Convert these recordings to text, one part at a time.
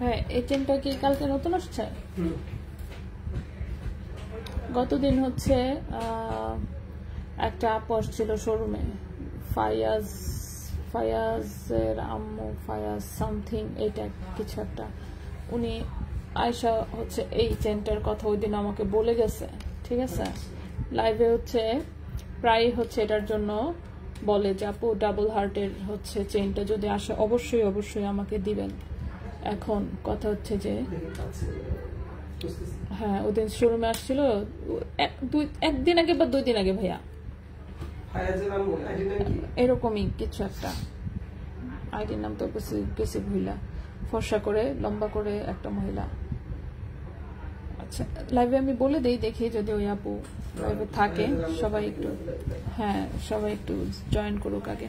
হ্যাঁ এই চেনটা কি কালকে নতুন আসছে? গতদিন হচ্ছে একটা আপু আসছিল শোরুমে, ফায়াজের আম্মু, ফায়াজ সামথিং এইটা কিছু একটা, উনি আয়শা হচ্ছে এই চেনটার কথা ওই দিন আমাকে বলে গেছে। ঠিক আছে, লাইভে হচ্ছে প্রায় হচ্ছে এটার জন্য বলে যে আপু ডাবল হার্টের হচ্ছে চেনটা যদি আসে অবশ্যই অবশ্যই আমাকে দিবেন। এখন কথা হচ্ছে যে হ্যাঁ ওদিন শোরুমে আসছিল একদিন আগে বা 2 দিন আগে ভাইয়া, এরকমই কিছু একটা, আইডির নাম তো গেছে ভুইলা, ফর্সা করে লম্বা করে একটা মহিলা। আচ্ছা লাইভে আমি বলে দেই, দেখি যদি ওই আপু লাইভে থাকে সবাই একটু, হ্যাঁ সবাই একটু জয়েন করুক আগে।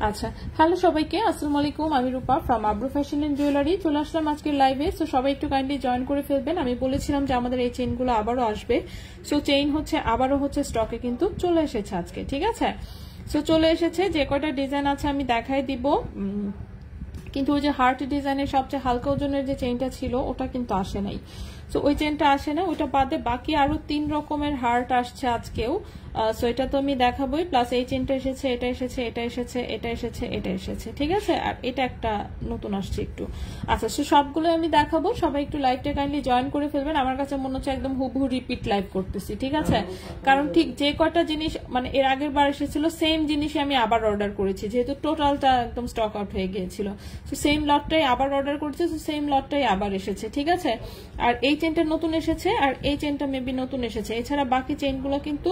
আচ্ছা হ্যালো সবাইকে, আসসালামু আলাইকুম, আমি রূপা from Abru fashion and jewellery. চলে আসলাম আজকের লাইভে, সো সবাই একটু কাইন্ডলি জয়েন করে ফেলবেন। আমি বলেছিলাম যে আমাদের এই চেইনগুলো আবারও আসবে, সো চেইন হচ্ছে আবারও হচ্ছে স্টকে কিন্তু চলে এসেছে আজকে। ঠিক আছে, সো চলে এসেছে, যে কয়টা ডিজাইন আছে আমি দেখাই দিব, কিন্তু ওই যে হার্ট ডিজাইনের সবচেয়ে হালকা ওজনের যে চেইনটা ছিল ওটা কিন্তু আসে নাই। সো ওই চেনটা আসে না, ওইটা বাদে বাকি আরো 3 রকমের হার্ট আসছে আজকেও। সো এটা তো আমি দেখাবোই, প্লাস এই চেনটা এসেছে, এটা এসেছে, এটা এসেছে, এটা এসেছে, এটা এসেছে। ঠিক আছে, আর এটা একটা নতুন আসছে একটু। আচ্ছা সো সবগুলো আমি দেখাবো, সবাই একটু লাইভটা কাইন্ডলি জয়েন করে ফেলবেন। আমার কাছে মনে হচ্ছে একদম হুবহু রিপিট লাইভ করতেছি। ঠিক আছে, কারণ ঠিক যে কয়টা জিনিস মানে এর আগের বার এসেছিল সেম জিনিসই আমি আবার অর্ডার করেছি, যেহেতু টোটালটা একদম স্টক আউট হয়ে গিয়েছিল। সো সেম লটটাই আবার অর্ডার করেছি, সো সেম লটটাই আবার এসেছে। ঠিক আছে, আর এই চেনটা নতুন এসেছে, আর এই চেনটা মেবি নতুন এসেছে। এছাড়া বাকি চেনগুলো কিন্তু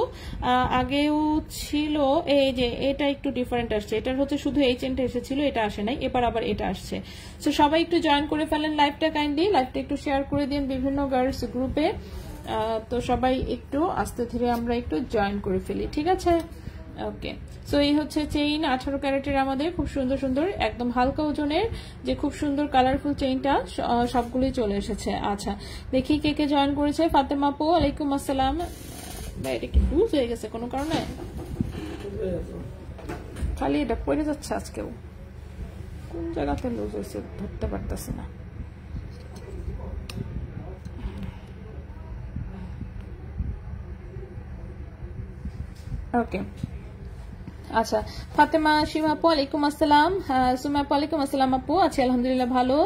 আগেও ছিল। এই যে এটা একটু ডিফারেন্ট আসছে, এটার হচ্ছে শুধু এই চেনটা এসেছিল, এটা আসে নাই, এবার আবার এটা আসছে। সো সবাই একটু জয়েন করে ফেলেন লাইভটা কাইন্ডলি, লাইভটা একটু শেয়ার করে দিন বিভিন্ন গার্লস গ্রুপে। তো সবাই একটু আস্তে ধীরে আমরা একটু জয়েন করে ফেলি। ঠিক আছে, ওকে। সো এই হচ্ছে চেইন 18 ক্যারেটের আমাদের খুব সুন্দর সুন্দর একদম হালকা ওজনের যে খুব সুন্দর কালারফুল চেইনটা সবগুলোই চলে এসেছে। আচ্ছা দেখি কে কে জয়েন করেছে। ফাতেমা আপু ওয়ালাইকুম আসসালাম। ভাই এটা কি লুজ হয়ে গেছে কোনো কারণে? খালি এটা পড়ে যাচ্ছে আজকেও, কোন জায়গাতে লুজ হয়েছে ধরতে পারতেছি না। ওকে আচ্ছা ফাতেমা সীমা আপু ওয়ালাইকুম আসসালাম, সুমা আপু ওয়ালাইকুম আসসালাম আপু। আচ্ছা আলহামদুলিল্লাহ ভালো।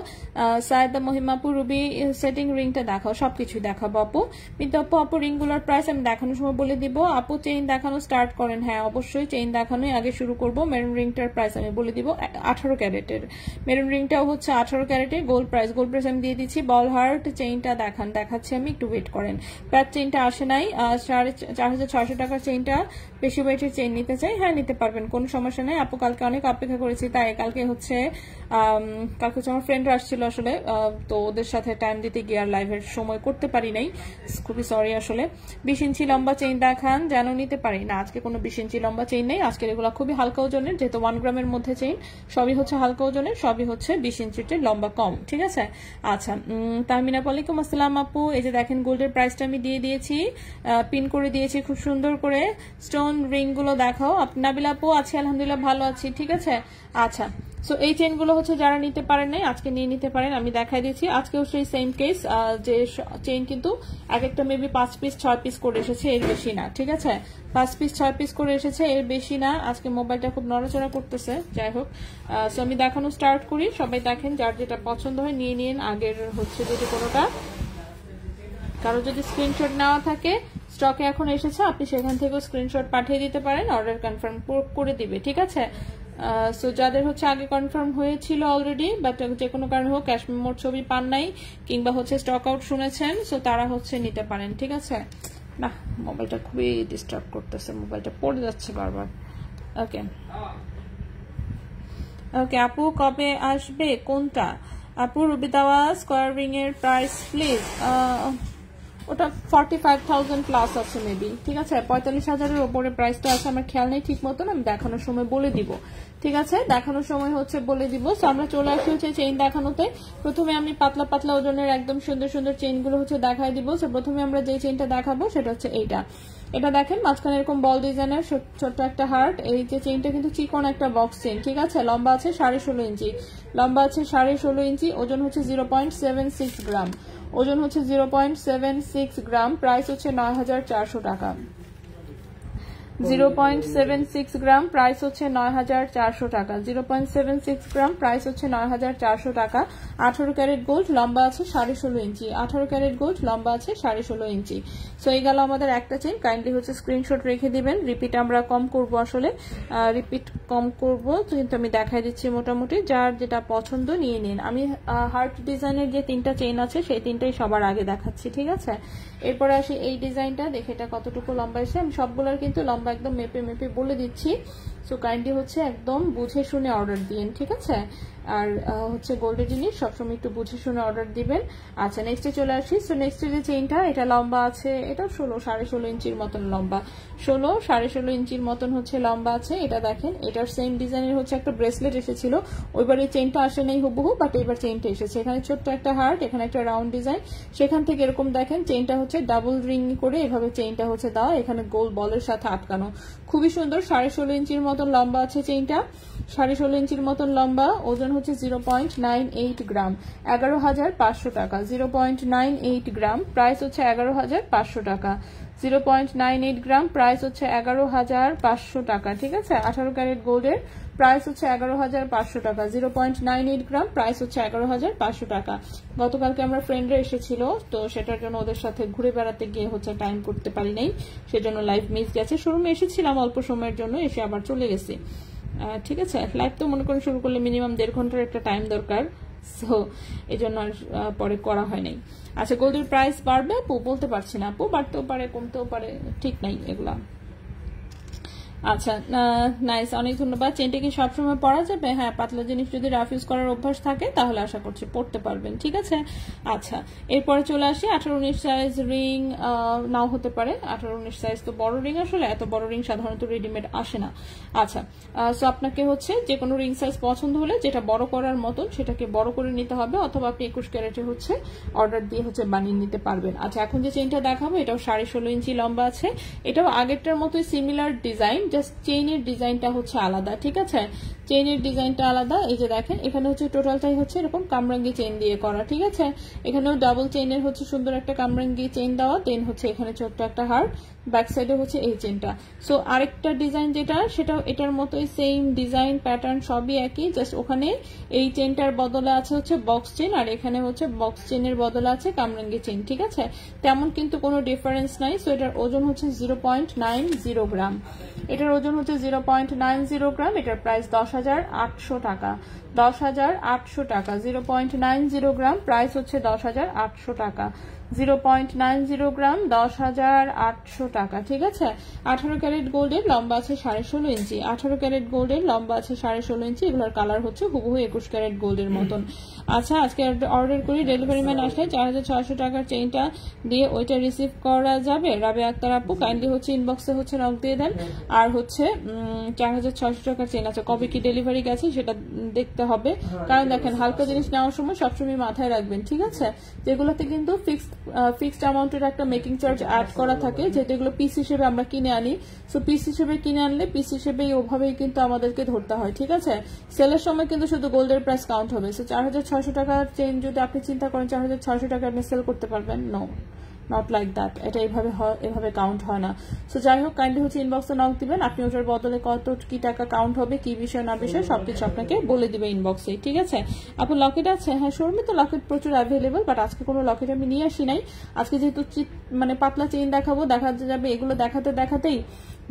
সায়েদা মহিমা আপু রুবি সেটিং রিংটা দেখাও, সবকিছু দেখাবো আপু। কিন্তু আপু রিংগুলোর প্রাইস আমি দেখানোর সময় বলে দিব। আপু চেইন দেখানো স্টার্ট করেন, হ্যাঁ অবশ্যই চেইন দেখানোই আগে শুরু করব। মেরুন রিংটার প্রাইস আমি বলে দিব 18 ক্যারেটের, মেরুন রিংটাও হচ্ছে 18 ক্যারেটের। গোল্ড প্রাইস আমি দিয়ে দিচ্ছি। বল হার্ট চেইনটা দেখাচ্ছি আমি, একটু ওয়েট করেন। প্যাচ চেইনটা আসে নাই, 4,600 টাকার চেইনটা, বেশি ওয়েটের চেইন নিতে চাই, হ্যাঁ নিতে পারবেন, কোনো সমস্যা নেই আপু। কালকে অনেক অপেক্ষা করেছি, তাই কালকে হচ্ছে আমার ফ্রেন্ডরা আসছিল আসলে, তো ওদের সাথে টাইম দিতে গিয়ে আর লাইভের সময় করতে পারি নাই, খুবই সরি আসলে। 20 ইঞ্চি লম্বা চেইন দেখান যেন নিতে পারি না, আজকে কোনো 20 ইঞ্চি লম্বা চেইন নেই আজকের, এগুলো খুবই হালকা ওজনের, যেহেতু 1 গ্রামের মধ্যে চেইন, সবই হচ্ছে হালকা ওজনের, সবই হচ্ছে 20 ইঞ্চিতে লম্বা কম। ঠিক আছে, আচ্ছা তাহমিনা ওয়ালাইকুম আসসালাম আপু। এই যে দেখেন গোল্ডের প্রাইসটা আমি দিয়ে দিয়েছি, পিন করে দিয়েছি খুব সুন্দর করে। স্টোন রিং গুলো দেখাও। নাবিলা আপু আছি আলহামদুলিল্লাহ ভালো আছি। ঠিক আছে, আচ্ছা সো এই চেইনগুলো হচ্ছে যারা নিতে পারেন নাই আজকে নিয়ে নিতে পারেন, আমি দেখাই দিচ্ছি। আজকেও সেই সেম কেস, যে চেইন কিন্তু এক একটা মেবি 5 পিস 6 পিস করে এসেছে, এর বেশি না। ঠিক আছে, 5 পিস 6 পিস করে এসেছে, এর বেশি না। আজকে মোবাইলটা খুব নড়াচড়া করতেছে, যাই হোক। সো আমি দেখানো স্টার্ট করি, সবাই দেখেন, যার যেটা পছন্দ হয় নিয়ে নিন। আগের হচ্ছে যদি কোনোটা কারো যদি স্ক্রিনশট নেওয়া থাকে, স্টকে এখন এসেছে, আপনি সেখান থেকেও স্ক্রিনশট পাঠিয়ে দিতে পারেন, অর্ডার কনফার্ম করে দিবে। ঠিক আছে, সো যাদের হচ্ছে আগে কনফার্ম হয়েছিল অলরেডি, বাট যে কোনো কারণে হোক ক্যাশ মেমোর ছবি পান নাই কিংবা হচ্ছে স্টক আউট শুনেছেন, সো তারা হচ্ছে নিতে পারেন। ঠিক আছে, না মোবাইলটা খুবই ডিস্টার্ব করতেছে, মোবাইলটা পড়ে যাচ্ছে বারবার। ওকে ওকে আপু কবে আসবে কোনটা? আপু রুবি দাওয়া স্কয়ার রিং এর প্রাইস প্লিজ। ওটা 45,000 প্লাস আছে মেবি, ঠিক আছে? 45,000-এর উপরে প্রাইসটা আছে, আমার খেয়াল নেই ঠিক মতন, আমি দেখানোর সময় বলে দিব, ঠিক আছে? দেখানোর সময় হচ্ছে বলে দিব। সো আমরা চলে আসি হচ্ছে চেইন দেখানোতে। প্রথমে আমি পাতলা পাতলা ওজনের একদম সুন্দর সুন্দর চেইনগুলো হচ্ছে দেখাই দিব। সো প্রথমে আমরা যে চেইনটা দেখাবো সেটা হচ্ছে এইটা। এটা দেখেন মাঝখানে এরকম বল ডিজাইনের ছোট্ট একটা হার্ট। এই যে চেইনটা কিন্তু চিকন একটা বক্স চেইন, ঠিক আছে? লম্বা আছে 16.5 ইঞ্চি, লম্বা আছে 16.5 ইঞ্চি, ওজন হচ্ছে 0.76 গ্রাম, ওজন হচ্ছে 0.76 গ্রাম, প্রাইস হচ্ছে 9,400 টাকা। 0.76 গ্রাম, প্রাইস হচ্ছে 9,400 টাকা। 0.76 গ্রাম, প্রাইস হচ্ছে 9,400 টাকা। 18 ক্যারেট গোল্ড, লম্বা আছে 16.5 ইঞ্চি, 18 ক্যারেট গোল্ড, লম্বা আছে 16.5 ইঞ্চি। সো এই গেল আমাদের একটা চেইন। কাইন্ডলি হচ্ছে স্ক্রিনশট রেখে দিবেন। রিপিট আমরা কম করব, আসলে রিপিট কম করব, কিন্তু আমি দেখাই দিচ্ছি মোটামুটি। যার যেটা পছন্দ নিয়ে নিন। আমি হার্ট ডিজাইনের যে 3টা চেইন আছে সেই 3টাই সবার আগে দেখাচ্ছি, ঠিক আছে? এরপরে আসি এই ডিজাইনটা, দেখে এটা কতটুকু লম্বা এসে। আমি সবগুলোর কিন্তু লম্বা একদম মেপে মেপে বলে দিচ্ছি। সো কাইন্ডলি হচ্ছে একদম বুঝে শুনে অর্ডার দিন, ঠিক আছে? আর হচ্ছে গোল্ডের জিনিস সবসময় একটু বুঝে শুনে অর্ডার দিবেন। আচ্ছা, নেক্সটে চলে আসি। সো নেক্সটে যে চেইনটা, এটা লম্বা আছে, এটা 16.5 ইঞ্চির মতন লম্বা, 16.5 ইঞ্চির মতন হচ্ছে লম্বা আছে। এটা দেখেন, এটার সেম ডিজাইনের হচ্ছে একটা ব্রেসলেট এসেছিল, ওইবার এই চেইনটা আসে নেই হুবহু, বাট এবার চেইনটা এসেছে। এখানে ছোট্ট একটা হার্ট, এখানে একটা রাউন্ড ডিজাইন, সেখান থেকে এরকম দেখেন চেইনটা হচ্ছে ডাবল রিং করে এভাবে চেইনটা হচ্ছে দেওয়া, এখানে গোল বলের সাথে আটকানো, খুবই সুন্দর। 16.5 ইঞ্চির মতন লম্বা আছে চেইনটা, 16.5 ইঞ্চির মতন লম্বা, ওজন হচ্ছে 0.98 গ্রাম, 11,500 টাকা। 0.98 গ্রাম, প্রাইস হচ্ছে 11,500 টাকা। 0.98 গ্রাম, প্রাইস হচ্ছে 11,500 টাকা, ঠিক আছে? 18 ক্যারেট গোল্ডের প্রাইস হচ্ছে 11,500 টাকা। 0.98 গ্রাম, প্রাইস হচ্ছে 11,500 টাকা। গতকালকে আমরা ফ্রেন্ডরা এসেছিল, তো সেটার জন্য ওদের সাথে ঘুরে বেড়াতে গিয়ে হচ্ছে টাইম করতে পারি নাই, সেজন্য লাইভ মিস গেছে। শোরুমে এসেছিলাম অল্প সময়ের জন্য, এসে আবার চলে গেছি, ঠিক আছে? লাইভ তো মনে করেন শুরু করলে মিনিমাম 1.5 ঘন্টার একটা টাইম দরকার, সো এই জন্য আর পরে করা হয় নাই। আচ্ছা, গোল্ডের প্রাইস বাড়বে আপু? বলতে পারছি না আপু, বাড়তেও পারে কমতেও পারে, ঠিক নাই এগুলা। আচ্ছা, নাইস, অনেক ধন্যবাদ। চেনটা কি সবসময় পরা যাবে? হ্যাঁ, পাতলা জিনিস যদি রাফ ইউজ করার অভ্যাস থাকে তাহলে আশা করছি পড়তে পারবেন, ঠিক আছে? আচ্ছা, এরপরে চলে আসি 18-19 সাইজ রিং, নাও হতে পারে। 18-19 সাইজ তো বড় রিং, আসলে এত বড় রিং সাধারণত রেডিমেড আসে না। আচ্ছা, সো আপনাকে হচ্ছে যে কোনো রিং সাইজ পছন্দ হলে যেটা বড় করার মতন সেটাকে বড় করে নিতে হবে, অথবা আপনি 21 ক্যারেটে হচ্ছে অর্ডার দিয়ে হচ্ছে বানিয়ে নিতে পারবেন। আচ্ছা, এখন যে চেইনটা দেখাবো এটাও 16.5 ইঞ্চি লম্বা আছে, এটাও আগেরটার মতোই সিমিলার ডিজাইন, জাস্ট চেইনের ডিজাইনটা হচ্ছে আলাদা, ঠিক আছে? চেইনের ডিজাইনটা আলাদা। এই যে দেখেন, এখানে হচ্ছে টোটালটাই হচ্ছে এরকম কামরাঙ্গি চেইন দিয়ে করা, ঠিক আছে? এখানেও ডাবল চেইনের হচ্ছে সুন্দর একটা কামরাঙ্গি চেইন দেওয়া, দেন হচ্ছে এখানে ছোট্ট একটা হার্ট, ব্যাক সাইডে হচ্ছে এই চেইনটা। সো আরেকটা ডিজাইন যেটা, সেটাও এটার মতোই সেম ডিজাইন, প্যাটার্ন সবই একই, জাস্ট ওখানে এই চেইনটার বদলে আছে হচ্ছে বক্স চেইন, আর এখানে হচ্ছে বক্স চেইনের বদলে আছে কামরাঙ্গি চেইন, ঠিক আছে? তেমন কিন্তু কোনো ডিফারেন্স নাই। সো এটার ওজন হচ্ছে 0.90 গ্রাম, এটার ওজন হচ্ছে 0.90 গ্রাম, এটার প্রাইস 10,800 টাকা। 10,800 টাকা। 0.90 গ্রাম, প্রাইস হচ্ছে 10,800 টাকা। 0.90 গ্রাম, 10,800 টাকা, ঠিক আছে? 18 ক্যারেট গোল্ডের লম্বা আছে 16.5 ইঞ্চি, 18 ক্যারেট গোল্ডের লম্বা আছে 16.5 ইঞ্চি, এগুলোর কালার হচ্ছে হুবহু 21 ক্যারেট গোল্ডের মতন। আচ্ছা, আজকে অর্ডার করি, ডেলিভারি ম্যান আসলে 4,600 টাকার চেইনটা দিয়ে ওইটা রিসিভ করা যাবে? রাবে আক্তার আপু, কাইন্ডলি হচ্ছে ইনবক্সে হচ্ছে নক দিয়ে দেন। আর হচ্ছে 4,600 টাকার চেইন আছে, কবে কি ডেলিভারি গেছে সেটা দেখতে হবে, কারণ দেখেন হালকা জিনিস নেওয়ার সময় সবসময় মাথায় রাখবেন, ঠিক আছে? যেগুলোতে কিন্তু ফিক্সড অ্যামাউন্টের একটা মেকিং চার্জ অ্যাড করা থাকে, যেহেতু এগুলো পিস হিসেবে আমরা কিনে আনি। সো পিস হিসেবে কিনে আনলে পিস হিসেবেই ওভাবেই কিন্তু আমাদেরকে ধরতে হয়, ঠিক আছে? সেলের সময় কিন্তু শুধু গোল্ডের প্রাইস কাউন্ট হবে। সো 4,600 টাকার চেইন যদি আপনি চিন্তা করেন 4,600 টাকা আপনি সেল করতে পারবেন, নো, নট লাইক দ্যাট, এটা এভাবে কাউন্ট হয় না। সো যাই হোক, কাইন্ডলি হচ্ছে ইনবক্সে নক দিবেন, আপনি ওটার বদলে কত কি টাকা কাউন্ট হবে, কি বিষয় না বিষয় সবকিছু আপনাকে বলে দিবে ইনবক্সে, ঠিক আছে? আপু লকেট আছে? হ্যাঁ, শোরুমে তো লকেট প্রচুর অ্যাভেলেবল, বাট আজকে কোনো লকেট আমি নিয়ে আসি নাই। আজকে যেহেতু মানে পাতলা চেইন দেখাবো, দেখা যাবে এগুলো দেখাতেই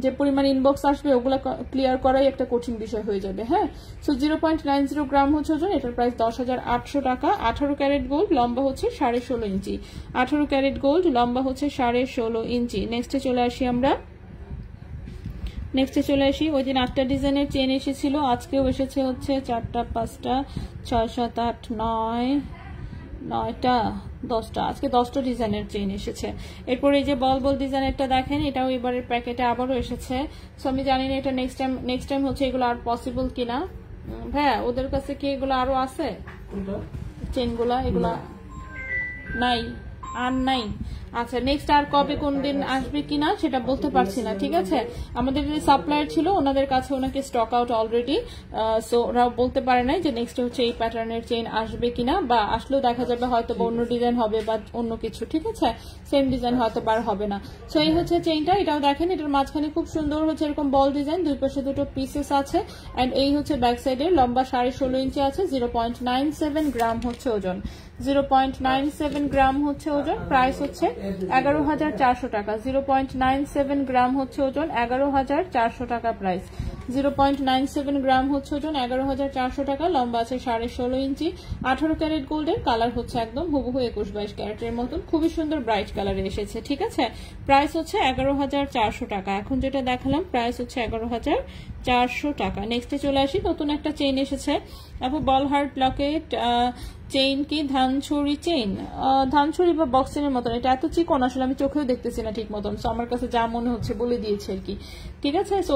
যে পরিমাণ ইনবক্স আসবে ওগুলো ক্লিয়ার করাই একটা কঠিন বিষয় হয়ে যাবে। হ্যাঁ, সো 0.90 গ্রাম হচ্ছে ওজন, এটার প্রাইস 10,800 টাকা। 18 ক্যারেট গোল্ড, লম্বা হচ্ছে 16.5 ইঞ্চি। 18 ক্যারেট গোল্ড, লম্বা হচ্ছে 16.5 ইঞ্চি। নেক্সটে চলে আসি ওই দিন 8টা ডিজাইনের চেন এসেছিল, আজকেও এসেছে হচ্ছে 4টা 5টা 6 7 8 9 9টা 10টা, আজকে 10টা ডিজাইনের চেইন এসেছে। এরপরে এই যে বল বল ডিজাইনেরটা দেখেন, এটাও এবারের প্যাকেটে আবারও এসেছে। সো আমি জানি না এটা নেক্সট টাইম হচ্ছে এগুলো আর পসিবল কিনা। ভাইয়া ওদের কাছে কি এগুলো আরো আছে চেইনগুলা? এগুলা নাই, আর নাই। আচ্ছা নেক্সট আর কবে কোন দিন আসবে কিনা সেটা বলতে পারছি না, ঠিক আছে। আমাদের যে সাপ্লায়ার ছিল ওনাদের কাছে ওনাকে স্টক আউট অলরেডি, সো ওরা বলতে পারে নাই যে নেক্সট হচ্ছে এই প্যাটার্নের চেইন আসবে কিনা, বা আসলেও দেখা যাবে হয়তো অন্য ডিজাইন হবে বা অন্য কিছু, ঠিক আছে, সেম ডিজাইন হয়তো বার হবে না। সো এই হচ্ছে চেইনটা, এটাও দেখেন, এটার মাঝখানে খুব সুন্দর হচ্ছে এরকম বল ডিজাইন, দুই পাশে দুটো পিসেস আছে। এন্ড এই হচ্ছে ব্যাক সাইডে লম্বা 16.5 ইঞ্চি আছে, 0.97 গ্রাম হচ্ছে ওজন, 0.97 গ্রাম হচ্ছে ওজন। প্রাইস হচ্ছে 11,400 টাকা, 0.97 গ্রাম হচ্ছে ওজন, 11,400 টাকা প্রাইস। 0.97 গ্রাম হচ্ছে ওজন, 11,400 টাকা। লম্বা আছে 16.5 ইঞ্চি, 18 ক্যারেট গোল্ডের, কালার হচ্ছে একদম হুবহু 21-22 ক্যারেটের মতন, খুবই সুন্দর ব্রাইট কালারে এসেছে, ঠিক আছে। প্রাইস হচ্ছে 11,400 টাকা। এখন যেটা দেখালাম প্রাইস হচ্ছে 11,400 টাকা। নেক্সটে চলে আসি, নতুন একটা চেইন এসেছে আপু, বল হার্ট লকেট চেইন, কি ধানছড়ি চেইন, ধানছড়ি বা বক্স চেইনের মতন। এটা এত চিকন আসলে আমি চোখেও দেখতেছি না ঠিক মতন, সো আমার কাছে যা মনে হচ্ছে বলে দিয়েছে আর কি, ঠিক আছে। সো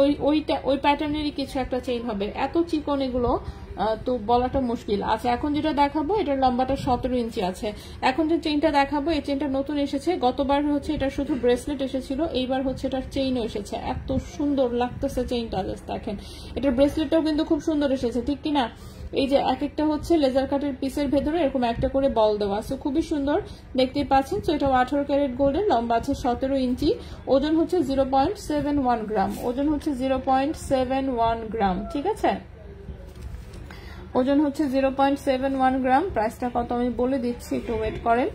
ওই প্যাটার্নেরই কিছু একটা চেইন হবে, এত চিকন এগুলো তো বলাটা মুশকিল। আচ্ছা এখন যেটা দেখাবো এটার লম্বাটা 17 ইঞ্চি আছে। এখন যে চেইনটা দেখাবো এই চেইনটা নতুন এসেছে, গতবার হচ্ছে এটা শুধু ব্রেসলেট এসেছিল, এইবার হচ্ছে এটার চেইনও এসেছে। এত সুন্দর লাগতেছে চেইনটা, জাস্ট দেখেন। এটার ব্রেসলেটটাও কিন্তু খুব সুন্দর এসেছে, ঠিক কিনা। এই যে এক একটা হচ্ছে লেজার কাটের পিসের ভেতরে এরকম একটা করে বল দেওয়া, সো খুবই সুন্দর দেখতেই পাচ্ছেন। তো এটা 18 ক্যারেট গোল্ডের, লম্বা আছে 17 ইঞ্চি, ওজন হচ্ছে 0.71 গ্রাম, ওজন হচ্ছে 0.71 গ্রাম, ঠিক আছে, ওজন হচ্ছে 0.71 গ্রাম। প্রাইসটা কত আমি বলে দিচ্ছি, একটু ওয়েট করেন।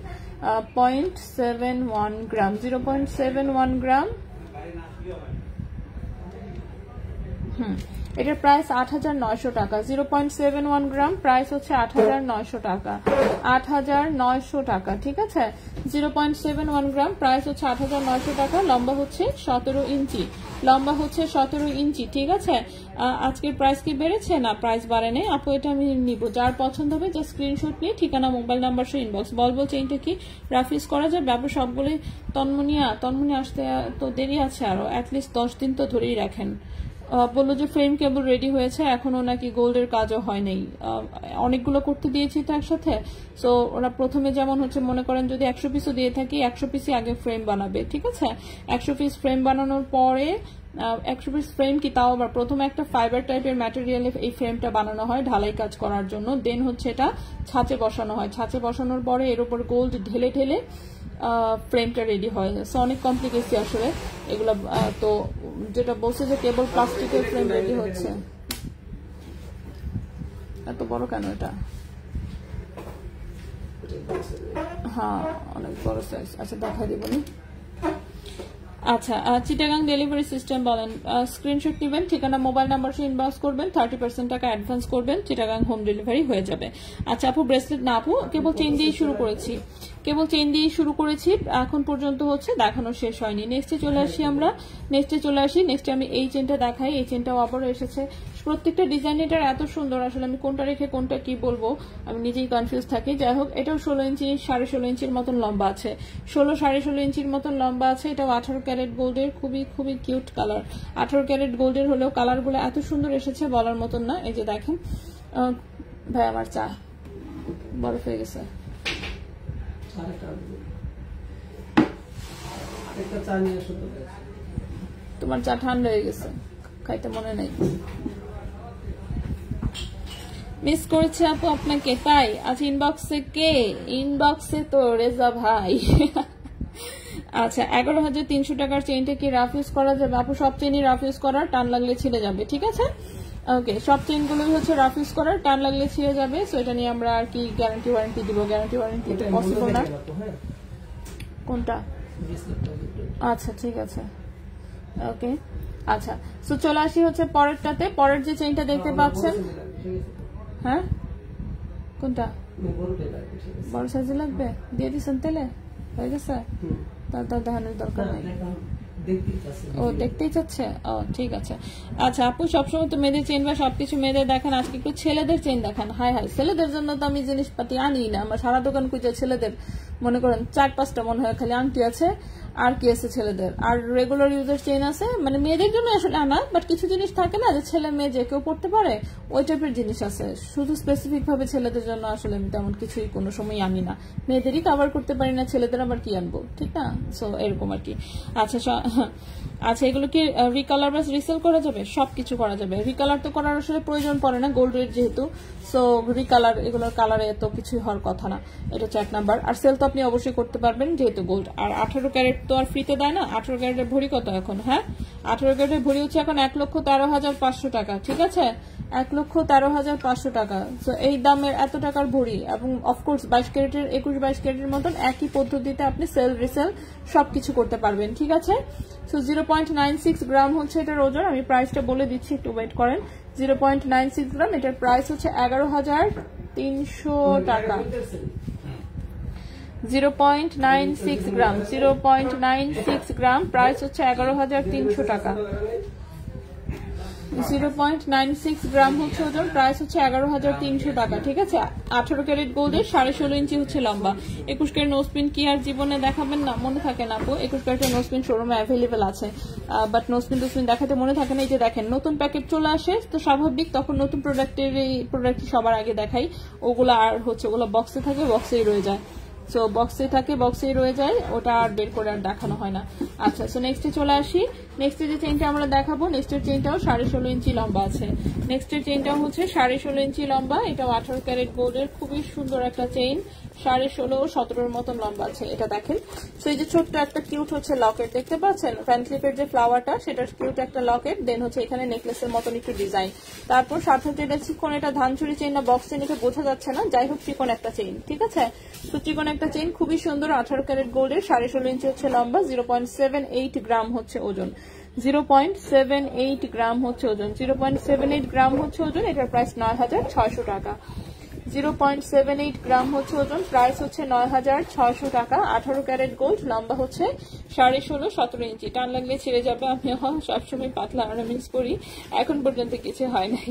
0.71 গ্রাম, 0.71 গ্রাম। এটার প্রাইস 8,900 টাকা, 0.71 গ্রাম, প্রাইস হচ্ছে 8,900 টাকা, 8,900 টাকা, ঠিক আছে। 0.71 গ্রাম, প্রাইস হচ্ছে 8,900 টাকা। লম্বা হচ্ছে 17 ইঞ্চি, লম্বা হচ্ছে 17 ইঞ্চি, ঠিক আছে। আজকের প্রাইস কি বেড়েছে? না, প্রাইস বাড়ে নেই আপু, এটা আমি নিব। যার পছন্দ হবে যে স্ক্রিনশট নিয়ে ঠিকানা মোবাইল নাম্বার সহ ইনবক্স। বলবো চেইনটা কি রাফিজ করা যাবে আপু? সবগুলোই তন্মনি আসতে তো দেরি আছে, আরো অ্যাটলিস্ট 10 দিন তো ধরেই রাখেন। বললো যে ফ্রেম কেবল রেডি হয়েছে, এখনো নাকি গোল্ডের কাজও হয় নাই। অনেকগুলো করতে দিয়েছি তো একসাথে, সো ওরা প্রথমে যেমন হচ্ছে মনে করেন যদি 100 পিসও দিয়ে থাকি, 100 পিসই আগে ফ্রেম বানাবে, ঠিক আছে। 100 পিস ফ্রেম বানানোর পরে 100 পিস ফ্রেম কি তাও আবার প্রথমে একটা ফাইবার টাইপের ম্যাটেরিয়ালে এই ফ্রেমটা বানানো হয় ঢালাই কাজ করার জন্য, দেন হচ্ছে এটা ছাঁচে বসানো হয়। ছাঁচে বসানোর পরে এর উপর গোল্ড ঢেলে ঢেলে ফ্রেমটা রেডি হয়। সো অনেক কমপ্লিকেসি আসলে এগুলো। তো যেটা বলছে যে কেবল প্লাস্টিকের ফ্রেম রেডি হচ্ছে, এত বড় কেন এটা? হ্যাঁ অনেক বড় সাইজ। আচ্ছা দেখা দিবনি। আচ্ছা চিটাগাং ডেলিভারি সিস্টেম বলেন, স্ক্রিনশট নেবেন, ঠিকানা মোবাইল নাম্বার সে ইনবক্স করবেন, 30% টাকা অ্যাডভান্স করবেন, চিটাগাং হোম ডেলিভারি হয়ে যাবে। আচ্ছা আপু ব্রেসলেট না আপু, কেবল চেইন দিয়ে শুরু করেছি, কেবল চেইন দিয়ে শুরু করেছি, এখন পর্যন্ত হচ্ছে দেখানো শেষ হয়নি। নেক্সটে চলে আসি আমরা, নেক্সটে আমি এই চেনটা দেখাই। এই চেনটাও আবারও এসেছে, প্রত্যেকটা ডিজাইন এটার এত সুন্দর, আসলে আমি কোনটা রেখে কোনটা কি বলবো আমি নিজেই কনফিউজ থাকি। যাই হোক এটাও 16 ইঞ্চি 16.5 ইঞ্চির মতন লম্বা আছে, 16-16.5 ইঞ্চির মতন লম্বা আছে। এটাও 18 ক্যারেট গোল্ডের, খুবই খুবই কিউট কালার। 18 ক্যারেট গোল্ডের হলেও কালারগুলো এত সুন্দর এসেছে বলার মতন না। এই যে দেখেন ভাই, আমার চা বরফ হয়ে গেছে, তোমার চা ঠান্ডা হয়ে গেছে, খাইতে মনে নেই। মিস করেছে আপু আপনাকে, তাই আচ্ছা ইনবক্সে কে? ইনবক্সে তো রেজা ভাই। আচ্ছা 11,300 টাকার চেইনটা কি রাফ ইউজ করা যাবে আপু? সব চেইনই রাফ ইউজ করার, টান লাগলে ছিঁড়ে যাবে, ঠিক আছে। ওকে সব চেইন গুলোই হচ্ছে রাফ ইউজ করার, টান লাগলে ছিঁড়ে যাবে। সো এটা নিয়ে আমরা আর কি গ্যারান্টি ওয়ারেন্টি দিব? গ্যারান্টি ওয়ারেন্টি পসিবল না। কোনটা? আচ্ছা ঠিক আছে, ওকে। আচ্ছা সো চলে আসি হচ্ছে পরেরটাতে। পরের যে চেইনটা দেখতে পাচ্ছেন, হ্যাঁ কোনটা? বড় সাইজে লাগবে, দিয়ে দিচ্ছেন তেলে হয়ে গেছে, তার দেখানোর দরকার নেই। ও দেখতেই চাচ্ছে, ও ঠিক আছে। আচ্ছা আপু সবসময় তো মেয়েদের চেইন বা সবকিছু মেয়েদের দেখান, আজকে একটু ছেলেদের চেইন দেখান। হাই হাই, ছেলেদের জন্য তো আমি জিনিসপাতি আনি না, আমার সারা দোকান খুঁজে ছেলেদের মনে করেন 4-5টা মনে হয় খালি আংটি আছে, আর কি আছে ছেলেদের, আর রেগুলার ইউজের চেইন আছে, মানে মেয়েদের জন্য আসলে আনা, বাট কিছু জিনিস থাকে না যে ছেলে মেয়ে যে কেউ পড়তে পারে, ওই টাইপের জিনিস আছে। শুধু স্পেসিফিক ভাবে ছেলেদের জন্য আসলে আমি তেমন কিছুই কোনো সময় আনি না, মেয়েদেরই কভার করতে পারি না, ছেলেদের আবার কি আনবো, ঠিক না? সো এরকম আর কি। আচ্ছা আচ্ছা, এগুলো কি রিকালার বা রিসেল করা যাবে? সবকিছু করা যাবে। রিকালার তো করার আসলে প্রয়োজন পড়ে না, গোল্ড রেট যেহেতু, সো রিকালার এগুলোর কালারে এত কিছুই হওয়ার কথা না। এটা হচ্ছে 1 নাম্বার। আর সেল তো আপনি অবশ্যই করতে পারবেন যেহেতু গোল্ড। আর 18 ক্যারেট তো আর ফ্রিতে দেয় না। 18 ক্যারেটের ভরি কত এখন? হ্যাঁ, 18 ক্যারেটের ভরি হচ্ছে এখন 1,13,500 টাকা, ঠিক আছে? 1,13,500 টাকা। তো এই দামের এত টাকার ভরি, এবং অফকোর্স 22 ক্যারেটের 21-22 ক্যারেটের মতন একই পদ্ধতিতে আপনি সেল রিসেল সবকিছু করতে পারবেন, ঠিক আছে? সো 0.96 গ্রাম হচ্ছে এটার ওজন। আমি প্রাইসটা বলে দিচ্ছি, একটু ওয়েট করেন। 0.96 গ্রাম, এটার প্রাইস হচ্ছে 11,300 টাকা। 0.96 গ্রাম, 0.96 গ্রাম, প্রাইস হচ্ছে 11,300 টাকা। 0.96 গ্রাম হচ্ছে ওজন, প্রাইস হচ্ছে 11,300 টাকা, ঠিক আছে? 18 ক্যারেট গোল্ডের 16.5 ইঞ্চি হচ্ছে লম্বা। 21 ক্যারেট নোসপিন কি আর জীবনে দেখাবেন না? মনে থাকে না আপু, 21 ক্যারেটের নোসপিন শোরুমে অ্যাভেলেবেল আছে, বাট নোসপিন দেখাতে মনে থাকে না। এই যে দেখেন, নতুন প্যাকেট চলে আসে তো স্বাভাবিক, তখন নতুন প্রোডাক্ট সবার আগে দেখাই, ওগুলো আর হচ্ছে ওগুলো বক্সে থাকে, বক্সেই রয়ে যায়। সো বক্সে থাকে, বক্সেই রয়ে যায়, ওটা আর বের করে আর দেখানো হয় না। আচ্ছা, সো নেক্সটে চলে আসি। নেক্সটে যে চেইনটা আমরা দেখাবো, নেক্সটের চেইনটাও 16.5 ইঞ্চি লম্বা আছে। নেক্সটের চেইনটাও হচ্ছে 16.5 ইঞ্চি লম্বা। এটাও 18 ক্যারেট গোল্ডের খুবই সুন্দর একটা চেইন, 16.5, 17 মতন লম্বা আছে। এটা দেখেন, তো এই যে ছোট্ট একটা কিউট হচ্ছে লকেট দেখতে পাচ্ছেন, ফ্যান ক্লিপের যে ফ্লাওয়ারটা, সেটার কিউট একটা লকেট, দেন হচ্ছে এখানে নেকলেসের মতন একটু ডিজাইন। তারপর সাথে যেটা চিকন, এটা ধানচুরি চেইন না বক্স চেইন এটা বোঝা যাচ্ছে না, যাই হোক চিকন একটা চেইন, ঠিক আছে? তো চিকন একটা চেইন, খুবই সুন্দর, 18 ক্যারেট গোল্ডের, 16.5 ইঞ্চি হচ্ছে লম্বা, 0.78 গ্রাম হচ্ছে ওজন। 0.78 গ্রাম হচ্ছে ওজন, 0.78 গ্রাম হচ্ছে ওজন। এটার প্রাইস 9,600 টাকা। 0.78 গ্রাম হচ্ছে ওজন, প্রাইস হচ্ছে 9,600 টাকা। 18 ক্যারেট গোল্ড, লম্বা হচ্ছে 16.5, 17 ইঞ্চি। টান লাগলে ছেড়ে যাবে, আমি সবসময় পাতলা অর্নামেন্টস করি, এখন পর্যন্ত কিছু হয় নাই।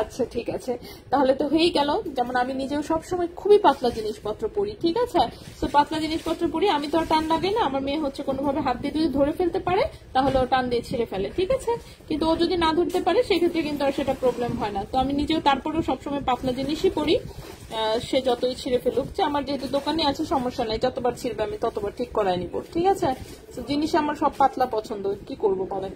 আচ্ছা, ঠিক আছে, তাহলে তো হয়েই গেল। যেমন আমি নিজেও সবসময় খুবই পাতলা জিনিসপত্র পরি, ঠিক আছে? তো পাতলা জিনিসপত্র পরি, আমি তো আর টান লাগাই না। আমার মেয়ে হচ্ছে কোনোভাবে হাত দিয়ে যদি ধরে ফেলতে পারে, তাহলে ও টান দিয়ে ছিঁড়ে ফেলে, ঠিক আছে? কিন্তু ও যদি না ধরতে পারে, সেক্ষেত্রে কিন্তু আর সেটা প্রবলেম হয় না। তো আমি নিজেও তারপরেও সবসময় পাতলা জিনিসই পরি, সে যতই ছিঁড়ে ফেলুক। যে আমার যেহেতু দোকানে আছে, সমস্যা নেই, যতবার ছিঁড়বে আমি ততবার ঠিক করাই নিব, ঠিক আছে? তো জিনিস আমার সব পাতলা পছন্দ, কি করব বলেন?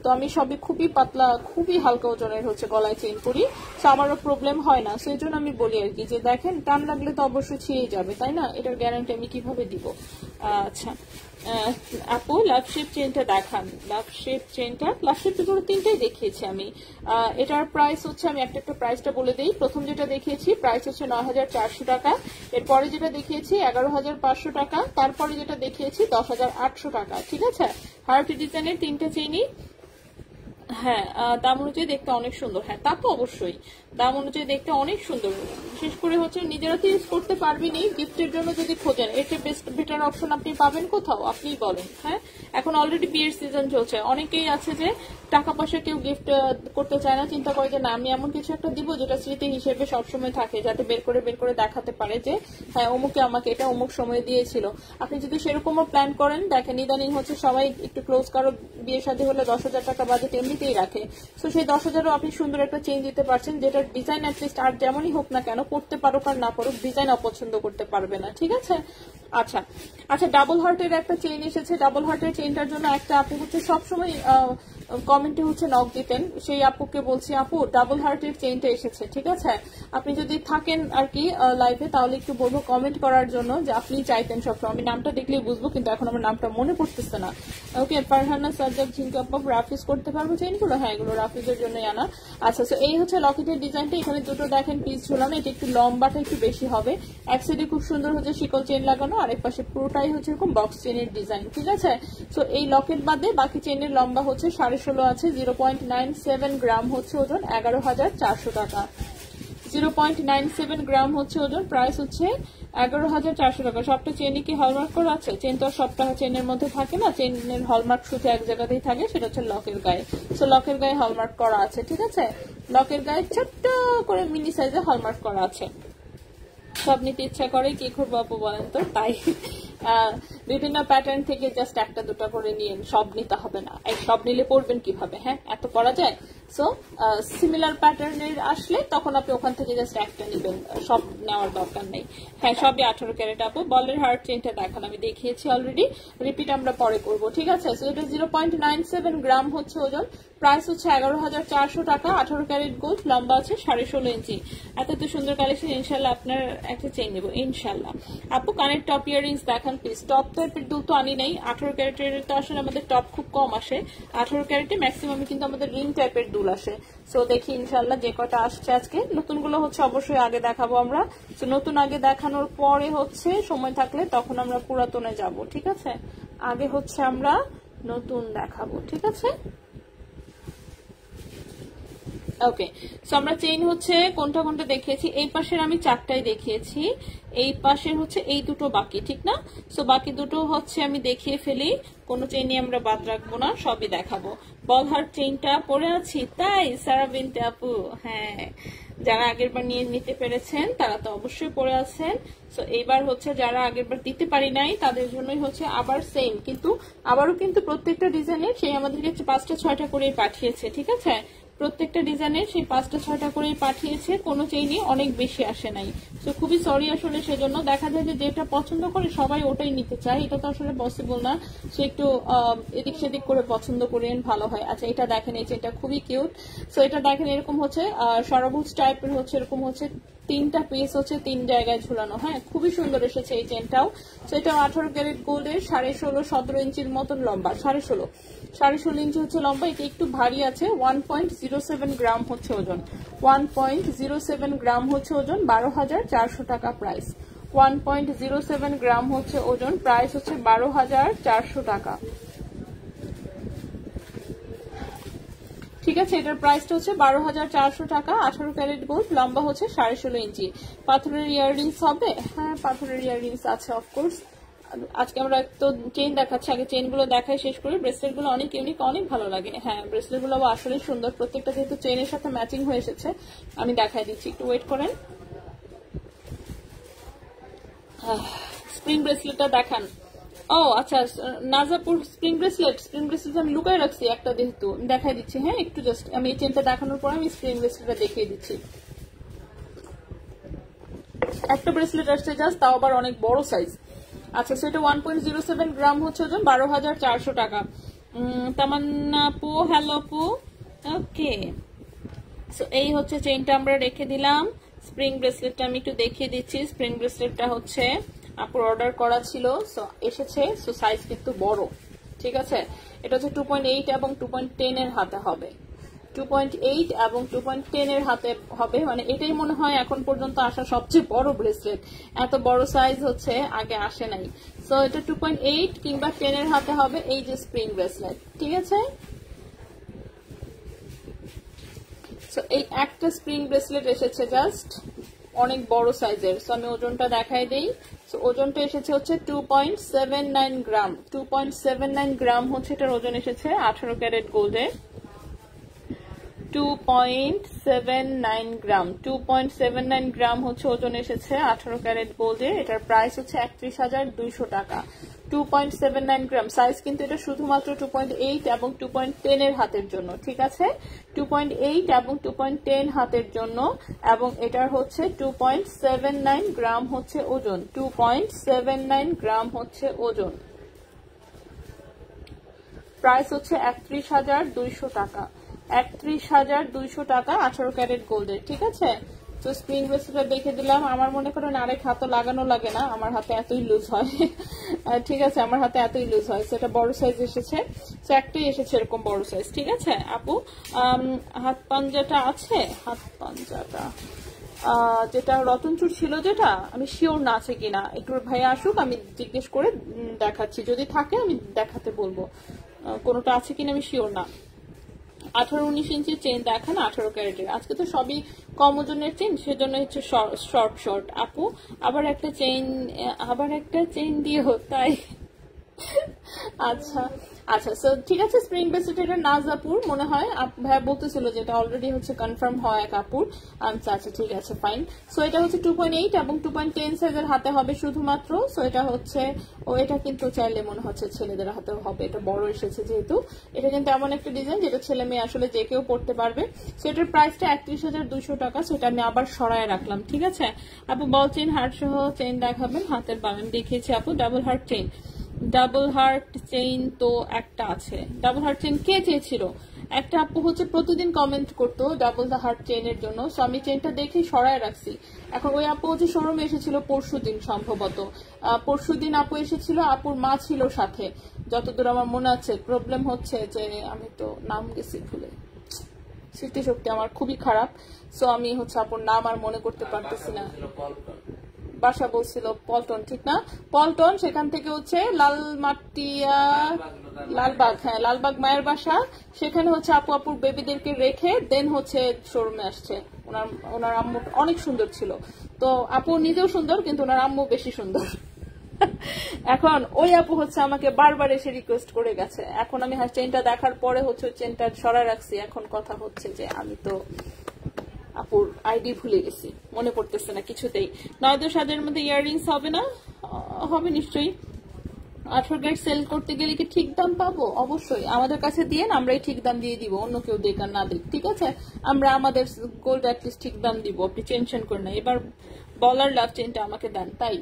তো আমি সবই খুবই পাতলা, খুবই হালকা ওজনের হচ্ছে গলায় চেইন করি, তো আমারও প্রবলেম হয় না। সেই জন্য আমি বলি আর কি, যে দেখেন টান লাগলে তো অবশ্যই ছিঁড়ে যাবে, তাই না? এটার গ্যারান্টি আমি কিভাবে দিব? আচ্ছা আপু, লাভ শেপ চেইনটা দেখান। লাভ শেপ চেইনটা, লাভ শেপ তো 3টাই দেখিয়েছি আমি। এটার প্রাইস হচ্ছে, আমি একটা প্রাইসটা বলে দিই। প্রথম যেটা দেখিয়েছি প্রাইস হচ্ছে 9,400 টাকা, এরপরে যেটা দেখিয়েছি 11,500 টাকা, তারপরে যেটা দেখিয়েছি 10,800 টাকা, ঠিক আছে? হার্ট ডিজাইনের 3টা চেইনই, হ্যাঁ, দাম অনুযায়ী দেখতে অনেক সুন্দর। হ্যাঁ, তা তো অবশ্যই, দাম অনুযায়ী দেখতে অনেক সুন্দর। বিশেষ করে হচ্ছে নিজেরা তো ইউজ করতে পারবেন, গিফটের জন্য যদি খোঁজেন, এটা বেস্ট বেটার অপশন আপনি পাবেন কোথাও? আপনিই বলেন। হ্যাঁ, এখন অলরেডি বিয়ের সিজন চলছে, অনেকেই আছে যে টাকা পয়সা কেউ গিফট করতে চায় না, চিন্তা করে যে না, আমি এমন কিছু একটা দিব যেটা স্মৃতি হিসেবে সবসময় থাকে, যাতে বের করে দেখাতে পারে যে হ্যাঁ অমুকে আমাকে এটা অমুক সময় দিয়েছিল। আপনি যদি সেরকমও প্ল্যান করেন, দেখেন ইদানিং হচ্ছে সবাই একটু ক্লোজ কারো বিয়ে শাদী হলে 10,000 টাকা বাজেট এমনিতেই রাখে। তো সেই 10,000ও আপনি সুন্দর একটা চেইন দিতে পারছেন, যেটার ডিজাইন অ্যাটলিস্ট আর যেমনই হোক না কেন, পড়তে পারুক আর না পারুক, ডিজাইন অপছন্দ করতে পারবে না, ঠিক আছে? আচ্ছা আচ্ছা, ডাবল হার্টের একটা চেইন এসেছে। ডাবল হার্টের চেইনটার জন্য একটা আপু হচ্ছে সবসময় কমেন্টে হচ্ছে নক দিতেন, সেই আপুকে বলছি, আপু ডাবল হার্টের চেইনটা এসেছে, ঠিক আছে? আপনি যদি থাকেন আর কি লাইভে, তাহলে একটু বলবো কমেন্ট করার জন্য যে আপনি চাইতেন সবসময়। আমি নামটা দেখলেই বুঝবো, কিন্তু এখন আমার নামটা মনে পড়তেছে না। ওকে, ফারহানা সাজ্জাদ ঝিঙ্কা আপু, রাফিজ করতে পারবো চেইনগুলো? হ্যাঁ, এগুলো রাফিজের জন্যই আনা। আচ্ছা, তো এই হচ্ছে লকেটের ডিজাইনটা। এখানে দুটো দেখেন পিস ঝুলানো, এটা একটু লম্বাটা একটু বেশি হবে। এক সাইডে খুব সুন্দর হচ্ছে শিকল চেইন লাগানো, আরেক পাশে পুরোটাই হচ্ছে এরকম বক্স চেইনের ডিজাইন, ঠিক আছে? তো এই লকেট বাদে বাকি চেইনের লম্বা হচ্ছে 16.5 আছে, 0.97 গ্রাম হচ্ছে ওজন, 11,400 টাকা। 0.97 গ্রাম হচ্ছে ওজন, প্রাইস হচ্ছে 11,400 টাকা। সবটা চেইনে কি হলমার্ক করা আছে? চেইন তো সবটা চেইনের মধ্যে থাকে না, চেইনের হলমার্ক শুধু এক জায়গাতেই থাকে, সেটা হচ্ছে লকের গায়ে। তো লকের গায়ে হলমার্ক করা আছে, ঠিক আছে? লকের গায়ে ছোট্ট করে মিনি সাইজে হলমার্ক করা আছে। সব নিতে ইচ্ছা করে, কি করবো আপু বলেন তো, তাই বিভিন্ন প্যাটার্ন থেকে জাস্ট একটা দুটো করে নিয়ে, সব নিতে হবে না, সব নিলে পরবেন কিভাবে, হ্যাঁ এত পরা যায়। সো সিমিলার প্যাটার্নের আসলে তখন আপনি ওখান থেকে জাস্ট একটা নিবেন, সব নেওয়ার দরকার নেই। হ্যাঁ সবই 18 ক্যারেট আপু। বলের হার্ট চেনটা দেখান, আমি দেখিয়েছি অলরেডি, রিপিট আমরা পরে করবো, ঠিক আছে। সো এটা 0.97 গ্রাম হচ্ছে ওজন, প্রাইস হচ্ছে 11,400 টাকা। 18 ক্যারেট গোল্ড, লম্বা আছে 16.5 ইঞ্চি। এত সুন্দর কালেকশন, ইনশাল্লাহ আপনার একটা চেইন নেবো ইনশাল্লাহ। আপু কানের টপ ইয়ারিংস দেখান প্লিজ। টপ টাইপের দুল তো আনি নাই, 18 ক্যারেটের তো আসলে আমাদের টপ খুব কম আসে, 18 ক্যারেটে ম্যাক্সিমাম কিন্তু আমাদের রিং টাইপের দুল আসে। সো দেখি ইনশাল্লাহ যে কটা আসছে আজকে, নতুনগুলো হচ্ছে অবশ্যই আগে দেখাবো আমরা। তো নতুন আগে দেখানোর পরে হচ্ছে সময় থাকলে তখন আমরা পুরাতনে যাব, ঠিক আছে। আগে হচ্ছে আমরা নতুন দেখাবো, ঠিক আছে। ওকে, সো আমরা চেইন হচ্ছে কোনটা কোনটা দেখিয়েছি, এই পাশের আমি 4টাই দেখিয়েছি, এই পাশের হচ্ছে এই দুটো বাকি, ঠিক না। সো বাকি দুটো হচ্ছে আমি দেখিয়ে ফেলি, কোনো চেইনই আমরা বাদ রাখবো না, সবই দেখাবো। বলহার চেইনটা পরে আছি তাই সারা বিনতে আপু, হ্যাঁ যারা আগের বার নিয়ে নিতে পেরেছেন তারা তো অবশ্যই পরে আছেন। সো এইবার হচ্ছে যারা আগের বার দিতে পারি নাই তাদের জন্যই হচ্ছে আবার সেম, কিন্তু আবারও কিন্তু প্রত্যেকটা ডিজাইনের সেই আমাদেরকে 5টা 6টা করে পাঠিয়েছে, ঠিক আছে। প্রত্যেকটা ডিজাইনের সেই 5টা 6টা করে পাঠিয়েছে, কোনো চেইনই অনেক বেশি আসে নাই। তো খুবই সরি আসলে, সেজন্য দেখা যায় যে যেটা পছন্দ করে সবাই ওটাই নিতে চায়, এটা তো আসলে পসিবল না। সে একটু এদিক সেদিক করে পছন্দ করেন, ভালো হয়। আচ্ছা এটা দেখেন, এই চেনটা খুবই কিউট। সো এটা দেখেন এরকম হচ্ছে সরবুজ টাইপের হচ্ছে, এরকম হচ্ছে 3টা পিস হচ্ছে 3 জায়গায় ঝুলানো, হ্যাঁ খুবই সুন্দর এসেছে এই চেনটাও। সো এটা 18 ক্যারেট গোল্ডের, 16.5 17 ইঞ্চির মতন লম্বা, 16.5 ইঞ্চি হচ্ছে লম্বা। এটা একটু ভারী আছে, 1.07 গ্রাম হচ্ছে ওজন, 1.07 গ্রাম হচ্ছে ওজন, 12,400 টাকা প্রাইস। 1.07 গ্রাম হচ্ছে ওজন, প্রাইস হচ্ছে 12,400 টাকা, ঠিক আছে। এটার প্রাইসটা হচ্ছে 12,400 টাকা। 18 ক্যারেট গোল্ড, লম্বা হচ্ছে 16.5 ইঞ্চি। পাথরের ইয়াররিংস হবে, হ্যাঁ পাথরের ইয়াররিংস আছে অফকোর্স। আজকে আমরা তো চেইন দেখাচ্ছি, আগে চেইন গুলো দেখাই শেষ করি। ব্রেসলেট গুলো অনেক ইউনিক, অনেক ভালো লাগে, হ্যাঁ ব্রেসলেট গুলো আসলে সুন্দর, প্রত্যেকটা যেহেতু চেইনের সাথে ম্যাচিং হয়ে এসেছে। আমি দেখাই দিচ্ছি, একটু ওয়েট করেন। স্প্রিং ব্রেসলেটটা দেখান। ও আচ্ছা, নাজাপুর স্প্রিং ব্রেসলেট আমি লুকায় রাখছি একটা, যেহেতু দেখাই দিচ্ছি। হ্যাঁ একটু জাস্ট আমি এই চেনটা দেখানোর পর আমি স্প্রিং ব্রেসলেটটা দেখিয়ে দিচ্ছি। একটা ব্রেসলেট আসছে জাস্ট, তাও আবার অনেক বড় সাইজ। আচ্ছা সেটা 1.07 গ্রাম হচ্ছে ওজন, 12,400 টাকা। তামান্না আপু, হ্যালো আপু, ওকে। সো এই হচ্ছে চেইনটা আমরা রেখে দিলাম। স্প্রিং ব্রেসলেটটা আমি একটু দেখিয়ে দিচ্ছি। স্প্রিং ব্রেসলেটটা হচ্ছে আপুর অর্ডার করা ছিল, সো এসেছে। সো সাইজ কিন্তু বড়, ঠিক আছে। এটা হচ্ছে 2.8 এবং 2.10 এর হাতে হবে, 2.8 এবং 2.10 এর হাতে হবে, মানে এটাই মনে হয় এখন পর্যন্ত আসা সবচেয়ে বড় ব্রেসলেট। এত বড় সাইজ হচ্ছে আগে আসে নাই। সো এটা 2.8 কিংবা 10 এর হাতে হবে, এই যে স্প্রিং ব্রেসলেট, ঠিক আছে। সো এই একটা স্প্রিং ব্রেসলেট এসেছে জাস্ট, অনেক বড় সাইজের। সো আমি ওজনটা দেখাই দেই। সো ওজনটা এসেছে হচ্ছে 2.79 গ্রাম, 2.79 গ্রাম হচ্ছে এটার ওজন এসেছে 18 ক্যারেট গোল্ডে, 2.79 গ্রাম, 2.79 গ্রাম হচ্ছে ওজন এসেছে 18 ক্যারেট গোল্ডে। এটার প্রাইস হচ্ছে 31,200 টাকা। 2.79 গ্রাম সাইজ, কিন্তু এটা শুধুমাত্র 2.8 এবং 2.10 এর হাতের জন্য, ঠিক আছে। 2.8 এবং 2.10 হাতের জন্য, এবং এটার হচ্ছে 2.79 গ্রাম হচ্ছে ওজন, 2.79 গ্রাম হচ্ছে ওজন। প্রাইস হচ্ছে 31,200 টাকা, 31,200 টাকা 18 ক্যারেট গোল্ডের, ঠিক আছে। তো স্প্রিং ব্রেসলেটটা দেখে দিলাম। আমার মনে করেন আরেক হাতও লাগানো লাগে না, আমার হাতে এতই লুজ হয়, ঠিক আছে, আমার হাতে এতই লুজ হয়। সেটা বড় সাইজ এসেছে, তো একটাই এসেছে এরকম বড় সাইজ, ঠিক আছে। আপু হাত পাঞ্জাটা আছে, হাত পাঞ্জাটা যেটা রতনচুর ছিল, যেটা আমি শিওর না আছে কিনা, একটু ভাইয়া আসুক, আমি জিজ্ঞেস করে দেখাচ্ছি, যদি থাকে আমি দেখাতে বলবো। কোনোটা আছে কিনা আমি শিওর না। 18-19 ইঞ্চির চেন দেখান 18 ক্যারেটের। আজকে তো সবই কম ওজনের চেন, সেজন্য হচ্ছে শর্ট। আপু আবার একটা চেন দিও, তাই আচ্ছা আচ্ছা, সো ঠিক আছে, স্প্রিং বেসিট এটা নাজাপুর মনে হয়, ভাই বলতেছিল যে এটা অলরেডি হচ্ছে কনফার্ম হয় কাপুর। আচ্ছা আচ্ছা ঠিক আছে ফাইন। সো এটা হচ্ছে 2.8 এবং 2.10 সাইজের হাতে হবে শুধুমাত্র। সো এটা হচ্ছে এটা কিন্তু চাইলে মনে হচ্ছে ছেলেদের হাতেও হবে, এটা বড় এসেছে যেহেতু। এটা কিন্তু এমন একটা ডিজাইন যেটা ছেলে মেয়ে আসলে যে কেউ পড়তে পারবে। সো এটার প্রাইসটা 31,200 টাকা। সো এটা আমি আবার সরায় রাখলাম, ঠিক আছে। আপু বল চেইন হার্ট সহ চেইন দেখাবেন, হাতের বাম দেখিয়েছি আপু। Double heart chain, double heart chain তো একটা আছে। ডাবল হার্ট চেইন কে চেয়েছিল? একটা আপু হচ্ছে প্রতিদিন কমেন্ট করতো ডাবল দ্য হার্ট চেইনের জন্য। সো আমি চেইনটা দেখে সরায় রাখছি। এখন ওই আপু হচ্ছে শোরুমে এসেছিল পরশুদিন সম্ভবত। পরশুদিন আপু এসেছিল, আপুর মা ছিল সাথে যতদূর আমার মনে আছে। প্রবলেম হচ্ছে যে আমি তো নাম গেছি ভুলে, স্মৃতিশক্তি আমার খুবই খারাপ। সো আমি হচ্ছে আপুর নাম আর মনে করতে পারতেছি না। বাসা বলছিল পল্টন, ঠিক না? পল্টন, সেখান থেকে হচ্ছে লালমাটিয়া, লালবাগ, হ্যাঁ লালবাগ মায়ের বাসা। সেখানে হচ্ছে আপু আপুর বেবিদেরকে রেখে দেন হচ্ছে শোরুমে আসছে। ওনার আম্মু অনেক সুন্দর ছিল। তো আপু নিজেও সুন্দর, কিন্তু ওনার আম্মু বেশি সুন্দর। এখন ওই আপু হচ্ছে আমাকে বারবার এসে রিকোয়েস্ট করে গেছে। এখন আমি চেনটা দেখার পরে হচ্ছে চেনটা সরা রাখছি। এখন কথা হচ্ছে যে আমি তো আপুর আইডি ভুলে গেছি, মনে পড়তেছে না কিছুতেই। 9-10 মধ্যে ইয়াররিংস হবে না? হবে নিশ্চয়ই। 18 ক্যারেট সেল করতে গেলে কি ঠিক দাম পাবো? অবশ্যই আমাদের কাছে দিয়ে আমরাই ঠিক দাম দিয়ে দিব, অন্য কেউ দেখ আর না দেখ, ঠিক আছে। আমরা আমাদের গোল্ড অ্যাটলিস্ট ঠিক দাম দিব, আপনি টেনশন করেন না। এবার বলার লাভ চেনটা আমাকে দেন, তাই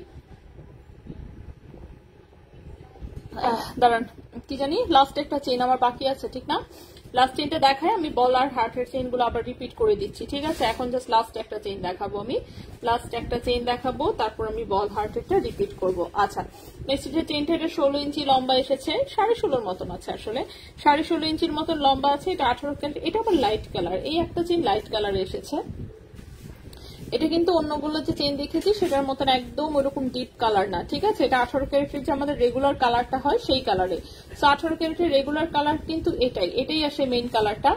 দাঁড়ান, কি জানি লাস্ট একটা চেইন আমার বাকি আছে, ঠিক না? লাস্ট চেইনটা দেখায়, আমি বল আর হার্টের চেইন গুলো আবার রিপিট করে দিচ্ছি, ঠিক আছে। এখন জাস্ট লাস্ট একটা চেইন দেখাবো, আমি লাস্ট একটা চেইন দেখাবো, তারপর আমি বল হার্টেরটা রিপিট করবো। আচ্ছা, নেক্সট যে চেইনটা, এটা 16 ইঞ্চি লম্বা এসেছে, 16.5 মতন আছে আসলে, 16.5 ইঞ্চির মতন লম্বা আছে। এটা 18 ক্যারেট, এটা আবার লাইট কালার। এই একটা চেইন লাইট কালারে এসেছে। এটা কিন্তু অন্যগুলো যে চেইন দেখেছি সেটার মতন একদম ওরকম ডিপ কালার না, ঠিক আছে। এটা 18 ক্যারেটের যে আমাদের রেগুলার কালারটা হয় সেই কালারে। সো 18 ক্যারেটের রেগুলার কালার কিন্তু এটাই আসে মেইন কালারটা।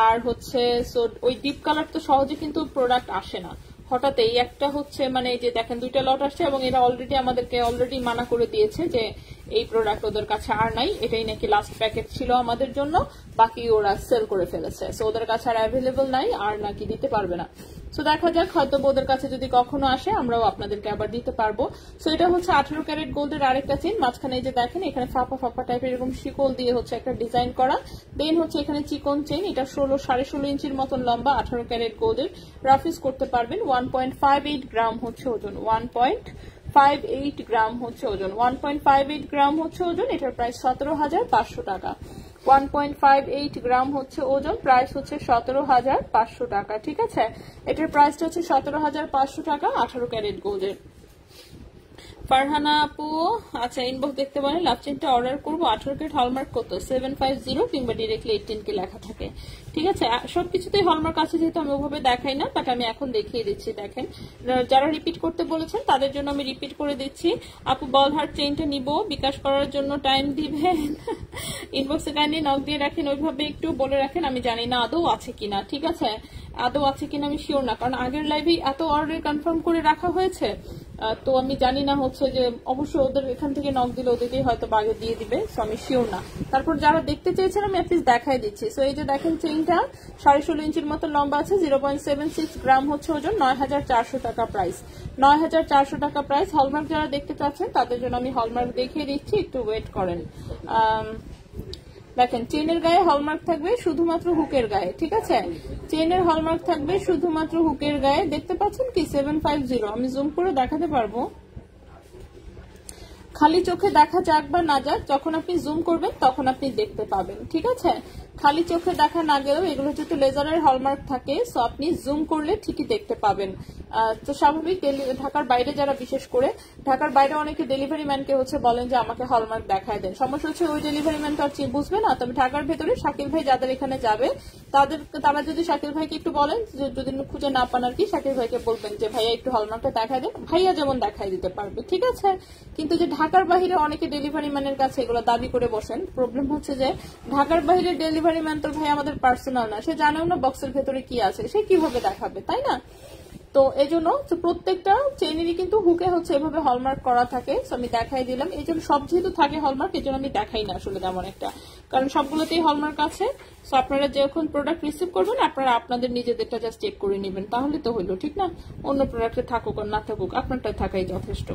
আর হচ্ছে সো ওই ডিপ কালার তো সহজে কিন্তু প্রোডাক্ট আসে না, হঠাৎ এই একটা হচ্ছে মানে এই যে দেখেন 2টা লট আসছে, এবং এরা আমাদেরকে অলরেডি মানা করে দিয়েছে যে এই প্রোডাক্ট ওদের কাছে আর নাই, এটাই নাকি লাস্ট প্যাকেট ছিল আমাদের জন্য, বাকি ওরা সেল করে ফেলেছে। সো ওদের কাছে আর অ্যাভেলেবল নাই, আর নাকি দিতে পারবে না। সো দেখা যাক, হয়তো ওদের কাছে যদি কখনো আসে আমরাও আপনাদেরকে আবার দিতে পারবো। সো এটা হচ্ছে 18 ক্যারেট গোল্ডের আরেকটা চেইন। মাঝখানে যে দেখেন এখানে ফাঁপা ফাঁপা টাইপের এরকম শিকল দিয়ে হচ্ছে একটা ডিজাইন করা। দেন হচ্ছে এখানে চিকন চেইন, এটা 16.5 ইঞ্চির মতন লম্বা, 18 ক্যারেট গোল্ডের। রাফিস করতে পারবেন। 1.58 গ্রাম হচ্ছে ওজন, 1.58 গ্রাম হচ্ছে ওজন, 1.58 গ্রাম হচ্ছে ওজন। এটার প্রাইস 17,500 টাকা। 1.58 গ্রাম হচ্ছে ওজন, প্রাইস হচ্ছে 17,500 টাকা, ঠিক আছে। এটার প্রাইসটা হচ্ছে 17,500 টাকা 18 ক্যারেট গোল্ডের। ফারহানা আপু, আচ্ছা ইনবক্স দেখতে পারেন। লাভ চেনটা অর্ডার করবো, 18 ক্যারেট হলমার্ক কত? 750 কিংবা ডিরেক্টলি 18K লেখা থাকে, ঠিক আছে। সবকিছুতেই হলমার্ক আছে যেহেতু আমি ওভাবে দেখাই না, বাট আমি এখন দেখিয়ে দিচ্ছি। দেখেন, যারা রিপিট করতে বলেছেন তাদের জন্য আমি রিপিট করে দিচ্ছি। আপু বল হার্ট চেইনটা নিব, বিকাশ করার জন্য টাইম দিবেন? ইনবক্সে কাইন্ডলি নক দিয়ে রাখেন, ওইভাবে একটু বলে রাখেন। আমি জানি না আদৌ আছে কিনা, ঠিক আছে। আদৌ আছে কিনা আমি শিওর না, কারণ আগের লাইভে এত অর্ডার কনফার্ম করে রাখা হয়েছে, তো আমি জানি না হচ্ছে যে অবশ্যই ওদের এখান থেকে নক দিলে ওদেরকেই হয়তো বাগে দিয়ে দিবে। সো আমি শিওর না। তারপর যারা দেখতে চেয়েছেন আমি অ্যাটলিস্ট দেখাই দিচ্ছি। সো এই যে দেখেন চেইনটা 16.5 ইঞ্চির মতো লম্বা আছে, 0.76 গ্রাম হচ্ছে ওজন, 9,400 টাকা প্রাইস, 9,400 টাকা প্রাইস। হলমার্ক যারা দেখতে চাচ্ছেন তাদের জন্য আমি হলমার্ক দেখিয়ে দিচ্ছি, একটু ওয়েট করেন। দেখেন চেইনের গায়ে হলমার্ক থাকবে শুধুমাত্র হুকের গায়ে, ঠিক আছে। চেইনের হলমার্ক থাকবে শুধুমাত্র হুকের গায়ে। দেখতে পাচ্ছেন কি 750? আমি জুম করে দেখাতে পারবো, খালি চোখে দেখা যাক বা না যাক, যখন আপনি জুম করবেন তখন আপনি দেখতে পাবেন, ঠিক আছে। খালি চোখে দেখা না গেলেও এগুলো যেহেতু লেজারের হলমার্ক থাকে, সো আপনি জুম করলে ঠিকই দেখতে পাবেন। তো স্বাভাবিক ঢাকার বাইরে যারা, বিশেষ করে ঢাকার বাইরে অনেকে ডেলিভারি ম্যানকে হচ্ছে বলেন যে আমাকে হলমার্ক দেখায় দেন। সমস্যা হচ্ছে ওই ডেলিভারি ম্যান তো আর বুঝবে না। তবে ঢাকার ভেতরে শাকিল ভাই যাদের এখানে যাবে তারা যদি শাকিল ভাইকে একটু বলেন, যদি খুঁজে না পান আর কি, শাকিল ভাইকে বলবেন যে ভাইয়া একটু হলমার্কটা দেখায় দেন, ভাইয়া যেমন দেখায় দিতে পারবে, ঠিক আছে। কিন্তু যে ঢাকার বাইরে অনেকে ডেলিভারি ম্যানের কাছে এগুলো দাবি করে বসেন। প্রবলেম হচ্ছে যে ঢাকার বাইরে ডেলিভারি ম্যান তো ভাই আমাদের পার্সোনাল না, সে জানেও না বক্সের ভেতরে কি আছে, সে কিভাবে দেখাবে, তাই না। তো এই জন্য প্রত্যেকটা চেইনেরই কিন্তু হুকে হচ্ছে এভাবে হলমার্ক করা থাকে। আমি দেখাই দিলাম, এই জন্য সব যেহেতু থাকে হলমার্ক, এই জন্য আমি দেখাই না আসলে তেমন একটা, কারণ সবগুলোতেই হলমার্ক আছে। সো আপনারা যখন প্রোডাক্ট রিসিভ করবেন আপনারা আপনাদের নিজেদেরটা জাস্ট চেক করে নেবেন, তাহলে তো হইলো, ঠিক না? অন্য প্রোডাক্টে থাকুক আর না থাকুক, আপনারটা থাকাই যথেষ্ট।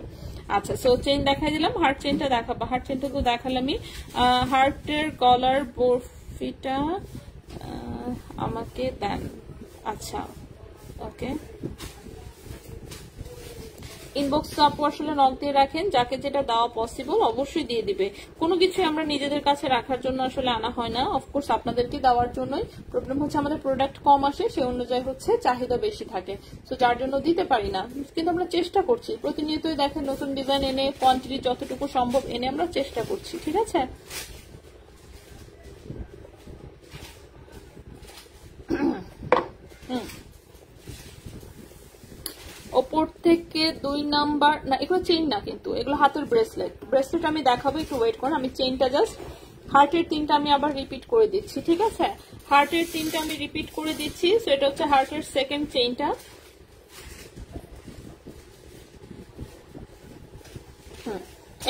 আচ্ছা, সো চেইন দেখাই দিলাম, হার্ট চেইনটা দেখাবো। হার্ট চেইনটা তো দেখালামই। হার্টের গলার বরফিটা আমাকে দেন। আচ্ছা, ওকে। ইনবক্স আপু আসলে নক দিয়ে রাখেন, যাকে যেটা দেওয়া পসিবল অবশ্যই দিয়ে দিবে। কোনো কিছু আমরা নিজেদের কাছে রাখার জন্য আসলে আনা হয় না, অফকোর্স আপনাদেরকে দেওয়ার জন্যই। প্রবলেম হচ্ছে আমাদের প্রোডাক্ট কম আসে, সে অনুযায়ী হচ্ছে চাহিদা বেশি থাকে, তো যার জন্য দিতে পারি না। কিন্তু আমরা চেষ্টা করছি প্রতিনিয়তই, দেখেন নতুন ডিজাইন এনে কোয়ান্টিটি যতটুকু সম্ভব এনে আমরা চেষ্টা করছি, ঠিক আছে? ওপর থেকে 2 নাম্বার না, এগুলো চেইন না কিন্তু, এগুলো হাতের ব্রেসলেট। ব্রেসলেট আমি দেখাবো, একটু ওয়েট করুন। আমি চেইনটা জাস্ট হার্টের 3টা আমি আবার রিপিট করে দিচ্ছি, ঠিক আছে? হার্টের 3টা আমি রিপিট করে দিচ্ছি। সো এটা হচ্ছে হার্টের সেকেন্ড চেইনটা।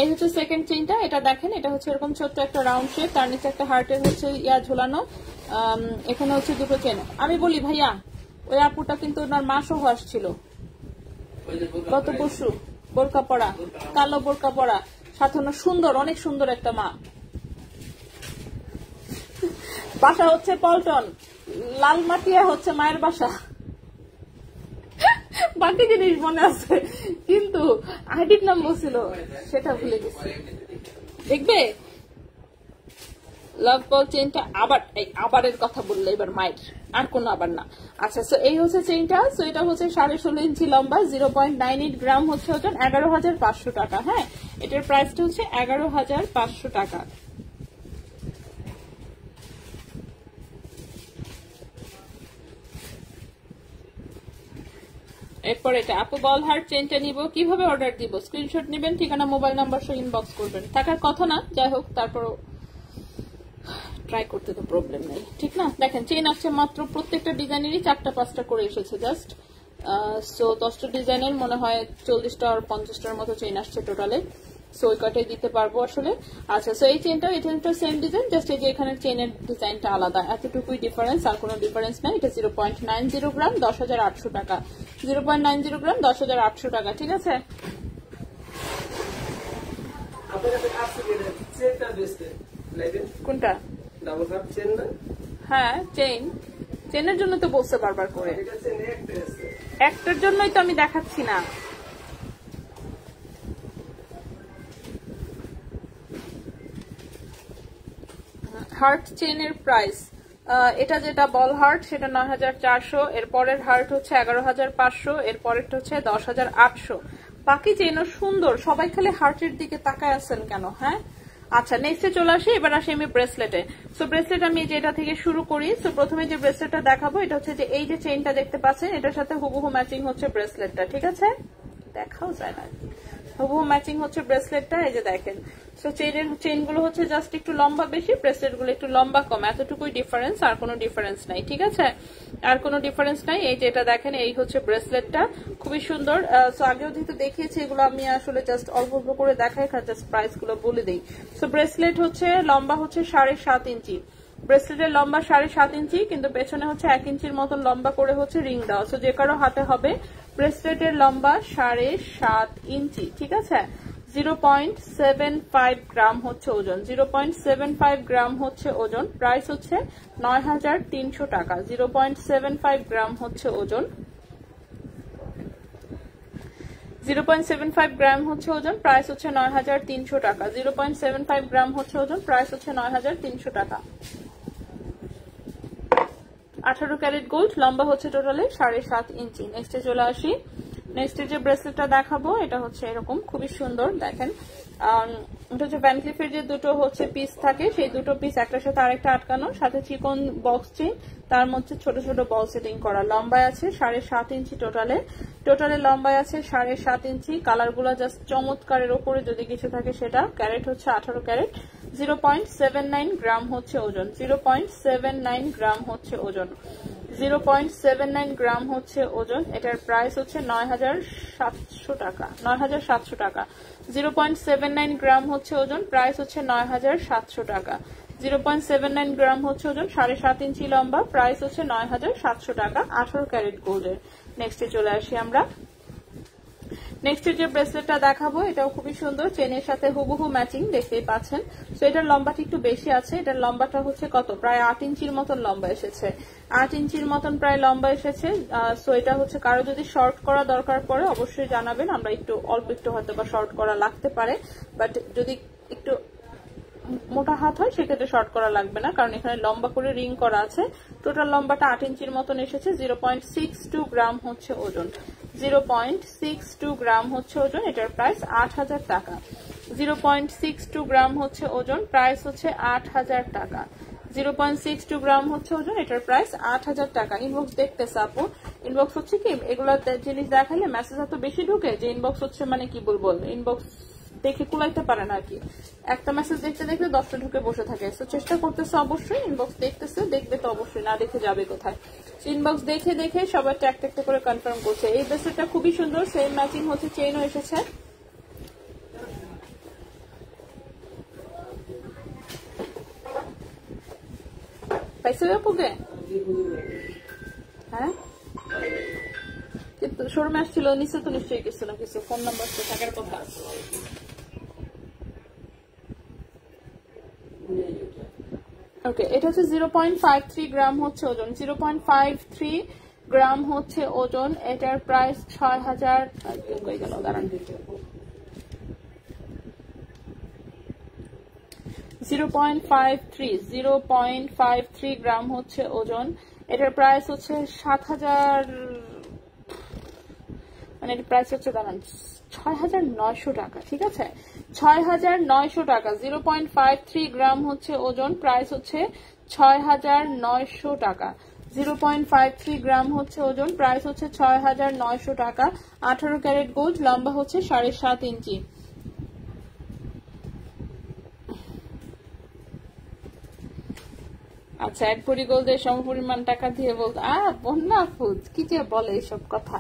এই হচ্ছে সেকেন্ড চেইনটা। এটা দেখেন, এটা হচ্ছে এরকম ছোট্ট একটা রাউন্ড শেপ, তার নিচে একটা হার্টের হচ্ছে ইয়া ঝোলানো। এখানে হচ্ছে দুটো চেন। আমি বলি ভাইয়া, ওই আপুটা কিন্তু ওনার মা সহ আসছিল গত পরশু, বোরকা পরা, কালো বোরকা পরা, সাথে সুন্দর, অনেক সুন্দর একটা মা। বাসা হচ্ছে পল্টন, লালমাটিয়া হচ্ছে মায়ের বাসা। বাকি জিনিস মনে আছে, কিন্তু আইডির নাম বলছিল সেটা ভুলে গেছি। দেখবে লাভ বল চেইনটা আবার, এই আবারের কথা বললে এবার মাইর, আর কোনো আবার না। আচ্ছা, সো এই হচ্ছে চেইনটা। সো এটা হচ্ছে 16.5 ইঞ্চি লম্বা, 0.98 গ্রাম হচ্ছে ওজন, 11,500 টাকা। হ্যাঁ, এটার প্রাইসটা হচ্ছে 11,500 টাকা। এরপর এটা আপু বল হার্ট চেইনটা নিব, কিভাবে অর্ডার দিব? স্ক্রিনশট নেবেন, ঠিকানা মোবাইল নাম্বার সহ ইনবক্স করবেন। থাকার কথা না, যাই হোক তারপরও ট্রাই করতে তো প্রবলেম নেই, ঠিক না? দেখেন চেইন আসছে মাত্র প্রত্যেকটা ডিজাইনেরই 4টা-5টা করে এসেছে জাস্ট। সো 10টা ডিজাইনের মনে হয় 40টা আর 50টার মতো চেইন আসছে টোটালে। সো ওই কটাই দিতে পারবো আসলে। আচ্ছা, সো এই চেইনটা, এটা সেম ডিজাইন, জাস্ট এই যে এখানে চেইনের ডিজাইনটা আলাদা, এতটুকুই ডিফারেন্স, আর কোনো ডিফারেন্স নাই। এটা 0.90 গ্রাম, 10,800 টাকা। 0.90 গ্রাম, 10,800 টাকা, ঠিক আছে? কোনটা? হ্যাঁ, চেইন। চেইনের জন্য তো বলছে বারবার করে, একটার জন্যই তো আমি দেখাচ্ছি না। হার্ট চেইনের প্রাইস, এটা যেটা বল হার্ট সেটা 9,400, এর পরের হার্ট হচ্ছে 11,500, এর পরেরটা হচ্ছে 10,800। বাকি চেইনও সুন্দর, সবাই খালি হার্টের দিকে তাকায় আছেন কেন? হ্যাঁ, আচ্ছা, নেক্সটে চলে আসি। এবার আসি আমি ব্রেসলেটে। সো ব্রেসলেট আমি যেটা থেকে শুরু করি। সো প্রথমে যে ব্রেসলেটটা দেখাবো এটা হচ্ছে যে এই যে চেইনটা দেখতে পাচ্ছেন, এটার সাথে হুবহু ম্যাচিং হচ্ছে ব্রেসলেটটা, ঠিক আছে? দেখাও যায় না, হুবহু ম্যাচিং হচ্ছে ব্রেসলেটটা, এই যে দেখেন। সো চেইনগুলো হচ্ছে জাস্ট একটু লম্বা বেশি, ব্রেসলেট গুলো একটু লম্বা কম, এতটুকুই ডিফারেন্স, আর কোনো ডিফারেন্স নাই, ঠিক আছে? আর কোনো ডিফারেন্স নাই। এই যে এটা দেখেন, এই হচ্ছে ব্রেসলেটটা, খুবই সুন্দর। সো আগেও যেহেতু দেখিয়েছি, এগুলো আমি আসলে জাস্ট অল্প অল্প করে দেখাই, জাস্ট প্রাইস গুলো বলে দিই। সো ব্রেসলেট হচ্ছে লম্বা হচ্ছে 7.5 ইঞ্চি, ব্রেসলেটের লম্বা 7.5 ইঞ্চি, কিন্তু পেছনে হচ্ছে 1 ইঞ্চির মতন লম্বা করে হচ্ছে রিং দেওয়া। সো যে কারো হাতে হবে। ব্রেসলেটের লম্বা 7.5 ইঞ্চি, ঠিক আছে? 0.75 গ্রাম হচ্ছে ওজন, 0.75 গ্রাম হচ্ছে ওজন। প্রাইস হচ্ছে 9,300 টাকা। 0.75 গ্রাম হচ্ছে ওজন, 0.75 গ্রাম হচ্ছে ওজন, প্রাইস হচ্ছে 9,300 টাকা। 0.75 গ্রাম হচ্ছে ওজন, প্রাইস হচ্ছে 9,300 টাকা। 18 ক্যারেট গোল্ড, লম্বা হচ্ছে টোটালে 7.5 ইঞ্চি। নেক্সটে চলে আসি। নেক্সট যে ব্রেসলেটটা দেখাবো এটা হচ্ছে এরকম, খুবই সুন্দর। দেখেন এটা হচ্ছে ভ্যান ক্লিফের যে দুটো হচ্ছে পিস থাকে, সেই দুটো পিস একটার সাথে আরেকটা আটকানো, সাথে চিকন বক্স চেইন, তার মধ্যে ছোট ছোট বল সেটিং করা। লম্বায় আছে 7.5 ইঞ্চি টোটালে লম্বায় আছে 7.5 ইঞ্চি। কালার গুলা জাস্ট চমৎকারের ওপরে যদি কিছু থাকে সেটা। ক্যারেট হচ্ছে 18 ক্যারেট। 0.79 গ্রাম হচ্ছে ওজন, 0.79 গ্রাম হচ্ছে ওজন, 0.79 গ্রাম হচ্ছে ওজন, এটার প্রাইস হচ্ছে ৯,৭০০ টাকা। ৯,৭০০ টাকা। 0.79 গ্রাম হচ্ছে ওজন, প্রাইস হচ্ছে ৯,৭০০ টাকা। 0.79 গ্রাম হচ্ছে ওজন, 7.5 ইঞ্চি লম্বা, প্রাইস হচ্ছে ৯,৭০০ টাকা 18 ক্যারেট গোল্ডের। নেক্সটে চলে আসি আমরা। নেক্সট যে ব্রেসলেটটা দেখাবো এটাও খুবই সুন্দর, চেনের সাথে হুবহু ম্যাচিং, দেখতেই পাচ্ছেন। তো এটার লম্বাটা একটু বেশি আছে, এটার লম্বাটা হচ্ছে কত, প্রায় 8 ইঞ্চির মতন লম্বা এসেছে। 8 ইঞ্চির মতন প্রায় লম্বা এসেছে। সো এটা হচ্ছে কারো যদি শর্ট করা দরকার পড়ে অবশ্যই জানাবেন, আমরা একটু অল্প একটু হয়তো বা শর্ট করা লাগতে পারে, বাট যদি একটু মোটা হাত হয় সেক্ষেত্রে শর্ট করা লাগবে না, কারণ এখানে লম্বা করে রিং করা আছে। টোটাল লম্বাটা 8 ইঞ্চির মতন এসেছে। 0.62 গ্রাম হচ্ছে ওজন। 0.62 গ্রাম হচ্ছে ওজন, এটার প্রাইস 8,000 টাকা। 0.62 গ্রাম হচ্ছে ওজন, প্রাইস হচ্ছে 8,000 টাকা। 0.62 গ্রাম হচ্ছে ওজন, এটার প্রাইস 8,000 টাকা। ইনবক্স দেখতেছে আপু, ইনবক্স হচ্ছে কি এগুলা জিনিস দেখালে মেসেজ এত বেশি ঢুকে যে ইনবক্স হচ্ছে মানে কি বলবো, ইনবক্স দেখে কুলাইতে পারে না আর কি। একটা মেসেজ দেখতে দেখতে 10টা ঢুকে বসে থাকে। তো চেষ্টা করতেছে অবশ্যই, ইনবক্স দেখতেছে, দেখবে তো অবশ্যই, না দেখে যাবে কোথায়। ইনবক্স দেখে দেখে সবাই একটা একটা করে কনফার্ম করছে। এই ব্রেসলেটটা খুবই সুন্দর, সেম ম্যাচিং হচ্ছে চেইনও এসেছে। পাইছে আপুকে? হ্যাঁ কিন্তু শোরুমে আসছিল, নিচে তো নিশ্চয়ই কিছু না কিছু ফোন নাম্বার তো থাকার কথা। ওকে, এটা হচ্ছে 0.53 গ্রাম হচ্ছে ওজন। 0.53 গ্রাম হচ্ছে ওজন, এটার প্রাইস 6,000। দাঁড়ান, 0.53 গ্রাম হচ্ছে ওজন, এটার প্রাইস হচ্ছে 7,000, মানে এটার প্রাইস হচ্ছে দাঁড়ান 6,900 টাকা। ঠিক আছে, 6,900 টাকা। 0.53 গ্রাম হচ্ছে ওজন, প্রাইস হচ্ছে 6,900 টাকা। 0.53 গ্রাম হচ্ছে ওজন, প্রাইস হচ্ছে 6,900 টাকা। 18 ক্যারেট গোল্ড, লম্বা হচ্ছে 7.5 ইঞ্চি। আচ্ছা, 1 ভরি গোল্ডের সমপরিমাণ টাকা দিয়ে বলতো বন্যা ফুড কি যে বলে এইসব কথা।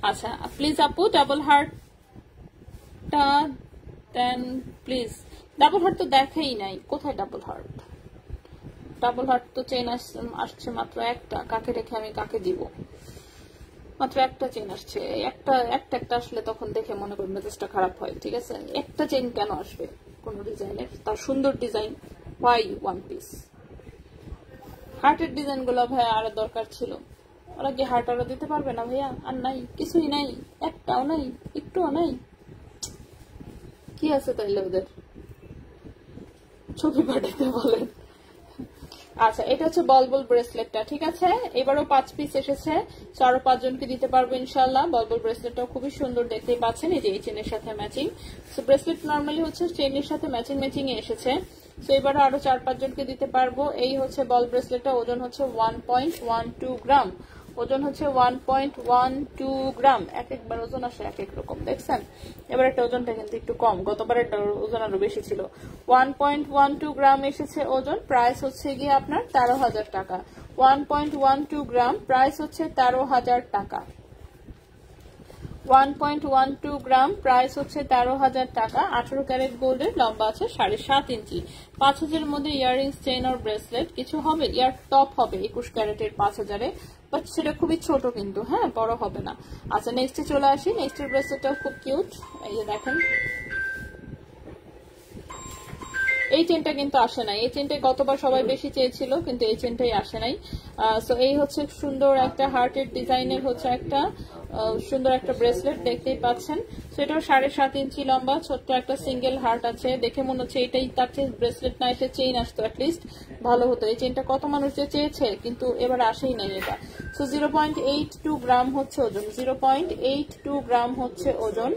আচ্ছা প্লিজ আপু ডাবল হার্টটা দেন প্লিজ। ডাবল হার্ট তো দেখাই নাই, কোথায় ডাবল হার্ট? ডাবল হার্ট তো চেন আসছে মাত্র একটা, কাকে রেখে আমি কাকে দিব? মাত্র একটা চেন আসছে, একটা আসলে তখন দেখে মনে করি মেজাজটা খারাপ হয়। ঠিক আছে, একটা চেন কেন আসবে কোন ডিজাইনের, তার সুন্দর ডিজাইন, হোয়াই ওয়ান পিস? হার্টের ডিজাইন গুলো ভাইয়া আরো দরকার ছিল। ওরা কি হার্ট আরো দিতে পারবে না ভাইয়া? আর নাই, কিছুই নাই, একটাও নাই, একটুও নাই। কি আছে তাইলে ওদের? ছবি পাঠাতে বলেন। আচ্ছা, এটা হচ্ছে বলবল ব্রেসলেটটা। ঠিক আছে, এবারও 5 পিস এসেছে, আরো 5 জনকে দিতে পারবো ইনশাল্লাহ। বলবল ব্রেসলেটটাও খুবই সুন্দর, দেখতেই পাচ্ছেন, এই যে এই চেনের সাথে ম্যাচিং। সো ব্রেসলেট নর্মালি হচ্ছে চেনের সাথে ম্যাচিং এ এসেছে। সো এবারও আরো 4-5 জনকে দিতে পারবো। এই হচ্ছে বল ব্রেসলেটটা, ওজন হচ্ছে 1.12 গ্রাম। ওজন হচ্ছে 1.12 গ্রাম। একবার ওজন আসে এক এক রকম, দেখছেন? এবার একটা ওজনটা কিন্তু একটু কম, গতবারের ওজন আরো বেশি ছিল। 1.12 গ্রাম এসেছে ওজন, প্রাইস হচ্ছে গিয়ে আপনার 13,000 টাকা। 1.12 গ্রাম, প্রাইস হচ্ছে 13,000 টাকা। 1.12 গ্রাম, প্রাইস হচ্ছে 13,000 টাকা। 18 ক্যারেট গোল্ডের, লম্বা আছে 7.5 ইঞ্চি। 5,000 এর মধ্যে ইয়াররিংস, চেইন আর ব্রেসলেট কিছু হবে, ইয়ার টপ হবে 21 ক্যারেটের 5,000-এ, বাট সেটা খুবই ছোট কিন্তু, হ্যাঁ বড় হবে না। আচ্ছা নেক্সটে চলে আসি। নেক্সটের ব্রেসলেটটাও খুব কিউট, এই যে দেখেন। এই চেনটা কিন্তু আসে নাই, এই চেনটাই গতবার সবাই বেশি চেয়েছিল, কিন্তু এই চেনটাই আসে নাই। সো এই হচ্ছে সুন্দর একটা হার্টের ডিজাইনের হচ্ছে একটা সুন্দর একটা ব্রেসলেট, দেখতেই পাচ্ছেন। সো এটাও 7.5 ইঞ্চি লম্বা, ছোট্ট একটা সিঙ্গেল হার্ট আছে। দেখে মনে হচ্ছে এটাই তার চেয়ে ব্রেসলেট না এসে চেইন আসতো, অ্যাটলিস্ট ভালো হতো। এই চেনটা কত মানুষ যে চেয়েছে, কিন্তু এবার আসেই নাই এটা। সো 0.82 গ্রাম হচ্ছে ওজন। 0.82 গ্রাম হচ্ছে ওজন।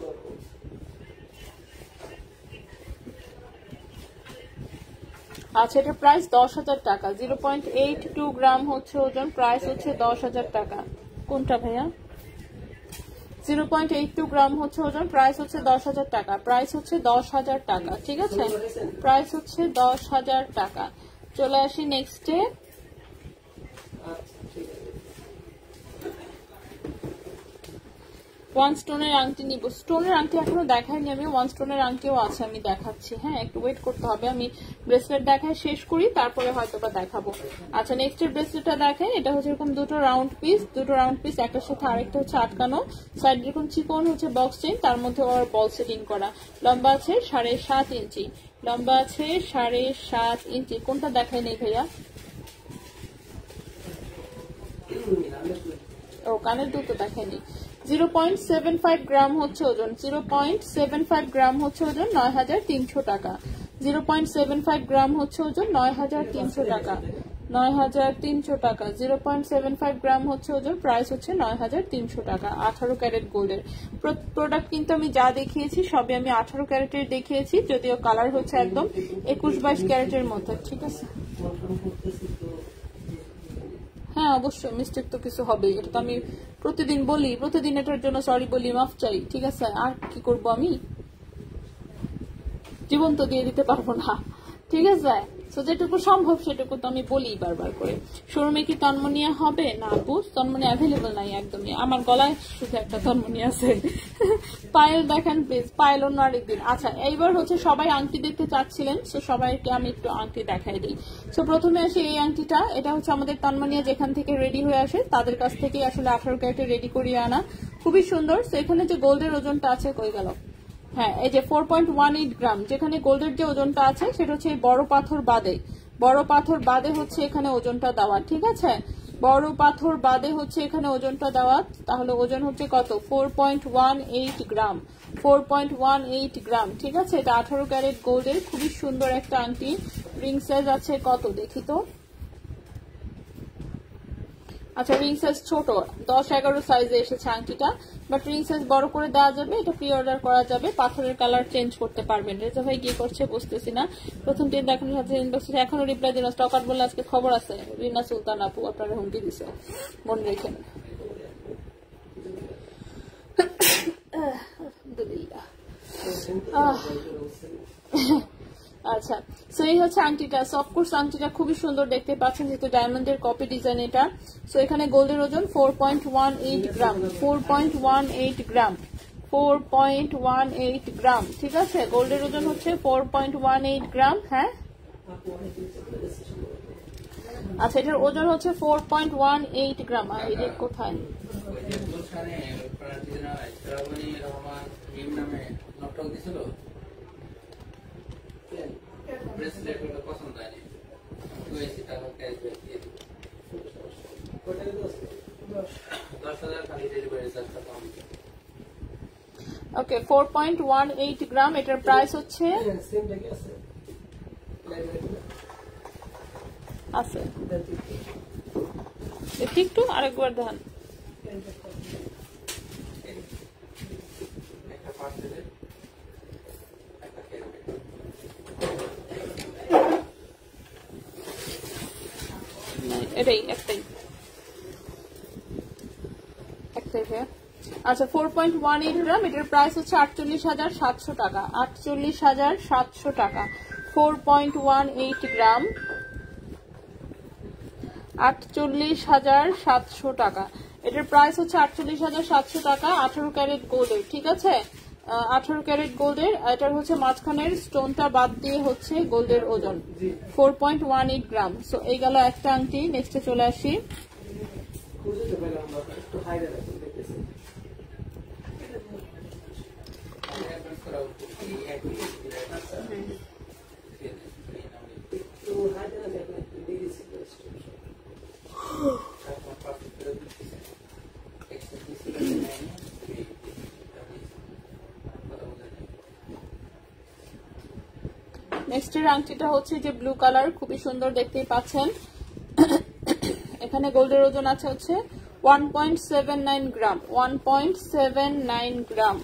আচ্ছা, এটা প্রাইস 10,000 টাকা। 0.82 গ্রাম হচ্ছে ওজন, প্রাইস হচ্ছে 10,000 টাকা। কোনটা ভাইয়া? 0.82 গ্রাম হচ্ছে ওজন, প্রাইস হচ্ছে 10,000 টাকা। প্রাইস হচ্ছে 10,000 টাকা। ঠিক আছে, প্রাইস হচ্ছে 10,000 টাকা। চলে আসি নেক্সটে। ওয়ান স্টোনের আংটি নিব। স্টোনের আংটি এখনো দেখাইনি আমি, ওয়ান স্টোনের আংটিও আছে, আমি দেখাচ্ছি। হ্যাঁ, একটু ওয়েট করতে হবে, আমি ব্রেসলেট দেখায় শেষ করি, তারপরে হয়তো বা দেখাবো। আচ্ছা, নেক্সট এর ব্রেসলেটটা দেখেন। এটা হচ্ছে এরকম দুটো রাউন্ড পিস, একটার সাথে আরেকটা হচ্ছে আটকানো, সাইড এরকম চিকন হচ্ছে বক্স চেইন, তার মধ্যে ওর বল সেটিং করা। লম্বা আছে 7.5 ইঞ্চি, লম্বা আছে 7.5 ইঞ্চি। কোনটা দেখায় নেই ভাইয়া? ও, কানের দুটো দেখায়নি। 0.75 গ্রাম হচ্ছে ওজন, 0.75 গ্রাম হচ্ছে ওজন, 9300 টাকা। 0.75 গ্রাম হচ্ছে ওজন, 9300 টাকা, 9300 টাকা। 0.75 গ্রাম হচ্ছে ওজন, প্রাইস হচ্ছে 9300 টাকা। 18 ক্যারেট গোল্ডের প্রোডাক্ট কিন্তু আমি যা দেখিয়েছি সবই আমি 18 ক্যারেটের দেখিয়েছি, যদিও কালার হচ্ছে একদম 21-22 ক্যারেটের মধ্যে। ঠিক আছে, হ্যাঁ অবশ্যই মিস্টেক তো কিছু হবেই, এটা তো আমি প্রতিদিন বলি, প্রতিদিন এটার জন্য সরি বলি, মাফ চাই। ঠিক আছে, আর কি করব, আমি জীবন তো দিয়ে দিতে পারবো না। ঠিক আছে, তো যেটুকু সম্ভব সেটুকু তো আমি বলি বারবার করে। শোরুমে কি তন্মনিয়া হবে? না আপু, তন্মনিয়া অ্যাভেলেবল নাই একদমই, আমার গলায় শুধু একটা তন্মনিয়া আছে। পায়েল দেখেন প্লিজ, পায়েল অন্য আরেকদিন। আচ্ছা, এইবার হচ্ছে সবাই আংটি দেখতে চাচ্ছিলেন, তো সবাইকে আমি একটু আংটি দেখাই দিই। তো প্রথমে আসি এই আংটিটা, এটা হচ্ছে আমাদের তন্মনিয়া যেখান থেকে রেডি হয়ে আসে তাদের কাছ থেকে আসলে 18 ক্যারেটে রেডি করিয়ে আনা, খুবই সুন্দর। তো এখানে যে গোল্ডের ওজনটা আছে, কই গেল? হ্যাঁ, এই যে 4.18 গ্রাম, যেখানে গোল্ডের যে ওজনটা আছে সেটা হচ্ছে বড় পাথর বাদে হচ্ছে এখানে ওজনটা দেওয়া। ঠিক আছে, বড় পাথর বাদে হচ্ছে এখানে ওজনটা দেওয়া, তাহলে ওজন হচ্ছে কত? 4.18 গ্রাম, 4.18 গ্রাম। ঠিক আছে, এটা 18 ক্যারেট গোল্ডের খুবই সুন্দর একটা আংটি। রিং সাইজ আছে কত দেখি তো। আচ্ছা, রিং সাইজ ছোট, 10-11 সাইজে এসেছে আংটিটা, বাট রিং সাইজ বড় করে দেওয়া যাবে, এটা প্রি অর্ডার করা যাবে, পাথরের কালার চেঞ্জ করতে পারবেন। রেজা ভাই কি করছে বুঝতেছি না, প্রথম দিন দেখানোর সাথে ইনবক্সে এখনো রিপ্লাই দিন, স্টক আউট বলে আজকে খবর আছে। রিনা সুলতান আপু আপনারা হুমকি দিছে, মনে রেখেন। আলহামদুলিল্লাহ। আচ্ছা, সো এই হচ্ছে আংটিটা। অফকোর্স আংটিটা খুবই সুন্দর দেখতে পাচ্ছেন, যেহেতু ডায়মন্ডের কপি ডিজাইন এটা। সো এখানে গোল্ডের ওজন 4.18 গ্রাম, 4.18 গ্রাম, 4.18 গ্রাম। ঠিক আছে, গোল্ডের ওজন হচ্ছে 4.18 গ্রাম। হ্যাঁ, আচ্ছা, এটার ওজন হচ্ছে 4.18 গ্রাম। আর এই রেট কোথায়? ওকে, 4.18 গ্রাম, এটার প্রাইস হচ্ছে আছে একটু আরেকবার দেখান। এটাই একটাই। আচ্ছা, 4.18 গ্রাম, এটার প্রাইস হচ্ছে 48,700 টাকা, 48,700 টাকা। 4.18 গ্রাম, 48,700 টাকা, এটার প্রাইস হচ্ছে 48,700 টাকা। 18 ক্যারেট গোল্ডের। ঠিক আছে, 18 ক্যারেট গোল্ডের, এটার হচ্ছে মাঝখানের স্টোনটা বাদ দিয়ে হচ্ছে গোল্ডের ওজন 4.18 গ্রাম। সো এই গেল একটা আংটি। নেক্সটে চলে আসি। নেক্সটের আংটিটা হচ্ছে যে ব্লু কালার, খুবই সুন্দর দেখতেই পাচ্ছেন। এখানে গোল্ডের ওজন আছে হচ্ছে 1.79 গ্রাম, 1.79 গ্রাম।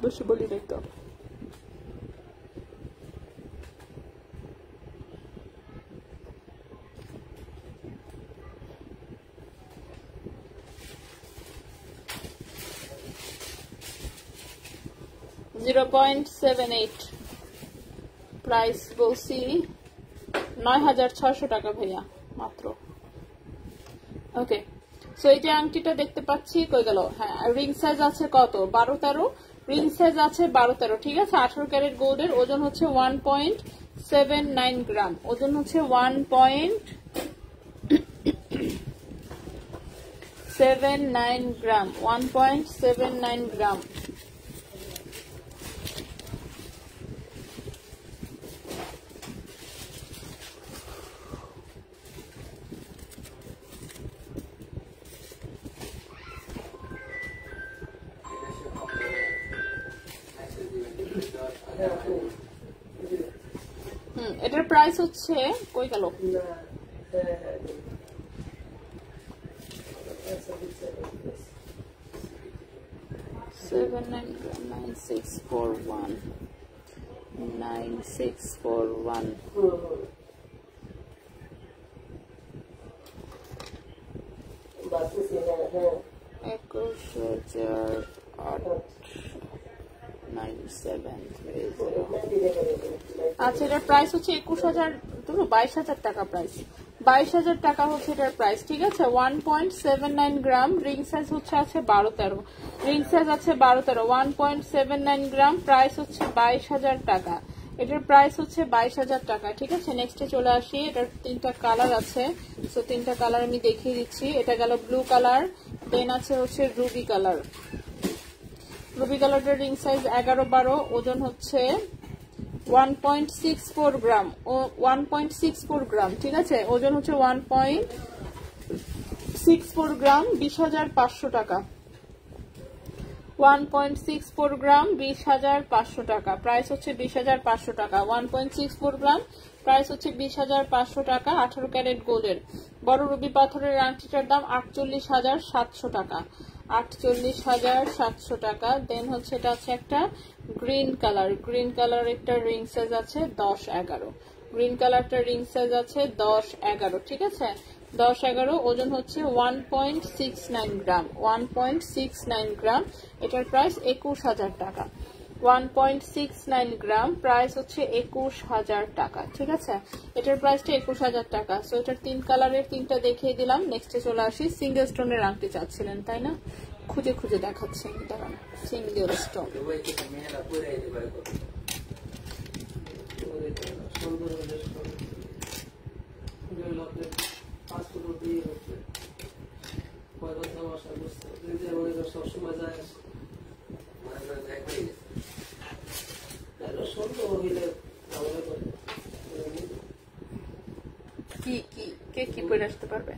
বেশি বলি দেখতো। 0.78 প্রাইস বলছি 9600 টাকা ভাইয়া মাত্র। ওকে, সো এই যে আংটিটা দেখতে পাচ্ছি কই গেল? হ্যাঁ, রিং সাইজ আছে কত? 12-13 রিং সাইজ আছে 12-13, ঠিক আছে। 18 ক্যারেট গোল্ডের, ওজন হচ্ছে 1.79 গ্রাম, ওজন হচ্ছে 1.79 গ্রাম, 1.79 গ্রাম। এটার প্রাইস হচ্ছে কই গেল? 9641 আচ্ছা, এটার প্রাইস হচ্ছে 22,000 টাকা প্রাইস, 22,000 টাকা হচ্ছে এটার প্রাইস, ঠিক আছে। 1.79 গ্রাম, রিং সাইজ হচ্ছে আছে 12-13, রিং সাইজ আছে 12-13, 1.79 গ্রাম, প্রাইস হচ্ছে 22,000 টাকা। এটার প্রাইস হচ্ছে 22,000 টাকা, ঠিক আছে। নেক্সটে চলে আসি, এটার 3টা কালার আছে, তো 3টা কালার আমি দেখিয়ে দিচ্ছি। এটা গেল ব্লু কালার, দেন আছে হচ্ছে রুবি কালার। রুবি কালারটার রিং সাইজ 11-12, ওজন হচ্ছে 1.64 গ্রাম, 1.64 গ্রাম, ঠিক আছে। ওজন হচ্ছে 1.64 গ্রাম, 20,500 টাকা, 1.64 গ্রাম, 20,500 টাকা, প্রাইস হচ্ছে 20,500 টাকা। 1.64 গ্রাম, প্রাইস হচ্ছে 20,500 টাকা। 18 ক্যারেট গোল্ডের বড় রুবি পাথরের আংটিটার দাম 48,700 টাকা, 48,700 টাকা। দেন হচ্ছে এটা আছে একটা গ্রিন কালার, গ্রিন কালার একটা রিং সাইজ আছে 10-11, গ্রিন কালারটা রিং সাইজ আছে 10-11, ঠিক আছে। 10-11, ওজন হচ্ছে 1.69 গ্রাম, 1.69 গ্রাম। এটার প্রাইস 21,000 টাকা, 1.69 গ্রাম, প্রাইস হচ্ছে 21,000 টাকা, ঠিক আছে। এটার প্রাইসটা 21,000 টাকা। সো এটার 3 কালারের 3টা দেখিয়ে দিলাম। নেক্সটে চলে আসি, সিঙ্গেল স্টোনের আংটি চাচ্ছিলেন তাই না? খুঁজে খুঁজে দেখাচ্ছি, দাঁড়ান। সিঙ্গেল স্টোন, কি পরে আসতে পারবে?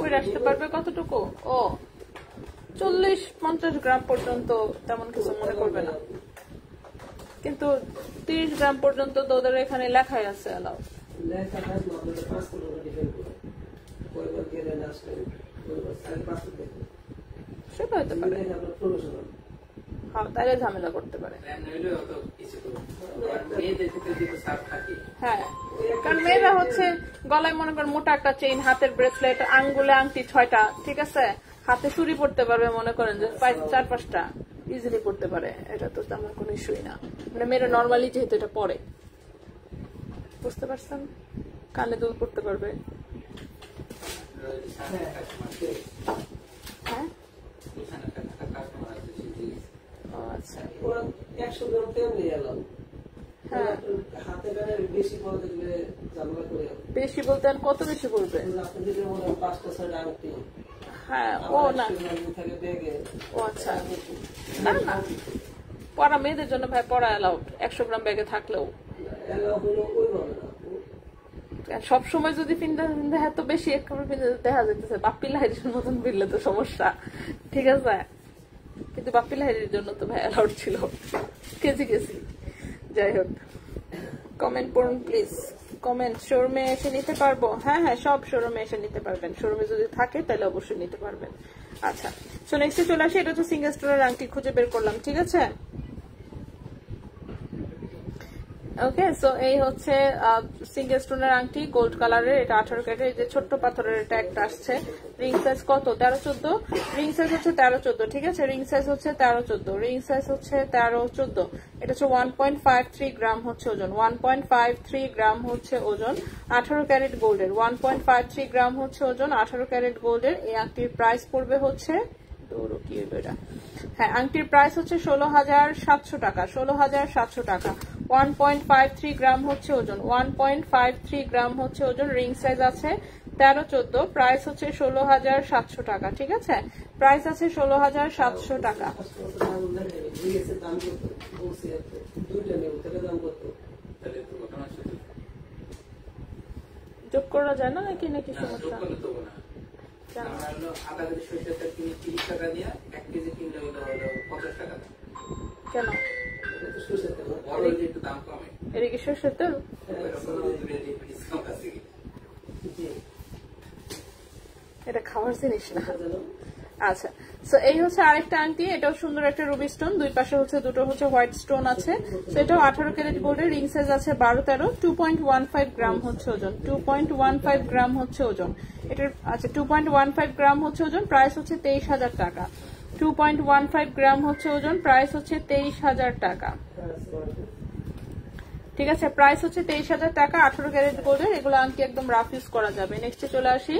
পরে আসতে পারবে কতটুকু? ও 40-50 গ্রাম পর্যন্ত তেমন কিছু মনে করবে না, কিন্তু 30 গ্রাম পর্যন্ত তো ওদের এখানে লেখাই আছে অ্যালাউ। সেটা হতে পারে, হ্যাঁ, তাহলে ঝামেলা করতে পারে। হ্যাঁ, কারণ মেয়েরা হচ্ছে গলায় মনে করেন মোটা একটা চেইন, হাতের ব্রেসলেট, আঙ্গুলে আংটি 6টা, ঠিক আছে। হাতে চুড়ি পড়তে পারবে, মনে করেন যে 4-5টা ইজিলি পড়তে পারে, এটা তো তেমন কোনো ইস্যুই না। মানে মেয়েরা নর্মালি যেহেতু এটা পরে, বুঝতে পারছেন, কানে দুল পড়তে পারবে। হ্যাঁ, আচ্ছা, বেশি বলতে কত বেশি বলবে? হ্যাঁ, ও না, ও আচ্ছা, না না, পড়া মেয়েদের জন্য ভাই পড়া অ্যালাউড 100 গ্রাম ব্যাগে থাকলেও। সবসময় যদি পিন্ধা এত বেশি এক কাপড় পিন্ধে দেখা যাইতেছে বাপ্পি লাহিরির মতন পিনলে তো সমস্যা, ঠিক আছে। কিন্তু বাপ্পি লাহিরির জন্য তো ভাই অ্যালাউড ছিল, কেজি কেজি। যাই হোক, কমেন্ট পড়ুন প্লিজ, কমেন্ট। শোরুমে এসে নিতে পারবো? হ্যাঁ হ্যাঁ, সব শোরুমে এসে নিতে পারবেন, শোরুমে যদি থাকে তাহলে অবশ্যই নিতে পারবেন। আচ্ছা, সো নেক্সটে চলে আসি, এটা হচ্ছে সিঙ্গেল স্টোনের আংটি খুঁজে বের করলাম, ঠিক আছে। ওকে, সো এই হচ্ছে সিঙ্গেল স্টোনের আংটি, গোল্ড কালারের, এটা 18 ক্যারেট। এই যে ছোট্ট পাথরের এটা একটা আসছে, রিং সাইজ কত 13-14, রিং সাইজ হচ্ছে 13-14, ঠিক আছে, রিং সাইজ হচ্ছে 13-14, রিং সাইজ হচ্ছে 13-14। এটা হচ্ছে 1.53 গ্রাম হচ্ছে ওজন, 1.53 গ্রাম হচ্ছে ওজন, 18 ক্যারেট গোল্ডের, 1.53 গ্রাম হচ্ছে ওজন, 18 ক্যারেট গোল্ডের। এই আংটির প্রাইস পড়বে হচ্ছে, হ্যাঁ, আংটির প্রাইস হচ্ছে 16,700 টাকা, 16,700 টাকা। 1.53 গ্রাম হচ্ছে ওজন, 1.53 গ্রাম হচ্ছে ওজন, রিং সাইজ আছে 13-14, প্রাইস হচ্ছে 16,700 টাকা, ঠিক আছে, প্রাইস আছে 16,700 টাকা। যোগ করা যায় না নাকি, নাকি সমস্যা? কেন এটা কি সরষের তেল? এটা খাওয়ার জিনিস না। আচ্ছা, সো এই হচ্ছে আরেকটা আংটি, এটাও সুন্দর একটা রুবি স্টোন, দুই পাশে হচ্ছে দুটো হচ্ছে হোয়াইট স্টোন আছে। সো এটাও 18 ক্যারেট গোল্ডের, রিং সাইজ আছে 12-13, 2.15 গ্রাম হচ্ছে ওজন, 2.15 গ্রাম হচ্ছে ওজন এটার। আচ্ছা, 2.15 গ্রাম হচ্ছে ওজন, প্রাইস হচ্ছে 23,000 টাকা। 2.15 গ্রাম হচ্ছে ওজন, প্রাইস হচ্ছে 23,000 টাকা, ঠিক আছে, প্রাইস হচ্ছে 23,000 টাকা, 18 ক্যারেট গোল্ডের। এগুলো আংটি একদম রাফ ইউজ করা যাবে। নেক্সটে চলে আসি,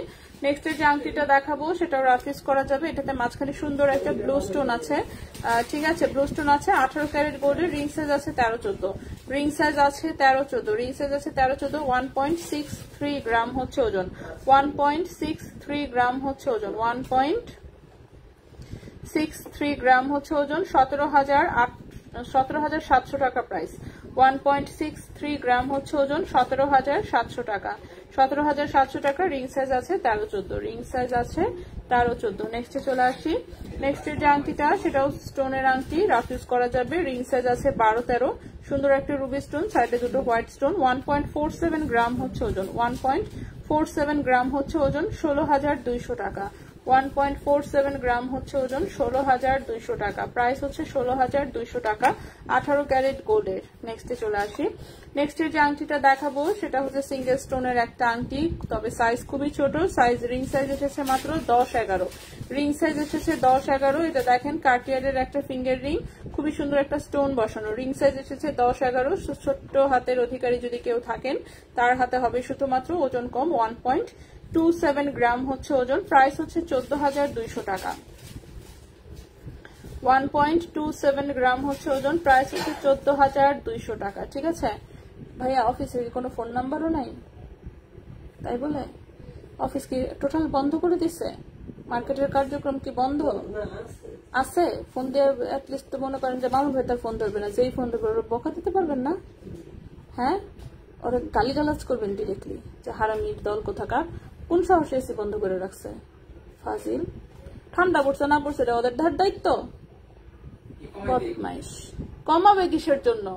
নেক্সটে যে আংটিটা দেখাবো সেটাও রাফ ইউজ করা যাবে। এটাতে মাঝখানে সুন্দর একটা ব্লু স্টোন আছে, ঠিক আছে, ব্লু স্টোন আছে, 18 ক্যারেট গোল্ডের, রিং সাইজ আছে 13-14, রিং সাইজ আছে 13-14, রিং সাইজ আছে 13-14, 1.63 গ্রাম হচ্ছে ওজন, 1.63 গ্রাম হচ্ছে ওজন, 1.63 গ্রাম হচ্ছে ওজন, 17,700 টাকা প্রাইস। 1.63 গ্রাম হচ্ছে ওজন, 17,700 টাকা, 17,700 টাকা, রিং সাইজ আছে 13-14, রিং সাইজ আছে 13-14। নেক্সটে চলে আসি, নেক্সটের যে আংটিটা সেটাও স্টোনের আংটি, রাফ ইউজ করা যাবে, রিং সাইজ আছে 12-13, সুন্দর একটা রুবি স্টোন, সাইডে দুটো হোয়াইট স্টোন, 1.47 গ্রাম হচ্ছে ওজন, 1.47 গ্রাম হচ্ছে ওজন, 16,200 টাকা, 1.47 গ্রাম হচ্ছে ওজন, 16,200 টাকা, প্রাইস হচ্ছে 16,200 টাকা, 18 ক্যারেট গোল্ডের। নেক্সটে চলে আসি, নেক্সটের যে আংটিটা দেখাবো সেটা হচ্ছে সিঙ্গেল স্টোনের একটা আংটি, তবে সাইজ খুবই ছোট, সাইজ রিং সাইজ এসেছে মাত্র 10-11, রিং সাইজ এসেছে 10-11। এটা দেখেন কার্টিয়ারের একটা ফিঙ্গার রিং, খুবই সুন্দর একটা স্টোন বসানো, রিং সাইজ এসেছে 10-11। ছোট্ট হাতের অধিকারী যদি কেউ থাকেন তার হাতে হবে শুধুমাত্র, ওজন কম, 1.27 গ্রাম হচ্ছে ওজন, প্রাইস হচ্ছে 14,200 টাকা, 1.27 গ্রাম হচ্ছে ওজন, প্রাইস হচ্ছে 14,200 টাকা, ঠিক আছে। ভাইয়া অফিসে কোনো ফোন নাম্বারও নাই, তাই বলে অফিস কি টোটাল বন্ধ করে দিছে? মার্কেটের কার্যক্রম কি বন্ধ আছে? ফোন দিয়ে অ্যাটলিস্ট তো মনে করেন যে মামুন ভাই তার ফোন ধরবে না, যেই ফোন ধরবে ওরা বকা দিতে পারবেন না? হ্যাঁ, ওরা গালিগালাজ করবেন ডিরেক্টলি যে হারামির দল কোথাকার, কোন সাহসে এসি বন্ধ করে রাখছে? ফাজিল, ঠান্ডা পড়ছে না পড়ছে এটা ওদের ধার দায়িত্ব, বদমাইশ। কমাবে কিসের জন্য?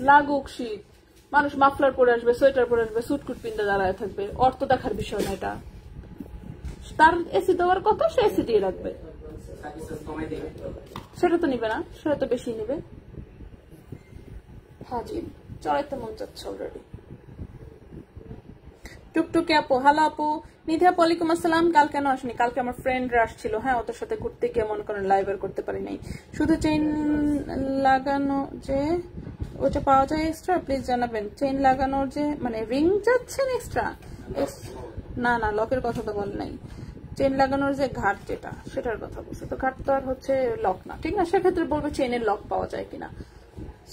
লাগুক শীত, মানুষ মাফলার পরে আসবে, সোয়েটার পরে আসবে, সুটকুট পিন্দে দাঁড়ায় থাকবে, অর্থ দেখার বিষয় না এটা। তার এসি দেওয়ার কথা, সে এসি দিয়ে রাখবে, সেটা তো নিবে না, সেটা তো বেশি নিবে। হাজির চড়াইতে মন চাচ্ছে অলরেডি। টুকটুকি আপু, হ্যালো আপু। নিধি আপু ওয়ালাইকুম আসসালাম। কাল কেন আসনি? কালকে আমার ফ্রেন্ডরা আসছিল, হ্যাঁ, ওদের সাথে ঘুরতে গিয়ে মনে করেন লাইভ আর করতে পারি নাই। শুধু চেইন লাগানো যে ওটা পাওয়া যায় এক্সট্রা, প্লিজ জানাবেন। চেইন লাগানোর যে মানে রিং যাচ্ছেন এক্সট্রা? না না, লকের কথা তো বল নাই, চেইন লাগানোর যে ঘাট যেটা সেটার কথা বলছে। তো ঘাট তো আর হচ্ছে লক না, ঠিক না, সেক্ষেত্রে বলবে চেইনের লক পাওয়া যায় কিনা।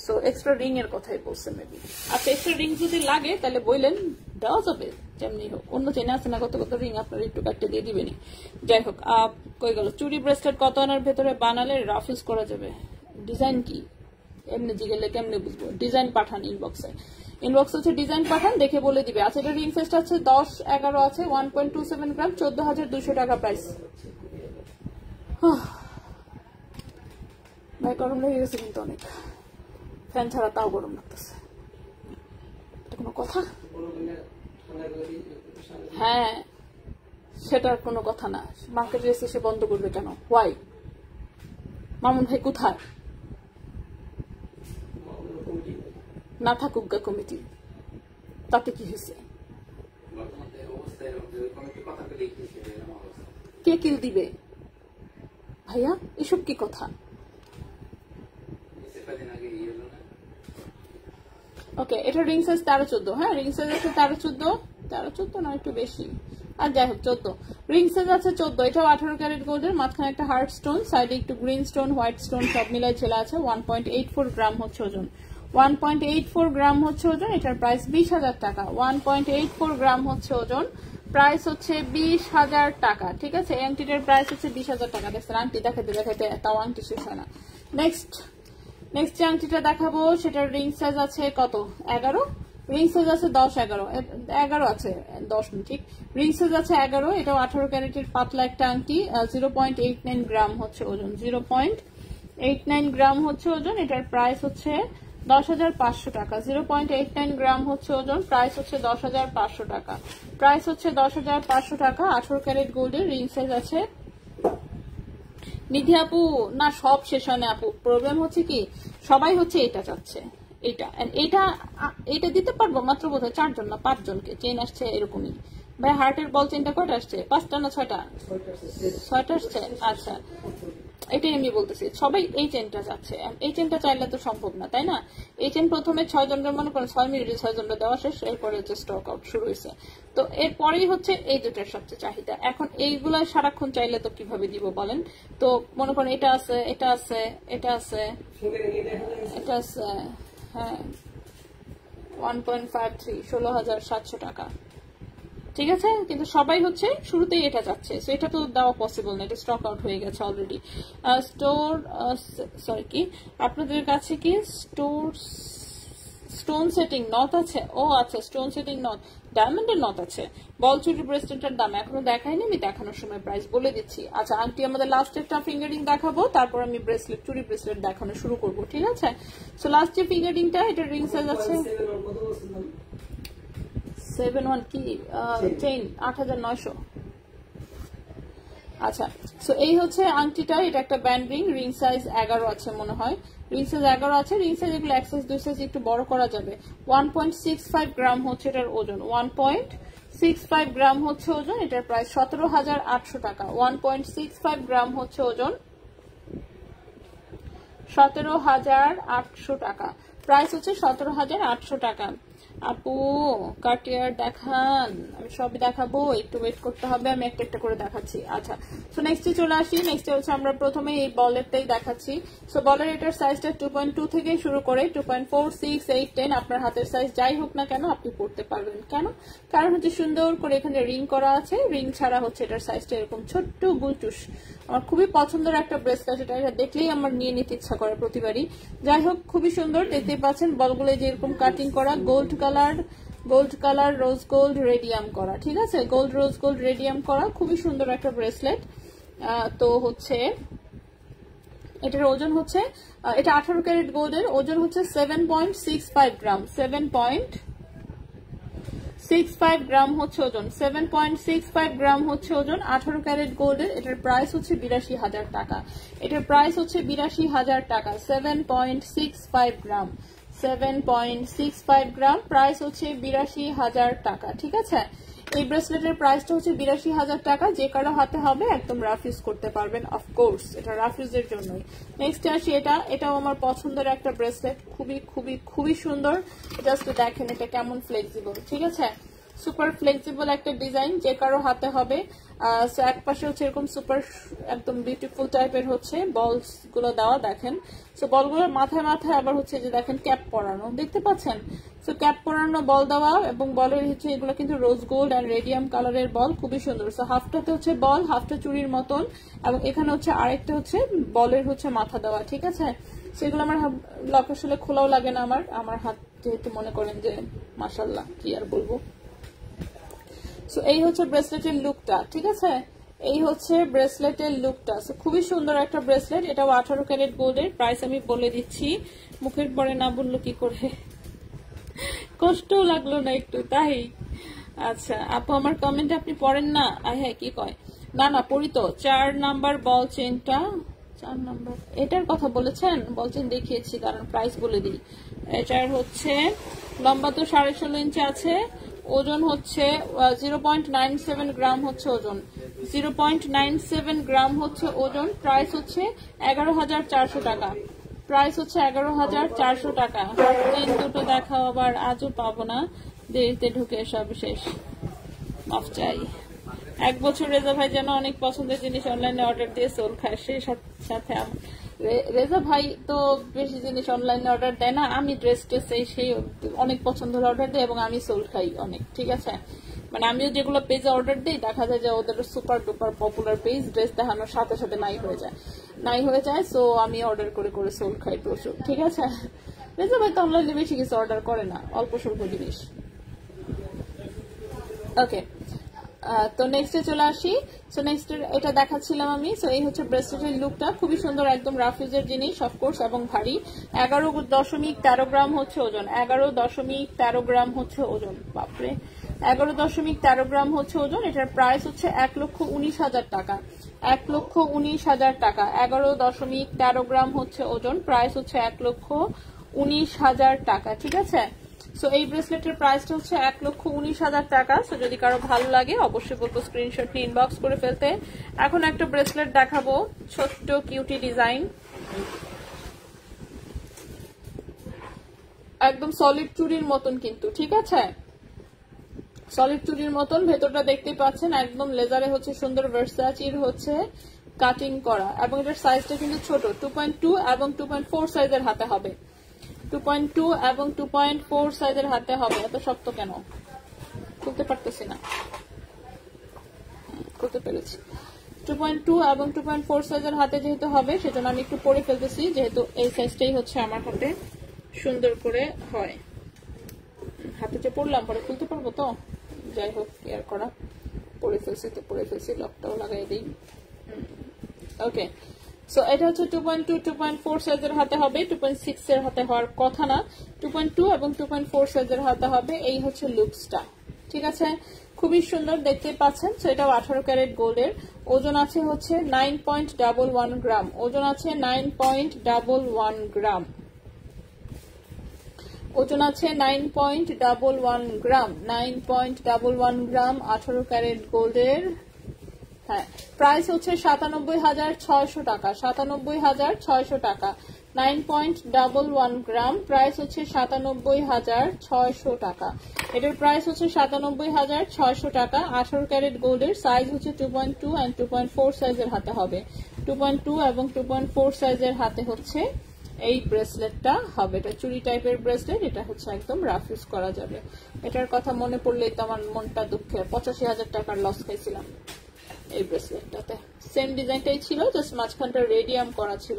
সো এক্সট্রা রিং এর কথাই বলছে মেবি। আচ্ছা, এক্সট্রা রিং যদি লাগে তাহলে বললেন, দেওয়া যাবে যেমনি হোক। অন্য চেনে আছে না কত কত রিং, আপনারা একটু কাটতে দিয়ে দিবেনি। যাই হোক, কই গেল? চুড়ি ব্রেসলেট কত আনার ভেতরে বানালে রাফ ইউজ করা যাবে? ডিজাইন কি এমনি জিগেলে কেমনে বুঝবো? ডিজাইন পাঠান ইনবক্সে, ইনবক্স হচ্ছে ডিজাইন পাঠান, দেখে বলে দিবে। আচ্ছা, এটা রিং সাইজটা আছে 10-11 আছে, 1.27 গ্রাম, 14,200 টাকা প্রাইস। ভাই গরম লেগে গেছে কিন্তু অনেক, ফ্যান ছাড়া তাও গরম লাগতেছে। এটা কোনো কথা? হ্যাঁ, সেটার কোনো কথা না। মার্কেটে এসে সে বন্ধ করবে কেন? ওয়াই? মামুন ভাই কোথায়? না থাকুক গা কমিটি, তাতে কি হয়েছে? কে কিল দিবে ভাইয়া? এসব কি কথা? ওকে, এটা রিং সাইজ 13-14। হ্যাঁ, রিং সাইজ আছে 13-14 না একটু বেশি, আর যাই হোক 14। রিং সাইজ আছে 14। এটাও 18 ক্যারেট গোল্ডের, মাঝখানে একটা হার্ট স্টোন, সাইডে একটু গ্রিন স্টোন, হোয়াইট স্টোন সব মিলাই ছেলে আছে। 1.84 গ্রাম হচ্ছে ওজন। 1.84 গ্রাম হচ্ছে ওজন। এটার প্রাইস 20,000 টাকা। 1.84 গ্রাম হচ্ছে ওজন, প্রাইস হচ্ছে 20,000 টাকা। ঠিক আছে, এই আংটিটার প্রাইস হচ্ছে 20,000 টাকা। দেখছেন, আংটি দেখাতে তাও আংটি শেষ হয় না। নেক্সট যে আংটিটা দেখাবো সেটার রিং সাইজ আছে কত? 11। রিং সাইজ আছে 11 আছে, 10 ঠিক। রিং সাইজ আছে 11। এটাও 18 ক্যারেটের পাতলা একটা আংটি। 0.89 গ্রাম হচ্ছে ওজন। 0.89 গ্রাম হচ্ছে ওজন। এটার প্রাইস হচ্ছে 10,500 টাকা। 0.89 গ্রাম হচ্ছে ওজন, প্রাইস হচ্ছে 10,500 টাকা। প্রাইস হচ্ছে 10,500 টাকা। 18 ক্যারেট গোল্ডের, রিং সাইজ আছে। নিধি আপু, না সব শেষ হয় না আপু। প্রবলেম হচ্ছে কি, সবাই হচ্ছে এটা চাচ্ছে, এটা দিতে পারবো মাত্র বোধহয় 4 জন না 5 জনকে। চেন আসছে এরকমই। ভাই হার্টের বল চেনটা কয়টা আসছে? 5টা না 6টা? 6টা আসছে। আচ্ছা, এটাই আমি বলতেছি, সবাই এই চেনটা চাচ্ছে। এই চেনটা চাইলে তো সম্ভব না, তাই না? এই চেন প্রথমে 6 জনের, মনে করেন 6 মিনিটে 6 জনের দেওয়া শেষ, এরপরে হচ্ছে স্টক আউট শুরু হয়েছে। তো এরপরেই হচ্ছে এই দুটার সবচেয়ে চাহিদা। এখন এইগুলা সারাক্ষণ চাইলে তো কিভাবে দিব বলেন? তো মনে করেন এটা আছে, এটা আছে, এটা আছে, এটা আছে। হ্যাঁ, 1.53, 16,700 টাকা। ঠিক আছে, কিন্তু সবাই হচ্ছে শুরুতেই এটা যাচ্ছে, সো এটা তো দেওয়া পসিবল না, এটা স্টক আউট হয়ে গেছে অলরেডি। আপনাদের কাছে কি স্টোন সেটিং নথ আছে? ও আচ্ছা, স্টোন সেটিং নথ, ডায়মন্ডের নথ আছে। বল চুরি ব্রেসলেটের দাম এখনো দেখাইনি, আমি দেখানোর সময় প্রাইস বলে দিচ্ছি। আচ্ছা, আংটি আমাদের লাস্ট একটা ফিঙ্গারিং দেখাবো, তারপর আমি চুরি ব্রেসলেট দেখানো শুরু করবো। ঠিক আছে, সো লাস্ট যে ফিঙ্গারিংটা, এটা রিং সাইজ আছে 7-1 কি চেইন 8,900। আচ্ছা, সো এই হচ্ছে আংটিটা। এটা একটা ব্যান্ড রিং, রিং সাইজ 11 আছে মনে হয়। রিং সাইজ 11 আছে। রিং সাইজ এগুলো এক সাইজ 2 সাইজ একটু বড় করা যাবে। 1.65 গ্রাম হচ্ছে এটার ওজন। 1.65 গ্রাম হচ্ছে ওজন। এটার প্রাইস 17,800 টাকা। 1.65 গ্রাম হচ্ছে ওজন, 17,800 টাকা। প্রাইস হচ্ছে 17,800 টাকা। আপু কাটিয়ার দেখান, আমি সবই দেখাবো, একটু ওয়েট করতে হবে, আমি একটা একটা করে দেখাচ্ছি। আচ্ছা, সো নেক্সটে চলে আসি। নেক্সটে হচ্ছে আমরা প্রথমে এই বলেরটাই দেখাচ্ছি। সো বলের এটার সাইজটা 2.2 থেকে শুরু করে 2.4, 6, 8, 10 আপনার হাতের সাইজ যাই হোক না কেন আপনি পড়তে পারবেন। কেন? কারণ হচ্ছে সুন্দর করে এখানে রিং করা আছে। রিং ছাড়া হচ্ছে এটার সাইজটা এরকম ছোট্ট গুলটুস। আমার খুবই পছন্দের একটা ব্রেসলেট, এটা দেখলেই আমার নিয়ে নিতে ইচ্ছা করে প্রতিবারই। যাই হোক, খুবই সুন্দর, দেখতে পাচ্ছেন বলগুলো যেরকম কাটিং করা, gold colour rose gold radium করা। ঠিক আছে, রোজ গোল্ড রেডিয়াম করা, খুবই সুন্দর একটা ব্রেসলেট। তো হচ্ছে এটার ওজন হচ্ছে, এটা 18 ক্যারেট গোল্ডের, ওজন হচ্ছে 7.65 গ্রাম। 7.65 গ্রাম হচ্ছে ওজন। 7.65 গ্রাম হচ্ছে ওজন, 18 ক্যারেট গোল্ডের। এটার প্রাইস হচ্ছে 82,000 টাকা। এটার প্রাইস হচ্ছে 82,000 টাকা। 7.65 গ্রাম, 7.65 গ্রাম, প্রাইস হচ্ছে 82,000 টাকা। ঠিক আছে, এই ব্রেসলেটের প্রাইসটা হচ্ছে 82,000 টাকা। যে কারো হাতে হবে একদম রাফ ইউজ করতে পারবেন, অফকোর্স এটা রাফ ইউজের জন্যই। নেক্সট আসি, এটাও আমার পছন্দের একটা ব্রেসলেট, খুবই খুবই খুবই সুন্দর। জাস্ট দেখেন এটা কেমন ফ্লেক্সিবল। ঠিক আছে, সুপার ফ্লেক্সিবল একটা ডিজাইন, যে কারো হাতে হবে। এক পাশে হচ্ছে এরকম সুপার একদম বিউটিফুল টাইপের হচ্ছে বলস গুলো দেওয়া, দেখেন। সো বলগুলোর মাথায় মাথায় আবার হচ্ছে যে দেখেন ক্যাপ পরানো, দেখতে পাচ্ছেন? সো ক্যাপ পরানো বল দেওয়া, এবং বলের হচ্ছে এগুলো কিন্তু রোজ গোল্ড অ্যান্ড রেডিয়াম কালারের বল, খুবই সুন্দর। সো হাফটাতে হচ্ছে বল, হাফটা চুরির মতন, এবং এখানে হচ্ছে আরেকটা হচ্ছে বলের হচ্ছে মাথা দেওয়া। ঠিক আছে, সেগুলো আমার লক আসলে খোলাও লাগে না, আমার হাত যেহেতু মনে করেন যে মাশাআল্লাহ, কি আর বলবো। সো এই হচ্ছে ব্রেসলেটের লুকটা। ঠিক আছে, এই হচ্ছে ব্রেসলেটের লুকটা। সো খুবই সুন্দর একটা ব্রেসলেট। এটাও 18 ক্যারেট গোল্ডের। প্রাইস আমি বলে দিচ্ছি, মুখের পরে না বললো কি করে, কষ্টও লাগলো না একটু, তাই? আচ্ছা আপু, আমার কমেন্টে আপনি পড়েন না? হ্যাঁ, কি কয়? না পড়ি তো। 4 নাম্বার বল চেনটা, 4 নাম্বার এটার কথা বলেছেন? বল চেন দেখিয়েছি, কারণ প্রাইস বলে দিই। এটার হচ্ছে লম্বা তো 16.5 ইঞ্চি আছে, ওজন হচ্ছে 0.97 গ্রাম হচ্ছে ওজন, 0.97 গ্রাম হচ্ছে ওজন। প্রাইস হচ্ছে 11,400 টাকা, প্রাইস হচ্ছে 11,400 টাকা। দুটো দেখাও, আবার আজও পাবো না, দেরিতে ঢুকে সব শেষ, মাফ চাই। 1 বছর রেজা ভাই যেন অনেক পছন্দের জিনিস অনলাইনে অর্ডার দিয়ে সোল খায়, সেই সাথে রেজা ভাই তো বেশি জিনিস অনলাইনে অর্ডার দেয় না, আমি ড্রেস সেই অনেক পছন্দের অর্ডার দিই এবং আমি সোল খাই অনেক, ঠিক আছে। মানে আমিও যেগুলো পেজে অর্ডার দিই দেখা যায় যে ওদের super duper popular page, dress দেখানোর সাথে সাথে নাই হয়ে যায়, সো আমি অর্ডার করে করে সোল খাই প্রচুর, ঠিক আছে। রেজা ভাই তো অনলাইনে বেশি কিছু অর্ডার করে না, অল্প স্বল্প জিনিস। ওকে, তো নেক্সটে চলে আসি। সো নেক্সট এটা দেখাচ্ছিলাম আমি। সো এই হচ্ছে ব্রেসলেটের লুকটা, খুবই সুন্দর, একদম রাফিউজের জিনিস অফকোর্স, এবং ভারী। 11.13 গ্রাম হচ্ছে ওজন, 11.13 গ্রাম হচ্ছে ওজন, বাপরে 11.13 গ্রাম হচ্ছে ওজন। এটার প্রাইস হচ্ছে 1,19,000 টাকা, 1,19,000 টাকা। 11.13 গ্রাম হচ্ছে ওজন, প্রাইস হচ্ছে 1,19,000 টাকা, ঠিক আছে। সো এই ব্রেসলেটের প্রাইসটা হচ্ছে 1,19,000 টাকা। সো যদি কারো ভালো লাগে অবশ্যই বলবো স্ক্রিনশট নিয়ে ইনবক্স করে ফেলতে। এখন একটা ব্রেসলেট দেখাবো, ছোট্ট কিউটি ডিজাইন, একদম সলিড চুড়ির মতন কিন্তু, ঠিক আছে, সলিড চুড়ির মতন। ভেতরটা দেখতেই পাচ্ছেন একদম লেজারে হচ্ছে সুন্দর ভার্সাচির হচ্ছে কাটিং করা, এবং এটার সাইজটা কিন্তু ছোট, 2.2 এবং 2.4 সাইজের হাতে হবে, 2.2 এবং 2.4 সাইজের হাতে হবে। এত শক্ত কেন, খুলতে পারতেছি না, করতে পেরেছি। 2.2 এবং 2.4 সাইজের হাতে যেহেতু হবে সেজন্য আমি একটু পরে ফেলতেছি, যেহেতু এই সাইজটাই হচ্ছে আমার হাতে সুন্দর করে হয়। হাতে যে পরলাম পরে খুলতে পারবো তো, যাই হোক কেয়ার করা, পরে ফেলছি তো পরে ফেলছি, লকটাও লাগাই দিই। ওকে, সো এটা হচ্ছে 2.2 2.4 সাইজের হাতে হবে, 2.6 এর হাতে হওয়ার কথা না, 2.2 এবং 2.4 সাইজের হাতে হবে। এই হচ্ছে লুকসটা, ঠিক আছে, খুবই সুন্দর দেখতে পাচ্ছেন। সো এটাও 18 ক্যারেট গোল্ডের, ওজন আছে হচ্ছে 9.11 গ্রাম, ওজন আছে 9.11 গ্রাম, ওজন আছে 9.11 গ্রাম, 9.11 গ্রাম, 18 ক্যারেট গোল্ডের। হ্যাঁ, প্রাইস হচ্ছে 97,600 টাকা, 97,600 টাকা, 9.11 গ্রাম, প্রাইস হচ্ছে 97,600 টাকা। এটার প্রাইস হচ্ছে 97,600 টাকা। 18 ক্যারেট গোল্ডের, সাইজ হচ্ছে 2.2 and 2.4 সাইজের হাতে হবে, 2.2 এবং 2.4 সাইজের হাতে হচ্ছে এই ব্রেসলেটটা হবে। এটা চুড়ি টাইপের ব্রেসলেট, এটা হচ্ছে একদম রাফ ইউজ করা যাবে। এটার কথা মনে পড়লেই তো আমার মনটা দুঃখের, 85,000 টাকার লস খাইছিলাম এই ব্রেসলেটটাতে। সেম ডিজাইনটাই ছিল, জাস্ট মাঝখানটা রেডিয়াম করা ছিল।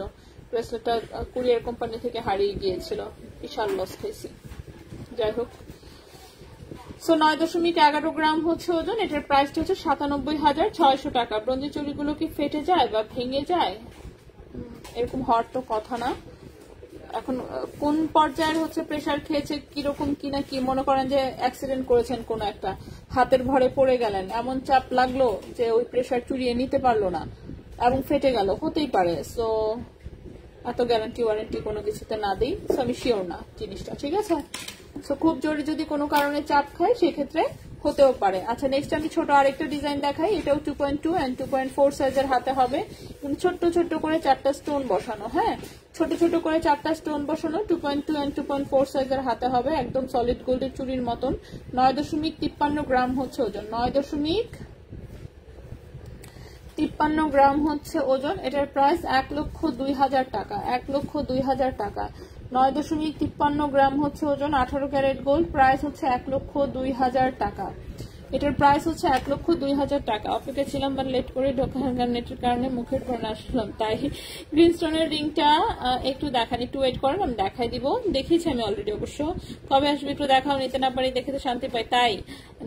ব্রেসলেটটা কুরিয়ার কোম্পানি থেকে হারিয়ে গিয়েছিল, বিশাল লস খাইছি। যাই হোক, সো 9.11 গ্রাম হচ্ছে ওজন। এটার প্রাইসটা হচ্ছে 97,600 টাকা। ব্রোঞ্জের চুড়িগুলো কি ফেটে যায় বা ভেঙে যায়? এরকম হওয়ার তো কথা না। এখন কোন পর্যায়ের হচ্ছে প্রেসার খেয়েছে, কিরকম কিনা, কি মনে করেন যে অ্যাক্সিডেন্ট করেছেন, কোন একটা হাতের ভরে পড়ে গেলেন, এমন চাপ লাগলো যে ওই প্রেসার চুরিয়ে নিতে পারলো না এবং ফেটে গেল, হতেই পারে। সো এত গ্যারান্টি ওয়ারেন্টি কোনো কিছুতে না দিই, সো আমি শিওর না জিনিসটা, ঠিক আছে। সো খুব জোরে যদি কোনো কারণে চাপ খায় সেক্ষেত্রে হতেও পারে। আচ্ছা, নেক্সট আমি ছোট আরেকটা ডিজাইন দেখাই। এটাও 2.2 and 2.4 সাইজের হাতে হবে, ছোট্ট ছোট্ট করে 4টা স্টোন বসানো। হ্যাঁ, ছোট ছোট করে 4টা স্টোন বসানো, 2.2 and 2.4 সাইজের হাতে হবে, একদম সলিড গোল্ডের চুড়ির মতন। 9.53 গ্রাম হচ্ছে ওজন, 9.53 গ্রাম হচ্ছে ওজন। এটার প্রাইস 1,02,000 টাকা, 1,02,000 টাকা। 9.53 গ্রাম হচ্ছে ওজন, 18 ক্যারেট গোল্ড, প্রাইস হচ্ছে 1,02,000 টাকা। এটার প্রাইস হচ্ছে 1,02,000 টাকা। অপেক্ষা ছিলাম বা লেট করে ঢোকা নেটের কারণে মুখের পরে আসলাম, তাই গ্রিন স্টোনের রিংটা একটু দেখান, একটু ওয়েট করেন, আমি দেখাই দিব। দেখিয়েছি আমি অলরেডি অবশ্য, কবে আসবে একটু দেখাও, নিতে না পারি দেখে তো শান্তি পাই, তাই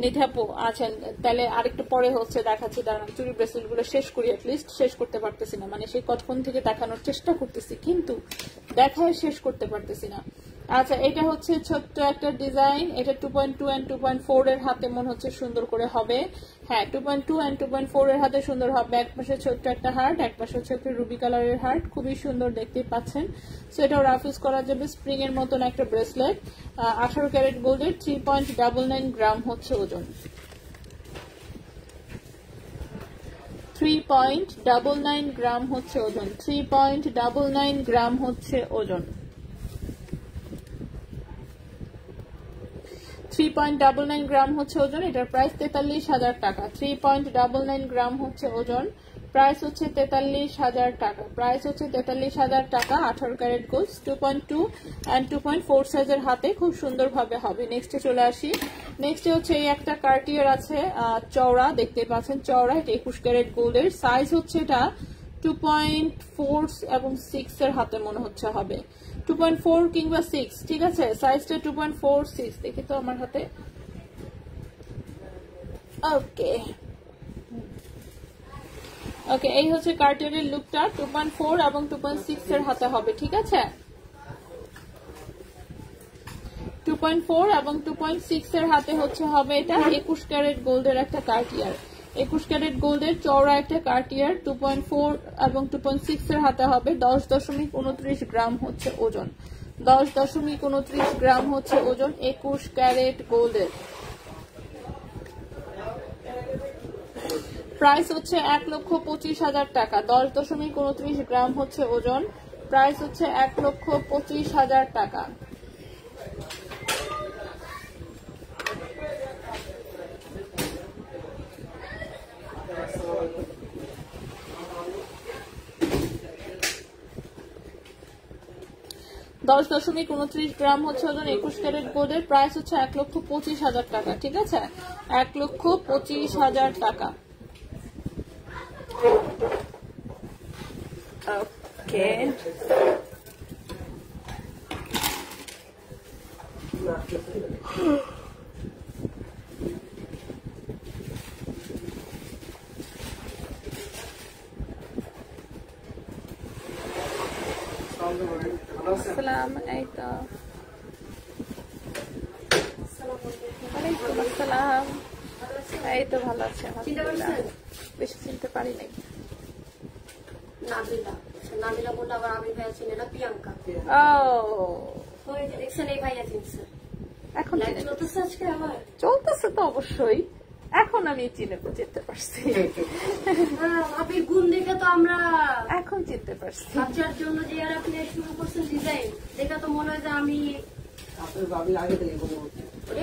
নিধাপো আছেন। তাহলে আরেকটু পরে হচ্ছে দেখাচ্ছি, দাঁড়ান চুরি ব্রেসলেট গুলো শেষ করি, অ্যাটলিস্ট শেষ করতে পারতেছি না, মানে সেই কতক্ষণ থেকে দেখানোর চেষ্টা করতেছি কিন্তু দেখায় শেষ করতে পারতেছি না। আচ্ছা, এটা হচ্ছে ছোট্ট একটা ডিজাইন, এটা 2.2 and 2.4 এর হাতে মনে হচ্ছে সুন্দর করে হবে। হ্যাঁ, 2.2 and 2.4 এর হাতে সুন্দর হবে। এক পাশে ছোট্ট একটা হার্ট, এক পাশে হচ্ছে একটা রুবি কালারের হার্ট, খুবই সুন্দর দেখতে পাচ্ছেন। সো এটাও রাফ ইউজ করা যাবে। স্প্রিং এর মতন একটা ব্রেসলেট, 18 ক্যারেট গোল্ডের, 3.99 গ্রাম হচ্ছে ওজন। 3.99 গ্রাম হচ্ছে ওজন, 3.99 গ্রাম হচ্ছে ওজন, 3.99 গ্রাম হচ্ছে ওজন। এটার প্রাইস 43,000 টাকা। 3.99 গ্রাম হচ্ছে ওজন, প্রাইস হচ্ছে 43,000 টাকা। প্রাইস হচ্ছে 43,000 টাকা। 18 ক্যারেট গোল্ড, 2.2 and 2.4 সাইজের হাতে খুব সুন্দরভাবে হবে। নেক্সটে চলে আসি। নেক্সটে হচ্ছে এই একটা কার্টিয়ার আছে, চওড়া দেখতে পাচ্ছেন, চওড়া, এটা 21 ক্যারেট গোল্ডের। সাইজ হচ্ছে এটা 2.4 এবং 6 এর হাতে মনে হচ্ছে হবে, 2.4 কিংবা 6, ঠিক আছে। সাইজটা 2.46, দেখি তো আমার হাতে। ওকে ওকে, এই হচ্ছে কার্টিয়ারের লুকটা, 2.4 এবং 2.6 এর হাতে হবে, ঠিক আছে। 2.4 এবং 2.6 এর হাতে হচ্ছে হবে এটা। 21 ক্যারেট গোল্ডের একটা কার্টিয়ার, 21 ক্যারেট গোল্ডের চওড়া একটা কার্টিয়ার, 2.4 এবং 2.6 এর হাতে হবে। 10.29 গ্রাম হচ্ছে ওজন, 10.29 গ্রাম হচ্ছে ওজন 21 ক্যারেট গোল্ডের। প্রাইস হচ্ছে 1,25,000 টাকা। 10.29 গ্রাম হচ্ছে ওজন, প্রাইস হচ্ছে 1,25,000 টাকা। দশ 10.29 গ্রাম হচ্ছে ওজন, 21 ক্যারেট গোল্ডের, প্রাইস হচ্ছে 1,25,000 টাকা, ঠিক আছে। 1,25,000 টাকা। ওকে, আসসালাম, এই তো ওয়ালাইকুম আসসালাম, এই তো ভালো আছে, বেশি চিনতে পারি নাই। নাবিলা বললো আবার আমি ভাইয়া চিনে না, প্রিয়াঙ্কা। ওই যে দেখছেন, এই ভাইয়া চিনছে। এখন চলতেছে আজকে আবার, চলতেছে তো অবশ্যই, এখন আমি চিনতে পারছি। আপনি গুণ দেখে তো আমরা এখন চিনতে পারছি। বাচ্চার জন্য যে আর আপনি শুরু করছেন ডিজাইন, দেখে তো মনে হয় যে আমি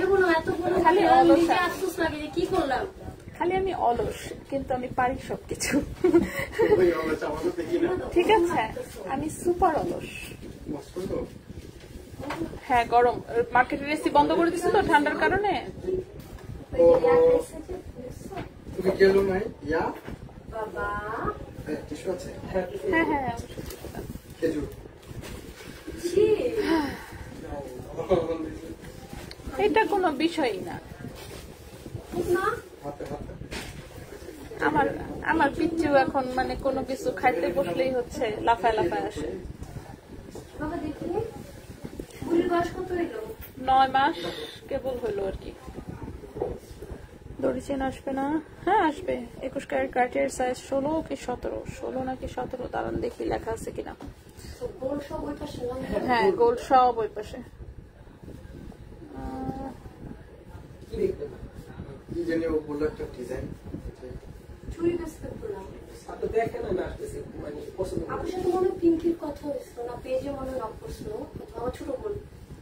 এগুলো এতগুলো খালি নিজে আফসোস লাগে যে কি করলাম। খালি আমি অলস, কিন্তু আমি পারি সবকিছু, ঠিক আছে। আমি সুপার অলস। হ্যাঁ, গরম, মার্কেটের এসি বন্ধ করে দিচ্ছে তো ঠান্ডার কারণে। বাবা হ্যাঁ হ্যাঁ, এটা কোনো বিষয়ই না। আমার পিচ্চু এখন মানে কোনো কিছু খাইতে বসলেই হচ্ছে লাফায় লাফায় আসে। 9 মাস কেবল হইলো আর কি। দড়ি চেন আসবে না? হ্যাঁ আসবে। 21 ক্যারেট কার্টের সাইজ 16 কি 17, 16 নাকি 17, দাঁড়ান দেখি লেখা আছে কিনা। হ্যাঁ, গোল্ড সব ওই পাশে।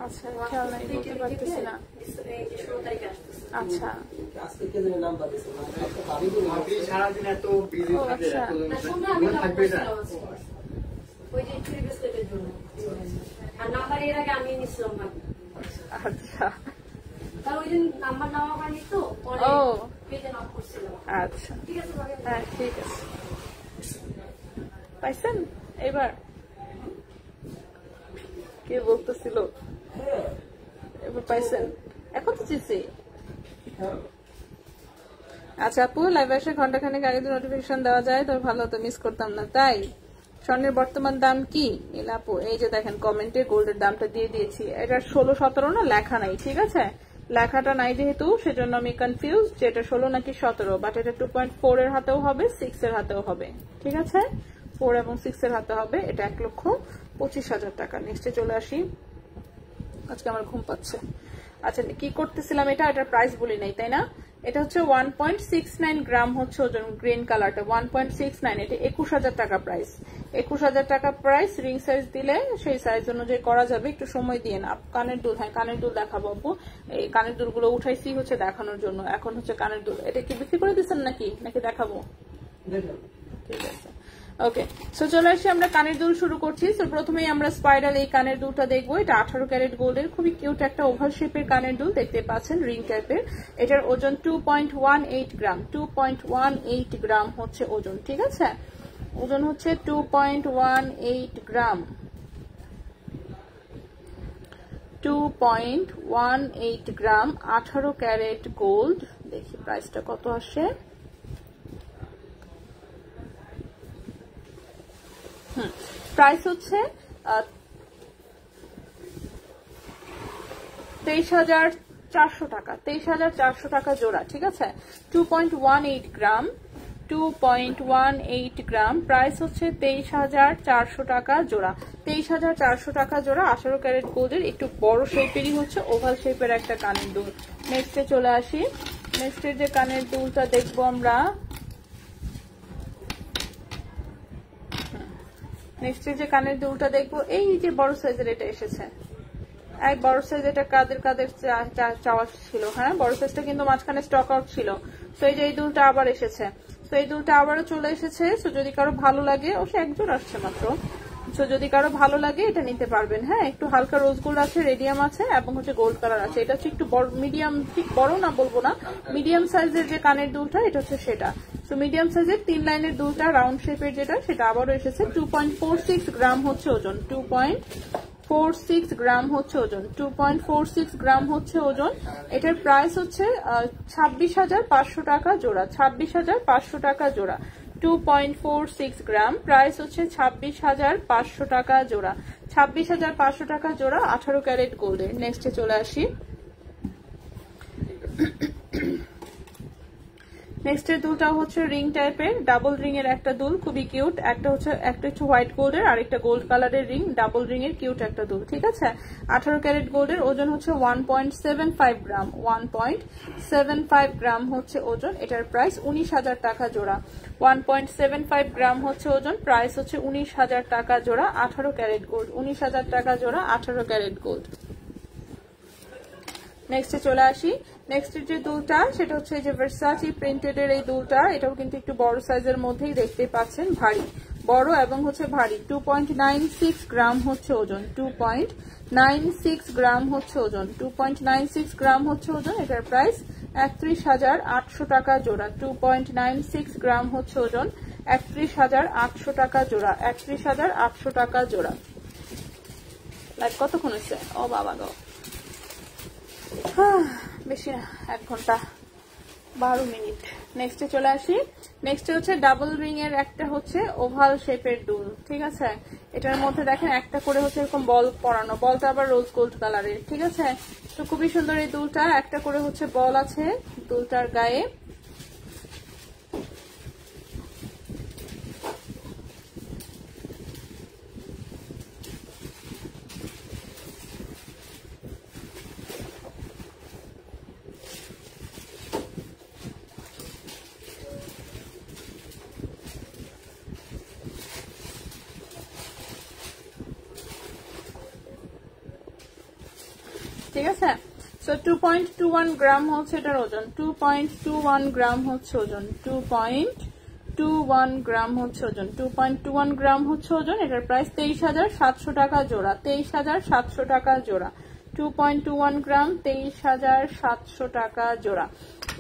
আচ্ছা, খেয়াল নাই, বলতে পারতেছি না। আচ্ছা, সারাদিন এত বিজি থাকে, আচ্ছা, আচ্ছা, হ্যাঁ ঠিক আছে। পাইছেন এবার? কে বলতেছিল? এবার পাইছেন? এখন তো চিনছি। আচ্ছা আপু, লাইভ আসে ঘন্টাখানেক আগে নোটিফিকেশন দেওয়া যায় তো ভালো হতো, মিস করতাম না। তাই স্বর্ণের বর্তমান দাম কি নীলাপু? এই যে দেখেন কমেন্টে গোল্ডের দামটা দিয়ে দিয়েছি। এটা 16-17 না, লেখা নাই, ঠিক আছে? লেখাটা নাই যেহেতু সেজন্য আমি কনফিউজ যে এটা 16 নাকি 17, বাট এটা 2.4 এর হাতেও হবে, 6 এর হাতেও হবে, ঠিক আছে? 4 এবং 6 এর হাতে হবে। এটা 1,25,000 টাকা। নেক্সটে চলে আসি। আজকে আমার ঘুম পাচ্ছে। আচ্ছা, কি করতেছিলাম? এটার প্রাইস বলি নাই, তাই না? এটা হচ্ছে 1.69 গ্রাম হচ্ছে ওজন, গ্রিন কালারটা 1.69। এটা 21,000 টাকা প্রাইস। 21,000 টাকা প্রাইস। রিং সাইজ দিলে সেই সাইজ অনুযায়ী করা যাবে, একটু সময় দিয়ে না। কানের দুল, হ্যাঁ কানের দুল দেখাবো আপু। এই কানের দুলগুলো উঠাইছি হচ্ছে দেখানোর জন্য। এখন হচ্ছে কানের দুল। এটা কি বিক্রি করে দিচ্ছেন নাকি দেখাবো? ঠিক আছে, ওকে। সো চলে আসি, আমরা কানের দুল শুরু করছি। সো প্রথমেই আমরা স্পাইরাল এই কানের দুলটা দেখবো। এটা 18 ক্যারেট গোল্ডের, খুবই কিউট একটা ওভাল শেপের কানের দুল, দেখতে পাচ্ছেন রিং টাইপের। এটার ওজন 2.18 গ্রাম। 2.18 গ্রাম হচ্ছে ওজন, ঠিক আছে? ওজন হচ্ছে 2.18 গ্রাম। 2.18 গ্রাম, 18 ক্যারেট গোল্ড। দেখি প্রাইসটা কত আসে। প্রাইস হচ্ছে 23,400 টাকা। 23,400 টাকা জোড়া, ঠিক আছে? 2.18 গ্রাম। 2.18 গ্রাম। প্রাইস হচ্ছে 23,400 টাকা জোড়া। 23,400 টাকা জোড়া। 18 ক্যারেট গোল্ডের, একটু বড় শেপেরই হচ্ছে ওভাল শেপের একটা কানের দুল। নেক্সটে চলে আসি। নেক্সটের যে কানের দুলটা দেখবো আমরা, নেক্সটের যে কানের দুলটা দেখবো, এই যে বড় সাইজের এটা এসেছে। এক বড় সাইজ, এটা কাদের চাওয়া ছিল। হ্যাঁ, বড় সাইজটা কিন্তু মাঝখানে স্টক আউট ছিল। তো এই যে এই দুলটা আবার এসেছে। তো এই দুলটা আবারও চলে এসেছে। তো যদি কারো ভালো লাগে, অবশ্য একজোড় আসছে মাত্র। তো যদি কারো ভালো লাগে এটা নিতে পারবেন। হ্যাঁ, একটু হালকা রোজ গোল্ড আছে, রেডিয়াম আছে এবং হচ্ছে গোল্ড কালার আছে। এটা হচ্ছে একটু বড়, মিডিয়াম, ঠিক বড় না বলবো না, মিডিয়াম সাইজের যে কানের দুলটা এটা হচ্ছে সেটা। তো মিডিয়াম সাইজের 3 লাইনের দুলটা, রাউন্ড শেপের যেটা, সেটা আবারও এসেছে। 2.46 গ্রাম হচ্ছে ওজন। 2.46 গ্রাম হচ্ছে ওজন। 2.46 গ্রাম হচ্ছে ওজন। এটার প্রাইস হচ্ছে 26,500 টাকা জোড়া। 26,500 টাকা জোড়া। 2.46 গ্রাম। প্রাইস হচ্ছে 26,500 টাকা জোড়া। 26,500 টাকা জোড়া, 18 ক্যারেট গোল্ডের। নেক্সটে চলে আসি। নেক্সটের দুলটা হচ্ছে রিং টাইপের, ডাবল রিং এর একটা দুল, খুবই কিউট। একটা হচ্ছে হোয়াইট গোল্ডের আর একটা গোল্ড কালারের রিং, ডাবল রিং এর কিউট একটা দুল, ঠিক আছে? 18 ক্যারেট গোল্ডের, ওজন হচ্ছে 1.75 গ্রাম। 1.75 গ্রাম হচ্ছে ওজন। এটার প্রাইস 19,000 টাকা জোড়া। 1.75 গ্রাম হচ্ছে ওজন। প্রাইস হচ্ছে 19,000 টাকা জোড়া। 18 ক্যারেট গোল্ড। 19,000 টাকা জোড়া, 18 ক্যারেট গোল্ড। নেক্সটে চলে আসি। নেক্সটের যে দুলটা সেটা হচ্ছে যে ভার্সাচি প্রিন্টেড এর এই দুলটা। এটাও কিন্তু একটু বড় সাইজের মধ্যেই, দেখতে পাচ্ছেন ভারী, বড় এবং হচ্ছে ভারী। 2.96 গ্রাম হচ্ছে ওজন। 2.96 গ্রাম হচ্ছে ওজন। 2.96 গ্রাম হচ্ছে ওজন। এটার প্রাইস 31,800 টাকা জোড়া। 2.96 গ্রাম হচ্ছে ওজন। 31,800 টাকা জোড়া। 31,800 টাকা জোড়া। লাইক কতক্ষণ হয়েছে? ও বাবা গো, বেশি না, 1 ঘন্টা 12 মিনিট। নেক্সটে চলে আসি। নেক্সটে হচ্ছে ডাবল রিং এর একটা হচ্ছে ওভাল শেপের দুল, ঠিক আছে? এটার মধ্যে দেখেন একটা করে হচ্ছে এরকম বল পরানো, বলটা আবার রোজ গোল্ড কালারের, ঠিক আছে? তো খুবই সুন্দর এই দুলটা। একটা করে হচ্ছে বল আছে দুলটার গায়ে। ঠিক আছে? সো 2.21 গ্রাম হচ্ছে এটার ওজন। 2.21 গ্রাম হচ্ছে ওজন। 2.21 গ্রাম হচ্ছে ওজন। 2.21 গ্রাম হচ্ছে ওজন। এটার প্রাইস 23,700 টাকা জোড়া। 23,700 টাকা জোড়া। 2.21 গ্রাম, 23,700 টাকা জোড়া।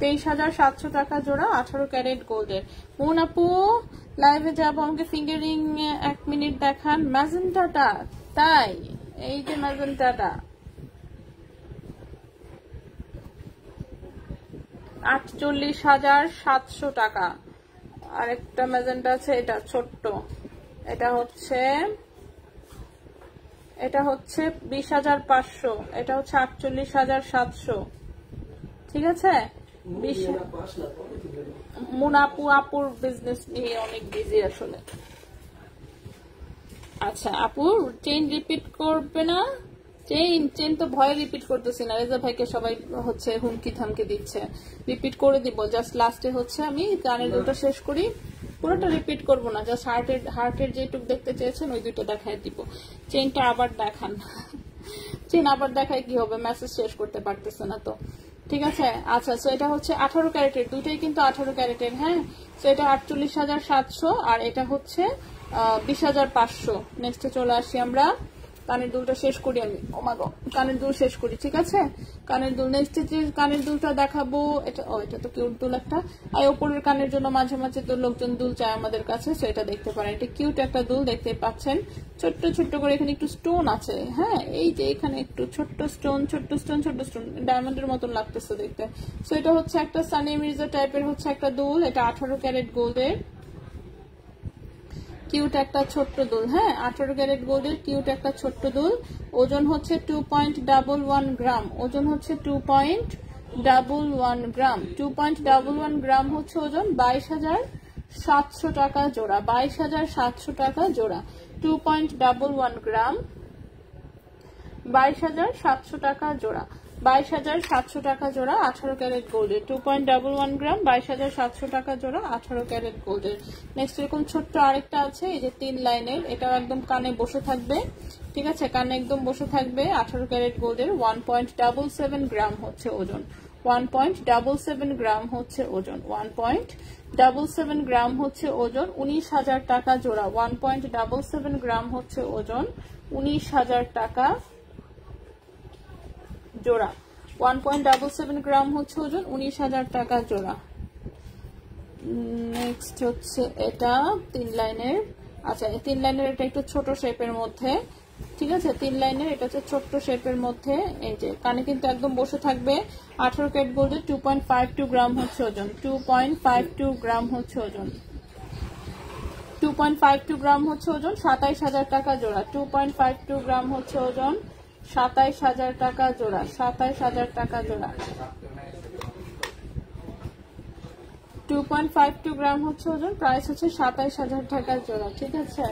23,700 টাকা জোড়া, 18 ক্যারেট গোল্ডের। মুন আপু লাইভে যাবো, আমাকে ফিঙ্গারিং 1 মিনিট দেখান। ম্যাজেন্টাটা, তাই? এই যে ম্যাজেন্টাটা 48,700 টাকা। আরেকটা ম্যাজেন্টা আছে, এটা ছোট্ট, এটা হচ্ছে 20,500, এটা হচ্ছে 48,700। ঠিক আছে, মুনাপু আপুর বিজনেস নিয়ে অনেক বিজি আসলে। আচ্ছা আপু, চেইন রিপিট করবে না? চেইন তো ভয় রিপিট করতেছি না, রেজা ভাইকে সবাই হচ্ছে হুমকি থামকি দিচ্ছে। রিপিট করে দিব, জাস্ট লাস্টে হচ্ছে আমি কানের দুটো শেষ করি, পুরোটা রিপিট করব না, জাস্ট হার্টের যেটুক দেখতে চেয়েছেন ওই দুটো দেখায় দিব। চেইনটা আবার দেখান। চেইন আবার দেখায় কি হবে, মেসেজ শেষ করতে পারতেছে না তো। ঠিক আছে, আচ্ছা সো এটা হচ্ছে 18 ক্যারেটের, দুইটাই কিন্তু 18 ক্যারেটের। হ্যাঁ, সো এটা 48,700 আর এটা হচ্ছে 20,500। নেক্সটে চলে আসি আমরা, কানের দুলটা শেষ করি আমি। ও মা গো, কানের দুল শেষ করি। ঠিক আছে, কানের দুল নেক্সট যে কানের দুলটা দেখাবো, এটা তো কিউট দুল একটা। আর উপরের কানের জন্য মাঝে মাঝে তো লোকজন দুল চায় আমাদের কাছে, সো এটা দেখতে পারেন, এটা কিউট একটা দুল দেখতে পাচ্ছেন। ছোট্ট ছোট্ট করে এখানে একটু স্টোন আছে। হ্যাঁ, এই যে এখানে একটু ছোট্ট স্টোন ডায়মন্ডের মতন লাগতেছে দেখতে। সো এটা হচ্ছে একটা সানিয়া মির্জা টাইপের হচ্ছে একটা দুল, এটা 18 ক্যারেট গোল্ডের কিউট একটা ছোট্ট দুল। হ্যাঁ, 18 ক্যারেট গোল্ডের কিউট একটা ছোট্ট দুল। ওজন হচ্ছে 2.11 গ্রাম, ওজন হচ্ছে 2.11 গ্রাম। 2.11 গ্রাম হচ্ছে ওজন। 22,700 টাকা জোড়া, 22,700 টাকা জোড়া। 2.11 গ্রাম, 22,700 টাকা জোড়া, 22,700 টাকা জোড়া 18 ক্যারেট গোল্ডের। 2.11 গ্রাম, 22,700 টাকা জোড়া 18 ক্যারেট গোল্ডের। নেক্সট এরকম ছোট্ট আরেকটা আছে, এই যে 3 লাইনের, এটাও একদম কানে বসে থাকবে। ঠিক আছে, কানে একদম বসে থাকবে, 18 ক্যারেট গোল্ডের। 1.77 গ্রাম হচ্ছে ওজন, 1.77 গ্রাম হচ্ছে ওজন, 1.77 গ্রাম হচ্ছে ওজন। 19,000 টাকা জোড়া, 1.77 গ্রাম হচ্ছে ওজন, 19,000 টাকা জোড়া। 1.77 গ্রাম হচ্ছে ওজন, 19,000 টাকা জোড়া। নেক্সট হচ্ছে এটা 3 লাইনের। আচ্ছা, এই 3 লাইনের এটা একটু ছোট শেপের মধ্যে। ঠিক আছে, 3 লাইনের এটা হচ্ছে ছোট্ট শেপের মধ্যে। এই যে কানে কিন্তু একদম বসে থাকবে। 18 ক্যারেট গোল্ডের 2.52 গ্রাম হচ্ছে ওজন, 2.52 গ্রাম হচ্ছে ওজন, 2.52 গ্রাম হচ্ছে ওজন। 27,000 টাকা জোড়া, 2.52 গ্রাম হচ্ছে ওজন, 27,000 টাকা জোড়া, 27,000 টাকা জোড়া। 2.52 গ্রাম হচ্ছে ওজন, প্রাইস হচ্ছে 27,000 টাকা জোড়া। ঠিক আছে,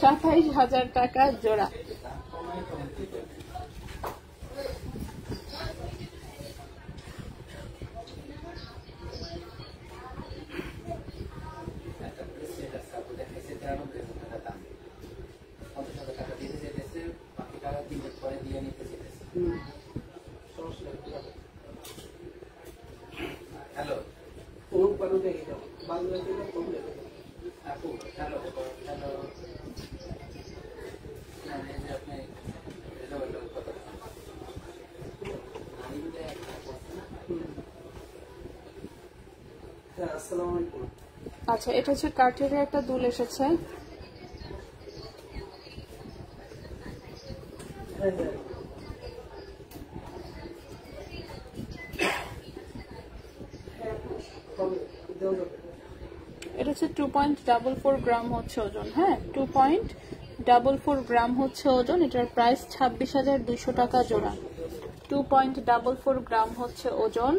27,000 টাকা জোড়া। হ্যালো, আচ্ছা, এটা হচ্ছে কাঠের একটা দুল এসেছে। এটা হচ্ছে 2.44 গ্রাম হচ্ছে ওজন। হ্যাঁ, 2.44 গ্রাম হচ্ছে ওজন। এটার প্রাইস 26,200 টাকা জোড়া। 2.44 গ্রাম হচ্ছে ওজন,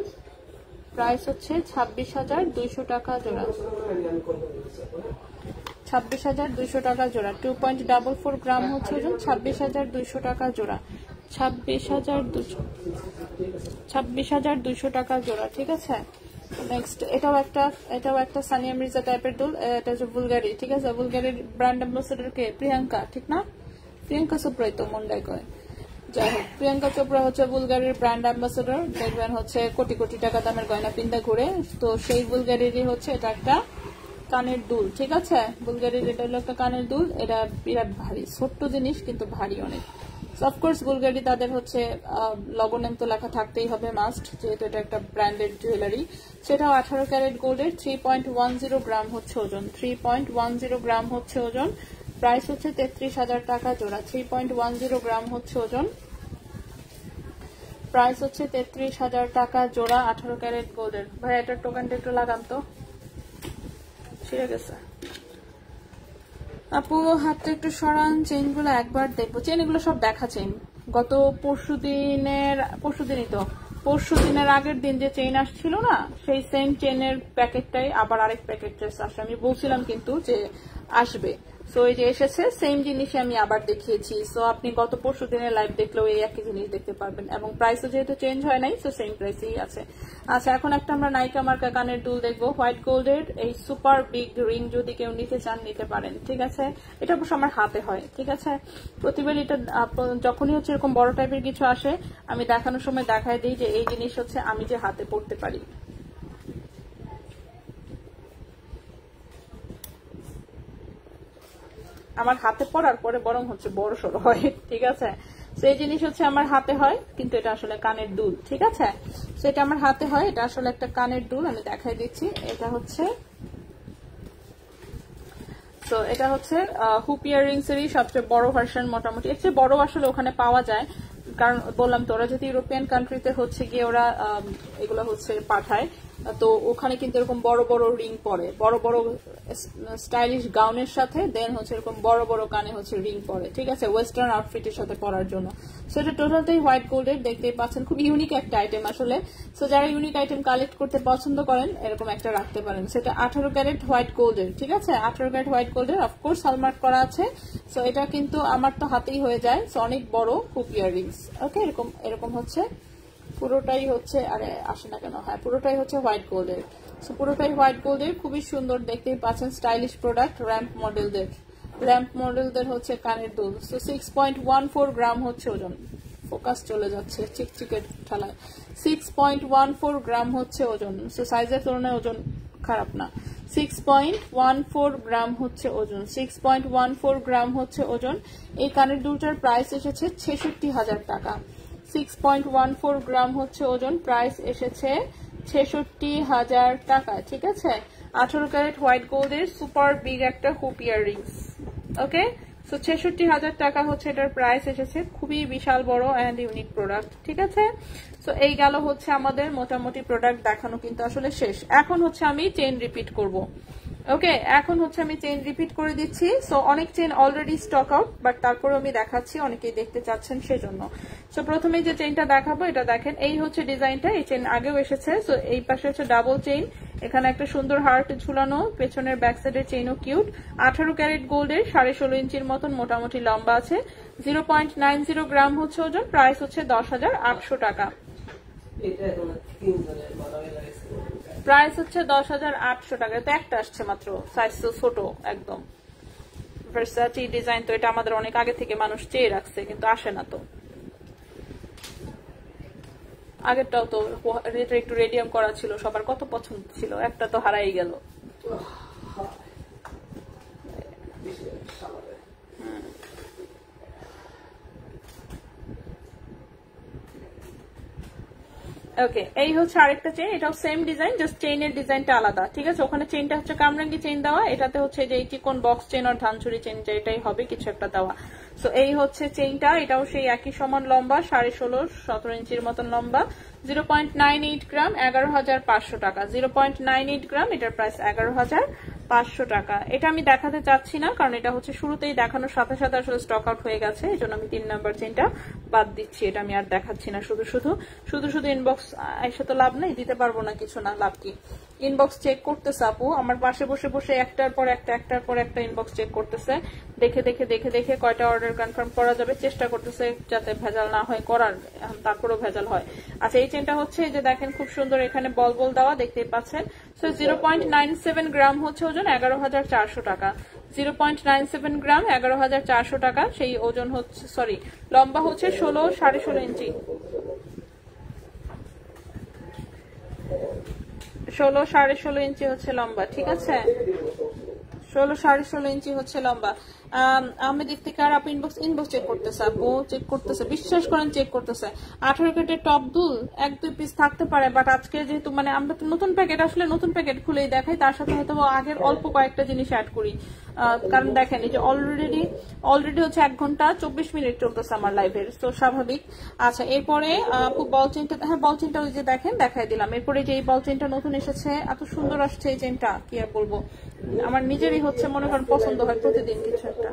প্রাইস হচ্ছে 26,200 টাকা জোড়া, 26,200 টাকা জোড়া। 2.44 গ্রাম হচ্ছে ওজন, 26,200 টাকা জোড়া, 26,200 টাকা জোড়া। ঠিক আছে, নেক্সট এটাও একটা সানিয়া মির্জা টাইপের দুল। এটা হচ্ছে বুলগারি। ঠিক আছে, বুলগারির ব্র্যান্ড অ্যাম্বাসেডর কে? প্রিয়াঙ্কা, ঠিক না? প্রিয়াঙ্কা চোপড়াই তো মন্ডাই কয়। যাই হোক, প্রিয়াঙ্কা চোপড়া হচ্ছে বুলগারির ব্র্যান্ড অ্যাম্বাসেডর। দেখবেন হচ্ছে কোটি কোটি টাকা দামের গয়না পিন্দা ঘুরে, তো সেই বুলগারিরই হচ্ছে এটা একটা কানের দুল। ঠিক আছে, বুলগারির এটা হলো একটা কানের দুল। এটা বিরাট ভারী, ছোট্ট জিনিস কিন্তু ভারী অনেক। অফকোর্স বুলগারি তাদের হচ্ছে লগো নেম তো লেখা থাকতেই হবে, মাস্ট, যেহেতু এটা একটা ব্র্যান্ডেড জুয়েলারি। সেটাও 18 ক্যারেট গোল্ডের। 3.10 গ্রাম হচ্ছে ওজন, 3.10 গ্রাম হচ্ছে ওজন। প্রাইস হচ্ছে 33,000 টাকা জোড়া। 3.10 গ্রাম হচ্ছে ওজন, প্রাইস হচ্ছে 33,000 টাকা জোড়া 18 ক্যারেট গোল্ডের। ভাই এটার টোকেনটা একটু লাগান তো, ছিঁড়ে গেছে। আপু হাতটা একটু সরান, চেইনগুলো একবার দেখবো। চেইন এগুলো সব দেখা চেইন, গত পরশুদিনের আগের দিন যে চেইন আসছিল না, সেই সেম চেইনের প্যাকেটটাই আবার আরেক প্যাকেট আসছে। আমি বলছিলাম কিন্তু যে আসবে, সো এই যে এসেছে, সেম জিনিসই আমি আবার দেখিয়েছি। সো আপনি গত পরশুদিনের লাইভ দেখলেও এই একই জিনিস দেখতে পারবেন, এবং প্রাইসও যেহেতু চেঞ্জ হয় নাই, সো সেম প্রাইসেই আছে। আচ্ছা, এখন একটা আমরা নাইকা মার্কা কানের দুল দেখবো, হোয়াইট গোল্ডের। এই সুপার বিগ রিং যদি কেউ নিতে চান নিতে পারেন, ঠিক আছে। এটা অবশ্য আমার হাতে হয়, ঠিক আছে। প্রতিবার এটা যখনই হচ্ছে এরকম বড় টাইপের কিছু আসে, আমি দেখানোর সময় দেখাই দিই যে এই জিনিস হচ্ছে আমি যে হাতে পড়তে পারি। আমার হাতে পড়ার পরে বরং হচ্ছে বড় সড়ো হয়, ঠিক আছে। সেই জিনিস হচ্ছে আমার হাতে হয়, কিন্তু এটা আসলে কানের দুল, ঠিক আছে। সেটা আমার হাতে হয়, এটা আসলে একটা কানের দুল। আমি দেখাই দিচ্ছি, এটা হচ্ছে তো এটা হচ্ছে হুপ ইয়াররিংস এরই সবচেয়ে বড় ভার্সন, মোটামুটি এর চেয়ে বড় আসলে ওখানে পাওয়া যায়, কারণ বললাম তো ওরা যদি ইউরোপিয়ান কান্ট্রিতে হচ্ছে গিয়ে ওরা এগুলো হচ্ছে পাঠায়, তো ওখানে কিন্তু এরকম বড় বড় রিং পরে, বড় বড় স্টাইলিশ গাউনের সাথে, দেন হচ্ছে এরকম বড় বড় কানে হচ্ছে রিং পরে, ঠিক আছে, ওয়েস্টার্ন আউটফিটের সাথে পরার জন্য। সো এটা টোটালটাই হোয়াইট গোল্ডের, দেখতেই পাচ্ছেন খুব ইউনিক একটা আইটেম আসলে। সো যারা ইউনিক আইটেম কালেক্ট করতে পছন্দ করেন, এরকম একটা রাখতে পারেন। সেটা 18 ক্যারেট হোয়াইট গোল্ডের, ঠিক আছে, 18 ক্যারেট হোয়াইট গোল্ডের, অফকোর্স হলমার্ক করা আছে। সো এটা কিন্তু আমার তো হাতেই হয়ে যায়, সো অনেক বড় হুপ ইয়াররিংস। ওকে, এরকম হচ্ছে পুরোটাই হচ্ছে, আরে আসে না কেন, হ্যাঁ পুরোটাই হচ্ছে হোয়াইট গোল্ডের। সো পুরোটাই হোয়াইট গোল্ডের, খুবই সুন্দর, দেখতেই পাচ্ছেন স্টাইলিশ প্রোডাক্ট। র্যাম্প মডেলদের হচ্ছে কানের দুল। সো 6.14 গ্রাম হচ্ছে ওজন, ফোকাস চলে যাচ্ছে চিকচিকের ঠালায়। 6.14 গ্রাম হচ্ছে ওজন, সো সাইজের তুলনায় ওজন খারাপ না। 6.14 গ্রাম হচ্ছে ওজন, 6.14 গ্রাম হচ্ছে ওজন। এই কানের দুলটার প্রাইস এসেছে 66,000 টাকা। 6.14 গ্রাম হচ্ছে ওজন, প্রাইস এসেছে 66,000 টাকা, ঠিক আছে। 18 ক্যারেট হোয়াইট গোল্ডের সুপার বিগ একটা হুপ ইয়াররিংস। ওকে, সো 66,000 টাকা হচ্ছে এটার প্রাইস এসেছে, খুবই বিশাল বড় অ্যান্ড ইউনিক প্রোডাক্ট, ঠিক আছে। সো এই গেল হচ্ছে আমাদের মোটামুটি প্রোডাক্ট দেখানো, কিন্তু আসলে শেষ। এখন হচ্ছে আমি চেইন রিপিট করব। ওকে, এখন হচ্ছে আমি চেইন রিপিট করে দিচ্ছি। সো অনেক chain already stock out, but তারপরে আমি দেখাচ্ছি, অনেকেই দেখতে চাচ্ছেন সেজন্য। সো প্রথমে যে চেইনটা দেখাবো, এটা দেখেন, এই হচ্ছে ডিজাইনটা। এই চেইন আগেও এসেছে। সো এই পাশে হচ্ছে ডাবল চেইন, এখানে একটা সুন্দর হার্ট ঝুলানো, পেছনের ব্যাক সাইডের চেইনও কিউট। 18 ক্যারেট গোল্ডের, 16.5 ইঞ্চির মতন মোটামুটি লম্বা আছে। 0.90 গ্রাম হচ্ছে ওজন, প্রাইস হচ্ছে 10,800 টাকা। প্রাইস হচ্ছে 10,800 টাকা। তো একটা আসছে মাত্র, সাইজ তো ছোট একদম। ভার্সাচি ডিজাইন, তো এটা আমাদের অনেক আগে থেকে মানুষ চেয়ে রাখছে, কিন্তু আসে না। তো আগেরটাও তো একটু রেডিয়াম করা ছিল, সবার কত পছন্দ ছিল, একটা তো হারাই গেল। ওকে, এই হচ্ছে আরেকটা চেইন, এটাও সেম ডিজাইন, জাস্ট চেইনের ডিজাইনটা আলাদা, ঠিক আছে। ওখানে চেইনটা হচ্ছে কামরাঙ্গি চেইন দেওয়া, এটাতে হচ্ছে যে এই চিকন বক্স চেইন আর ধানচুরি চেইন যেটাই হবে কিছু একটা দেওয়া। সো এই হচ্ছে চেইনটা, এটাও সেই একই সমান লম্বা, 16.5 17 ইঞ্চির মতন লম্বা। 0.98 গ্রাম, 11,500 টাকা। 0.98 গ্রাম, এটার প্রাইস 11,500 টাকা। এটা আমি দেখাতে চাচ্ছি না, কারণ এটা হচ্ছে শুরুতেই দেখানোর সাথে সাথে আসলে স্টক আউট হয়ে গেছে, এই জন্য আমি 3 নাম্বার চেইনটা বাদ দিচ্ছি। এটা আমি আর দেখাচ্ছি না। শুধু ইনবক্স এসে তো লাভ নেই, দিতে পারবো না কিছু, না লাভ কি। ইনবক্স চেক করতেছে আপু, আমার পাশে বসে বসে একটার পর একটা ইনবক্স চেক করতেছে, দেখে কয়টা অর্ডার কনফার্ম করা যাবে চেষ্টা করতেছে, যাতে ভেজাল না হয় করার, তারপরেও ভেজাল হয়। আচ্ছা, এই চেনটা হচ্ছে যে দেখেন খুব সুন্দর, এখানে বল দেওয়া, দেখতেই পাচ্ছেন। সো 0.97 গ্রাম হচ্ছে ওজন, 11,400 টাকা। 0.97 গ্রাম, 11,400 টাকা। সেই ওজন হচ্ছে, সরি, লম্বা হচ্ছে 16.5 ইঞ্চি, 16.5 ইঞ্চি হচ্ছে লম্বা, ঠিক আছে। 16.5 ইঞ্চি হচ্ছে লম্বা। আহমেদ ইফতিকার আপু ইনবক্স চেক করতেছে, আপু চেক করতেছে, বিশ্বাস করেন চেক করতেছে। 18 ক্যারেটের টপ দুল 1-2 পিস থাকতে পারে, বাট আজকে যেহেতু মানে আমরা তো নতুন প্যাকেট, আসলে নতুন প্যাকেট খুলেই দেখাই, তার সাথে হয়তো আগের অল্প কয়েকটা জিনিস অ্যাড করি। কারণ দেখেন, এই যে অলরেডি হচ্ছে 1 ঘন্টা 24 মিনিট চলতেছে আমার লাইভের, তো স্বাভাবিক। আচ্ছা, এরপরে আপু বল চেনটা, হ্যাঁ বল চেনটা ওই যে দেখেন দেখাই দিলাম। এরপরে যে এই বল চেনটা নতুন এসেছে, এত সুন্দর আসছে এই চেনটা, কি আর বলবো, আমার নিজেরই হচ্ছে মনে করেন পছন্দ হয় প্রতিদিন কিছু একটা।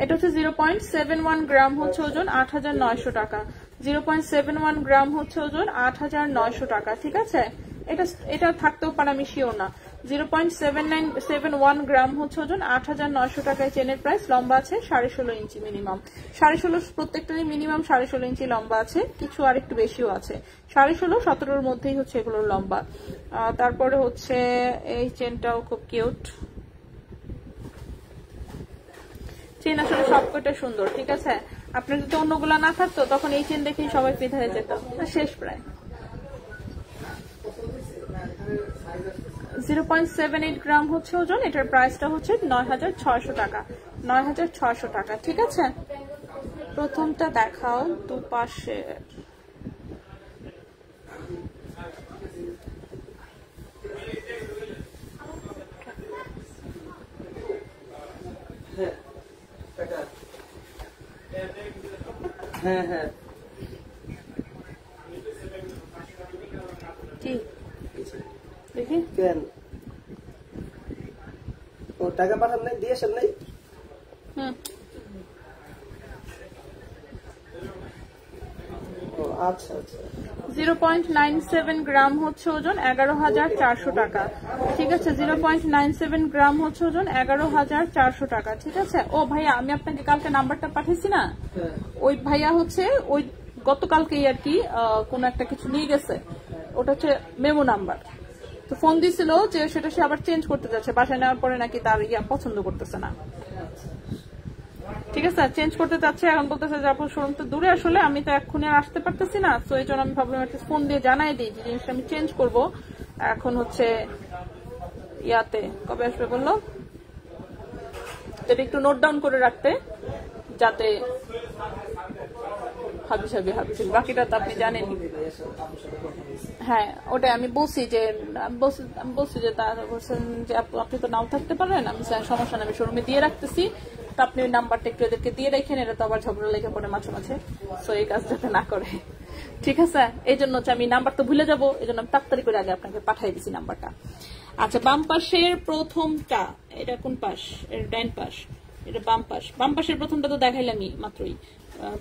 এটা হচ্ছে 0.71 গ্রাম হচ্ছে ওজন 8,900 টাকা। 0.71 গ্রাম হচ্ছে ওজন 8,900 টাকা, ঠিক আছে। এটা থাকতেও পারে, আমি শিওর না। 0.71 গ্রাম হচ্ছে ওজন 8,900 টাকায়। চেনের প্রাইস, লম্বা আছে 16.5 ইঞ্চি মিনিমাম। 16.5 প্রত্যেকটারই মিনিমাম 16.5 ইঞ্চি লম্বা আছে, কিছু আর একটু বেশিও আছে। 16.5 17-র মধ্যেই হচ্ছে এগুলোর লম্বা। তারপরে হচ্ছে এই চেনটাও খুব কিউট। চেন আসলে সবকটা সুন্দর, ঠিক আছে। আপনার যদি অন্যগুলা না থাকতো তখন এই চেন দেখেই সবাই ফিদা হয়ে যেত। শেষ প্রায়। 0.78 গ্রাম হচ্ছে ওজন, এটার প্রাইসটা হচ্ছে 9,600 টাকা। 9,600 টাকা, ঠিক আছে। প্রথমটা দেখাও দুপাশে। হ্যাঁ হ্যাঁ কি দেখি কেন ও টাকা পাঠান নাই, দিয়েছেন নাই? ও আচ্ছা আচ্ছা। 0.97 গ্রাম হচ্ছে ওজন 11,400 টাকা, ঠিক আছে। 0.97 গ্রাম হচ্ছে ওজন 11,400 টাকা, ঠিক আছে। ও ভাইয়া, আমি আপনাকে কালকে নাম্বারটা পাঠিয়েছি না, ওই ভাইয়া হচ্ছে ওই গতকালকেই আর কি কোন একটা কিছু নিয়ে গেছে, ওটা হচ্ছে মেমো নাম্বার। তো ফোন দিছিল যে সেটা সে আবার চেঞ্জ করতে যাচ্ছে, বাসায় নেওয়ার পরে নাকি তার পছন্দ করতেছে না, ঠিক আছে। চেঞ্জ করতে চাচ্ছে, এখন বলতেছে যে আপু শোরুম তো দূরে, আসলে আমি তো এক্ষুনি আর আসতে পারতেছি না, তো এই জন্য আমি ভাবলাম একটা ফোন দিয়ে জানাই দিই যে জিনিসটা আমি চেঞ্জ করব। এখন হচ্ছে ইয়াতে কবে আসবে বললো, এটা একটু নোট ডাউন করে রাখতে, যাতে হাবিজাবি বাকিটা তো আপনি জানেন। হ্যাঁ, ওটাই আমি বলছি যে তারা বলছেন যে আপনি তো নাও থাকতে পারেন, আমি সমস্যা নেই, আমি শোরুমে দিয়ে রাখতেছি, তো আপনি ওই নাম্বারটা একটু এদেরকে দিয়ে রাখেন, এটা তো আবার ঝগড়া লেগে পড়ে মাঝে মাঝে, তো এই কাজ যাতে না করে, ঠিক আছে। এই জন্য হচ্ছে আমি নাম্বার তো ভুলে যাবো, এই জন্য আমি তাড়াতাড়ি করে আগে আপনাকে পাঠিয়ে দিছি নাম্বারটা। আচ্ছা, বাম পাশের প্রথমটা, এটা কোন পাশ? এটা ডান পাশ, এটা বাম পাশ। বাম পাশের প্রথমটা তো দেখাইলামই মাত্রই।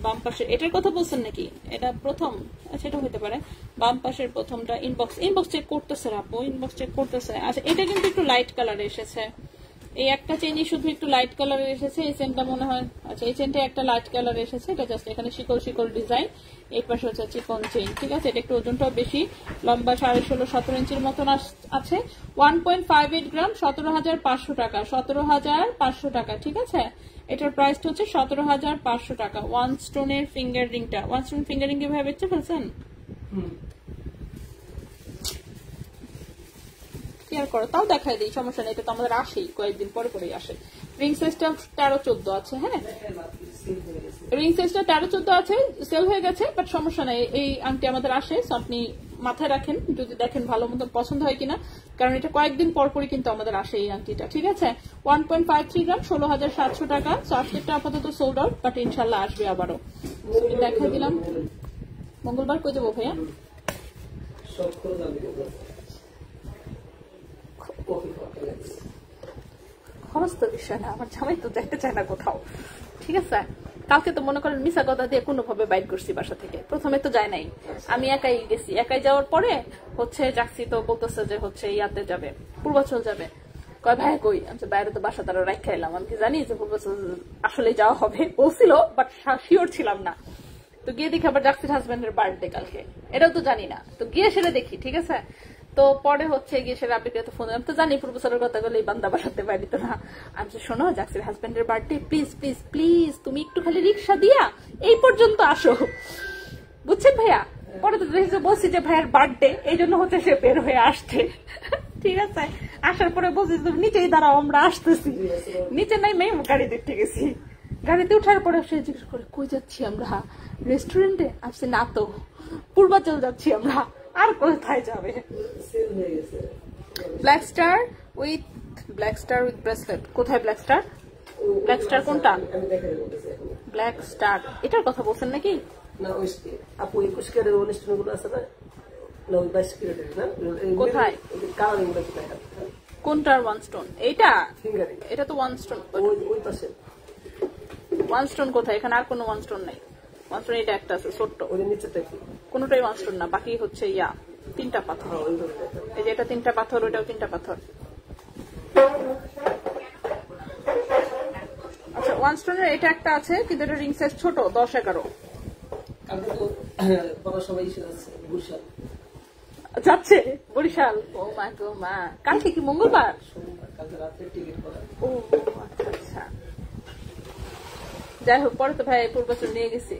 বাম পাশের এটার কথা বলছেন নাকি? এটা প্রথম, আচ্ছা এটা হতে পারে। বাম পাশের প্রথমটা ইনবক্স চেক করতেছে, আপু ইনবক্স চেক করতেছে। আচ্ছা, এটা কিন্তু একটু লাইট কালারে এসেছে, এই একটা চেনই শুধু একটু লাইট কালারে এসেছে, এই চেনটা মনে হয়, আচ্ছা এই চেনটা একটা লাইট কালারে এসেছে, এটা জাস্ট এখানে শিকল ডিজাইন, এই পাশে হচ্ছে চিকন চেন, ঠিক আছে। এটা একটু ওজনটাও বেশি, লম্বা 16.5-17 ইঞ্চির মতন আছে। 1.58 গ্রাম, 17,500 টাকা। 17,500 টাকা, ঠিক আছে। এটার প্রাইসটা হচ্ছে 17,500 টাকা। ওয়ান স্টোনের ফিঙ্গার রিংটা, ওয়ান স্টোন ফিঙ্গার রিং কিভাবে বেচে ফেলছেন? কেয়ার করো, তাও দেখাই দিই, সমস্যা নেই, এটা তো আমাদের আসেই, কয়েকদিন পরে পরেই আসে। রিং সাইজটা 13-14 আছে, হ্যাঁ রিং সাইজটা 13-14 আছে, সেল হয়ে গেছে, বাট সমস্যা নেই, এই আংটি আমাদের আসে, সো আপনি মাথায় রাখেন, যদি দেখেন ভালো মতো পছন্দ হয় কিনা, কারণ এটা কয়েকদিন পরপরই কিন্তু আমাদের আসে এই আংটিটা, ঠিক আছে। 1.53 গ্রাম, 16,700 টাকা। সো আজকেরটা আপাতত সোল্ড আউট, বাট ইনশাল্লাহ আসবে আবারও। দেখাই দিলাম। মঙ্গলবার কই যাবো ভাইয়া? খরচ তো বিষয় না, আমার জামাই তো যাইতে চায় না কোথাও, ঠিক আছে। কালকে তো মনে করেন মিশা কথা দিয়ে কোনোভাবে বাইট করছি বাসা থেকে, প্রথমে তো যায় নাই, আমি একাই গেছি। একাই যাওয়ার পরে হচ্ছে যাচ্ছি, তো বলতেছে যে হচ্ছে ইয়াতে যাবে, পূর্বাচল যাবে। কয় ভাই কই? আমি বাইরে তো বাসা তারা রাখা এলাম, আমি কি জানি যে পূর্বাচল আসলে যাওয়া হবে, বলছিল বাট শিওর ছিলাম না। তো গিয়ে দেখি আবার জাক্সির হাজবেন্ডের বার্থডে কালকে, এটাও তো জানি না, তো গিয়ে সেটা দেখি, ঠিক আছে। তো পরে হচ্ছে গিয়ে সে রাবিকে ফোন, আমি তো জানি প্রফেসরের কথা বলে এই বান্দা বাসাতে পারি তো না। আমি তো শোনো, জাক্সির হাজবেন্ডের বার্থডে, প্লিজ প্লিজ প্লিজ তুমি একটু খালি রিক্সা দিয়া এই পর্যন্ত আসো, বুঝছেন ভাইয়া। পরে তো বলছি যে ভাইয়ার বার্থডে, এই জন্য হচ্ছে সে বের হয়ে আসছে, ঠিক আছে। আসার পরে বলছি তুমি নিচেই দাঁড়াও, আমরা আসতেছি। নিচে নাই মেয়ে গাড়িতে উঠে গেছি, গাড়িতে উঠার পরে সে জিজ্ঞেস করে কই যাচ্ছি আমরা? রেস্টুরেন্টে। আসছে না তো, পূর্বাচল যাচ্ছি আমরা, আর কোথায় যাবে? ব্ল্যাক স্টার উইথ ব্রেসলেট, কোথায় ব্ল্যাক স্টার? ব্ল্যাক স্টার কোনটা? ব্ল্যাক স্টার এটার কথা বলছেন নাকি? না ওই আপু 21 ক্যারেটের অনুষ্ঠানগুলো আছে না, না ওই 22 ক্যারেটের না, কোথায়? কালারিংগুলো কোথায়? কোনটার 1 স্টোন? এইটা ফিঙ্গারিং এটা তো 1 স্টোন। ওই পাশে 1 স্টোন কোথায়? এখানে আর কোনো 1 স্টোন নাই। 1 স্টোন এটা একটা আছে ছোট্ট, ওই নিচেটা কি? কোনোটাই 1 স্টোন না, বাকি হচ্ছে ইয়া 3টা পাথর। এই যে এটা 3টা পাথর, ওইটাও 3টা পাথর। আচ্ছা 1 স্টোনের এটা একটা আছে, কিন্তু এটা রিং সাইজ ছোট, 10-11। কালকে তো বড় সবাই যাচ্ছে বরিশাল। যাচ্ছে বরিশাল? ও মা গো মা, কালকে কি মঙ্গলবার? কালকে রাতে টিকিট করা। ও আচ্ছা আচ্ছা, যাই হোক, পরে তো ভাই পূর্বাচল নিয়ে গেছি,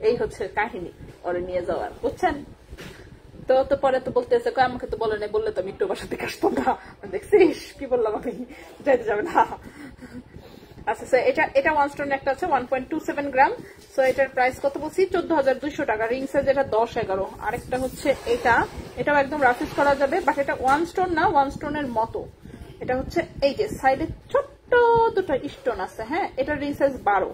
এই হচ্ছে কাহিনী ওরে নিয়ে যাওয়ার, বুঝছেন? তো পরে তো বলতেছে আমাকে তো বলে নাই, বললে তো আমি একটু বাসা থেকে আসতাম না। দেখছিস কি বললাম আমি, যাইতে যাবে না। আচ্ছা স্যার, এটা 1 স্টোন একটা আছে 1.27 গ্রাম। সো এটার প্রাইস কত বলছি? 14,200 টাকা। রিং সাইজ এটা 10-11। আরেকটা হচ্ছে এটাও একদম রাফিস করা যাবে, বাট এটা 1 স্টোন না, 1 স্টোনের মতো। এটা হচ্ছে এই যে সাইডে ছোট্ট দুটো স্টোন আছে, হ্যাঁ। এটার রিং সাইজ 12।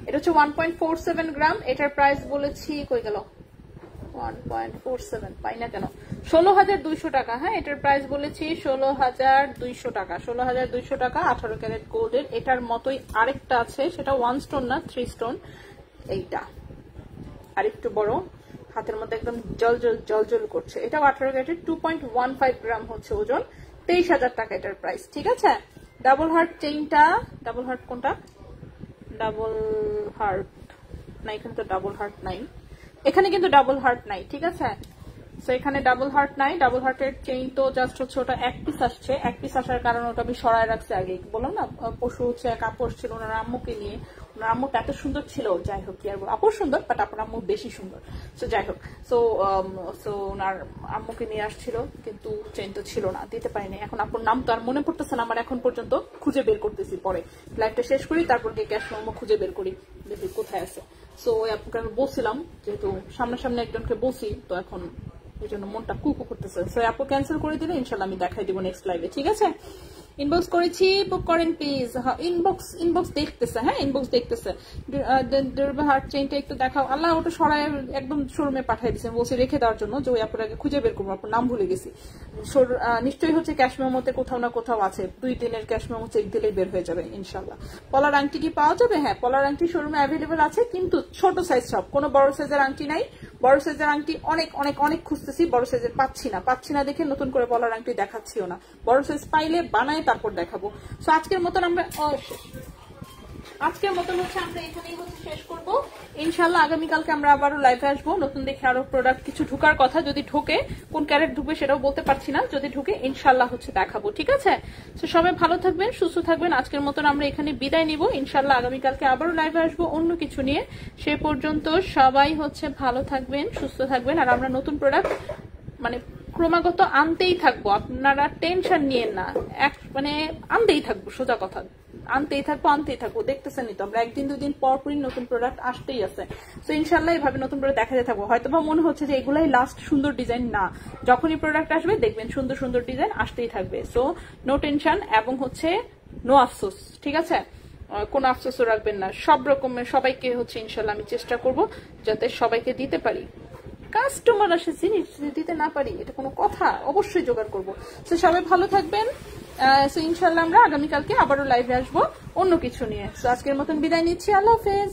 এটা হচ্ছে 1.47 গ্রাম। এটার প্রাইস বলেছি, কই গেল 1.47, পাই না কেন, 16,200 টাকা। হ্যাঁ, এটার প্রাইস বলেছি 16,200 টাকা। 16,200 টাকা 18 ক্যারেট গোল্ডের। এটার মতোই আরেকটা আছে, সেটা 1 স্টোন না, 3 স্টোন। এইটা আরেকটু বড়, হাতের মধ্যে একদম জল করছে। এটাও 18 ক্যারেটের, 2.15 গ্রাম হচ্ছে ওজন, 23,000 টাকা এটার প্রাইস। ঠিক আছে। ডাবল হার্ট চেইনটা, ডাবল হার্ট কোনটা? ডাবল হার্ট না, এখানে তো ডাবল হার্ট নাই, এখানে কিন্তু ডাবল হার্ট নাই। ঠিক আছে, তো এখানে ডাবল হার্ট নাই। ডাবল হার্টের চেইন তো জাস্ট হচ্ছে ওটা 1 পিস আসছে। 1 পিস আসার কারণে ওটা আমি সরায় রাখছি আগে, বললাম না, পশু হচ্ছে কাপড় ছিল ওনার আম্মুকে নিয়ে। ওনার আম্মুটা এত সুন্দর ছিল, যাই হোক, কি আর বলবো, আপুর সুন্দর, বাট আপনার আম্মু বেশি সুন্দর। সো যাই হোক, সো ওনার আম্মুকে নিয়ে আসছিল, কিন্তু চেইন তো ছিল না, দিতে পারিনি। এখন আপুর নাম তো আর মনে পড়তেছে না আমার এখন পর্যন্ত, খুঁজে বের করতেছি, পরে লাইভটা শেষ করি, তারপর গিয়ে ক্যাশ মেমো খুঁজে বের করি, দেখি কোথায় আছে। সো ওই আপুকে আমি বলছিলাম, যেহেতু সামনাসামনি একজনকে বসি, তো এখন এই জন্য মনটা কুকু করতেছে। সো আপু ক্যান্সেল করে দিলে ইনশাল্লাহ আমি দেখাই দিব নেক্সট লাইভে। ঠিক আছে, ইনবক্স করেছি, বুক করেন প্লিজ। ইনবক্স দেখতেছে, হ্যাঁ ইনবক্স দেখতেছে। ডাবল হার্ট চেইনটা একটু দেখাও। আল্লাহ, ওটা সরাই একদম শোরুমে পাঠিয়ে দিচ্ছে, বলছি রেখে দেওয়ার জন্য, যে ওই আপুর আগে খুঁজে বের করবো, আপনার নাম ভুলে গেছি। নিশ্চয়ই হচ্ছে ক্যাশ মেমোতে কোথাও না কোথাও আছে, 2 দিনের ক্যাশ মেমো চেক দিলেই বের হয়ে যাবে ইনশাল্লাহ। পলার আংটি কি পাওয়া যাবে? হ্যাঁ, পলার আংটি শোরুমে অ্যাভেলেবেল আছে, কিন্তু ছোট সাইজ সব, কোনো বড় সাইজের আংটি নাই। বড় সাইজের আংটি অনেক খুঁজতেছি, বড় সাইজের পাচ্ছি না দেখে নতুন করে পলার আংটি দেখাচ্ছিও না। বড় সাইজ পাইলে বানাই তারপর দেখাবো। সো আজকের মতন আমরা হচ্ছে আমরা এখানেই হচ্ছে শেষ করবো ইনশাল্লাহ। আগামীকালকে আমরা আবারও লাইভে আসবো, নতুন দেখে আরো প্রোডাক্ট কিছু ঢুকার কথা, যদি ঢোকে, কোন ক্যারেট ঢুকবে সেটাও বলতে পারছি না, যদি ঢুকে ইনশাল্লাহ হচ্ছে দেখাবো। ঠিক আছে, তো সবাই ভালো থাকবেন, সুস্থ থাকবেন। আজকের মতন আমরা এখানে বিদায় নিব, ইনশাল্লাহ আগামীকালকে আবারও লাইভে আসবো অন্য কিছু নিয়ে। সে পর্যন্ত সবাই হচ্ছে ভালো থাকবেন, সুস্থ থাকবেন, আর আমরা নতুন প্রোডাক্ট মানে ক্রমাগত আনতেই থাকবো, আপনারা টেনশন নিয়েন না, মানে আনতেই থাকবো, সোজা কথা, আনতেই থাকবো। দেখতেছেনই তো আমরা 1 দিন 2 দিন পরই নতুন প্রোডাক্ট আসতেই আছে। তো ইনশাল্লাহ এইভাবে নতুন প্রোডাক্ট দেখাতে থাকবো। হয়তো বা মনে হচ্ছে যে এগুলাই লাস্ট সুন্দর ডিজাইন, না, যখনই প্রোডাক্ট আসবে দেখবেন সুন্দর সুন্দর ডিজাইন আসতেই থাকবে। সো নো টেনশন, এবং হচ্ছে নো আফসোস। ঠিক আছে, কোনো আফসোসও রাখবেন না। সব রকমের সবাইকে হচ্ছে ইনশাল্লাহ আমি চেষ্টা করব যাতে সবাইকে দিতে পারি। কাস্টমার আসে, জিনিস দিতে না পারি এটা কোনো কথা, অবশ্যই জোগাড় করবো। তো সবাই ভালো থাকবেন। সো ইনশাল্লাহ আমরা আগামীকালকে আবারও লাইভে আসবো অন্য কিছু নিয়ে। সো আজকের মতন বিদায় নিচ্ছি, আল্লাহ হাফেজ।